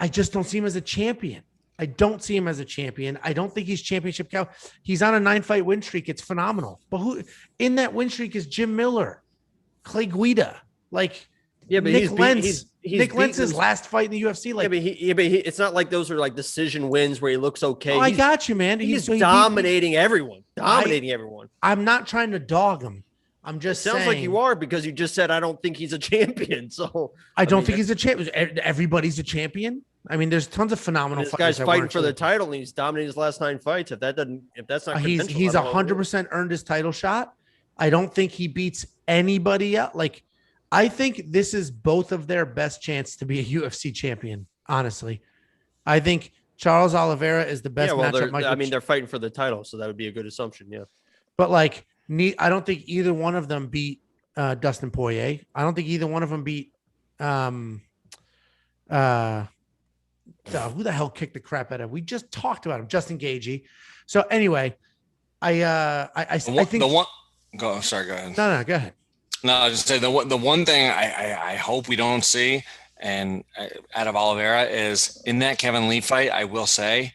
I just don't see him as a champion. I don't see him as a champion. I don't think he's championship cow. He's on a 9-fight win streak. It's phenomenal. But who in that win streak is Jim Miller, Clay Guida, like Nick Lentz. Nick Lentz's last fight in the UFC. Like, it's not like those are like decision wins where he looks okay. I got you, man. He's dominating everyone. Everyone. I'm not trying to dog him. I'm just saying. Sounds like you are because you just said I don't think he's a champion. So I don't think he's a champion. Everybody's a champion. I mean, there's tons of phenomenal fighters. This guy's fighting for the title, and he's dominating his last 9 fights. If that's not, he's 100% earned his title shot. I don't think he beats anybody else. Like, I think this is both of their best chance to be a UFC champion. Honestly, I think Charles Oliveira is the best matchup. They're fighting for the title, so that would be a good assumption. Yeah, but like, I don't think either one of them beat Dustin Poirier. I don't think either one of them beat who the hell kicked the crap out of him? We just talked about him, Justin Gaethje. So anyway, I think the one. Go. Sorry. Go ahead. No, go ahead. No, I was just say the one thing I hope we don't see, and out of Oliveira, is in that Kevin Lee fight. I will say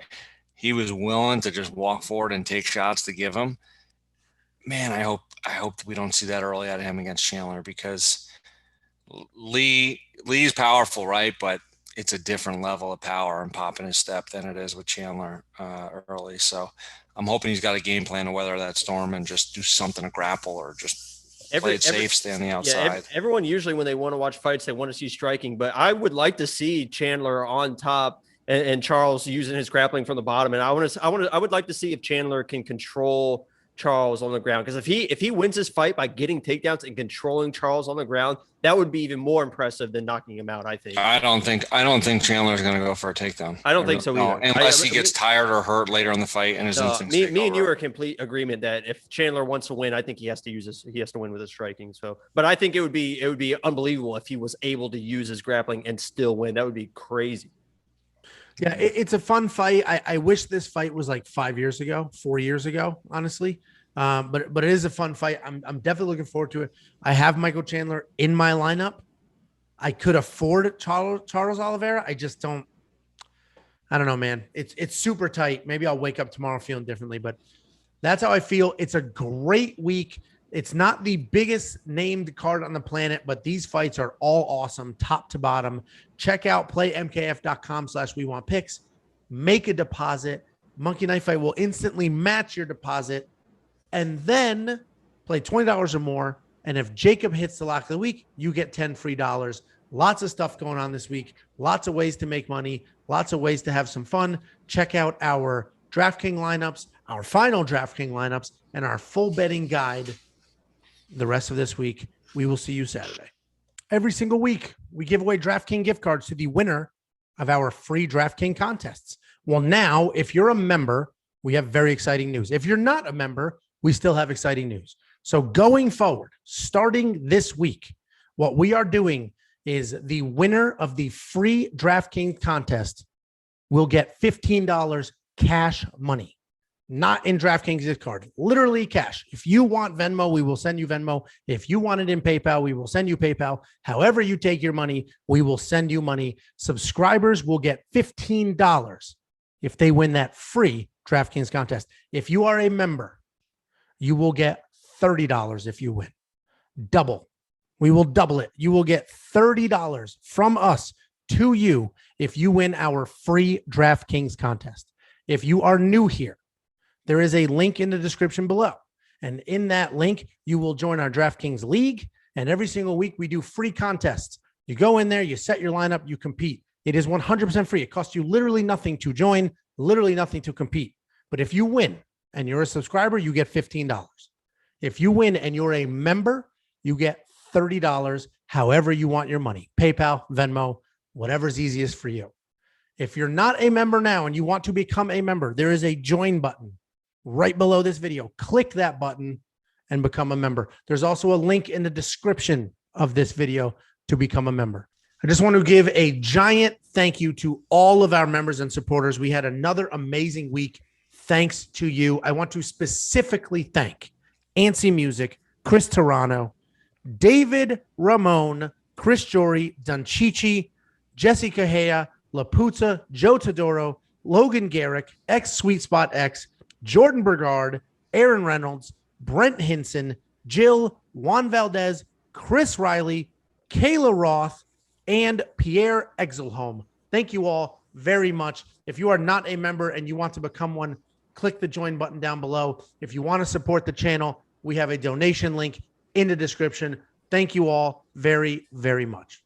he was willing to just walk forward and take shots to give him. Man, I hope we don't see that early out of him against Chandler, because Lee's powerful, right? But it's a different level of power and popping his step than it is with Chandler early. So I'm hoping he's got a game plan to weather that storm and just do something to grapple or just play it safe, stay on the outside. Yeah, everyone usually, when they want to watch fights, they want to see striking. But I would like to see Chandler on top and Charles using his grappling from the bottom. And I would like to see if Chandler can control Charles on the ground, because if he wins this fight by getting takedowns and controlling Charles on the ground, that would be even more impressive than knocking him out. I think. I don't think Chandler's going to go for a takedown. I don't think so either, unless he gets tired or hurt later in the fight and his instincts. Me and you are in complete agreement that if Chandler wants to win, I think he has to use this. He has to win with his striking. So, but I think it would be unbelievable if he was able to use his grappling and still win. That would be crazy. Yeah, it's a fun fight. I wish this fight was like 4 years ago, honestly. But it is a fun fight. I'm definitely looking forward to it. I have Michael Chandler in my lineup. I could afford Charles Oliveira. I just don't. I don't know, man. It's super tight. Maybe I'll wake up tomorrow feeling differently, but that's how I feel. It's a great week. It's not the biggest named card on the planet, but these fights are all awesome, top to bottom. Check out playmkf.com/wewantpicks. Make a deposit. Monkey Knife Fight will instantly match your deposit. And then play $20 or more. And if Jacob hits the lock of the week, you get $10 free. Lots of stuff going on this week. Lots of ways to make money. Lots of ways to have some fun. Check out our DraftKings lineups, our final DraftKings lineups, and our full betting guide the rest of this week. We will see you Saturday. Every single week, we give away DraftKings gift cards to the winner of our free DraftKings contests. Well, now, if you're a member, we have very exciting news. If you're not a member, we still have exciting news. So going forward, starting this week, what we are doing is the winner of the free DraftKings contest will get $15 cash money, not in DraftKings gift card, literally cash. If you want Venmo, we will send you Venmo. If you want it in PayPal, we will send you PayPal. However you take your money, we will send you money. Subscribers will get $15 if they win that free DraftKings contest. If you are a member, you will get $30 if you win. Double. We will double it. You will get $30 from us to you if you win our free DraftKings contest. If you are new here, there is a link in the description below. And in that link, you will join our DraftKings League. And every single week, we do free contests. You go in there, you set your lineup, you compete. It is 100% free. It costs you literally nothing to join, literally nothing to compete. But if you win, and you're a subscriber, you get $15. If you win and you're a member, you get $30, however you want your money. PayPal, Venmo, whatever's easiest for you. If you're not a member now and you want to become a member, there is a join button right below this video. Click that button and become a member. There's also a link in the description of this video to become a member. I just want to give a giant thank you to all of our members and supporters. We had another amazing week. Thanks to you. I want to specifically thank Antsy Music, Chris Tarano, David Ramon, Chris Jory, Dunchichi, Jesse Cahea, Laputa, Joe Todoro, Logan Garrick, X Sweet Spot X, Jordan Bergard, Aaron Reynolds, Brent Hinson, Jill, Juan Valdez, Chris Riley, Kayla Roth, and Pierre Exelholm. Thank you all very much. If you are not a member and you want to become one, click the join button down below. If you want to support the channel, we have a donation link in the description. Thank you all very, very much.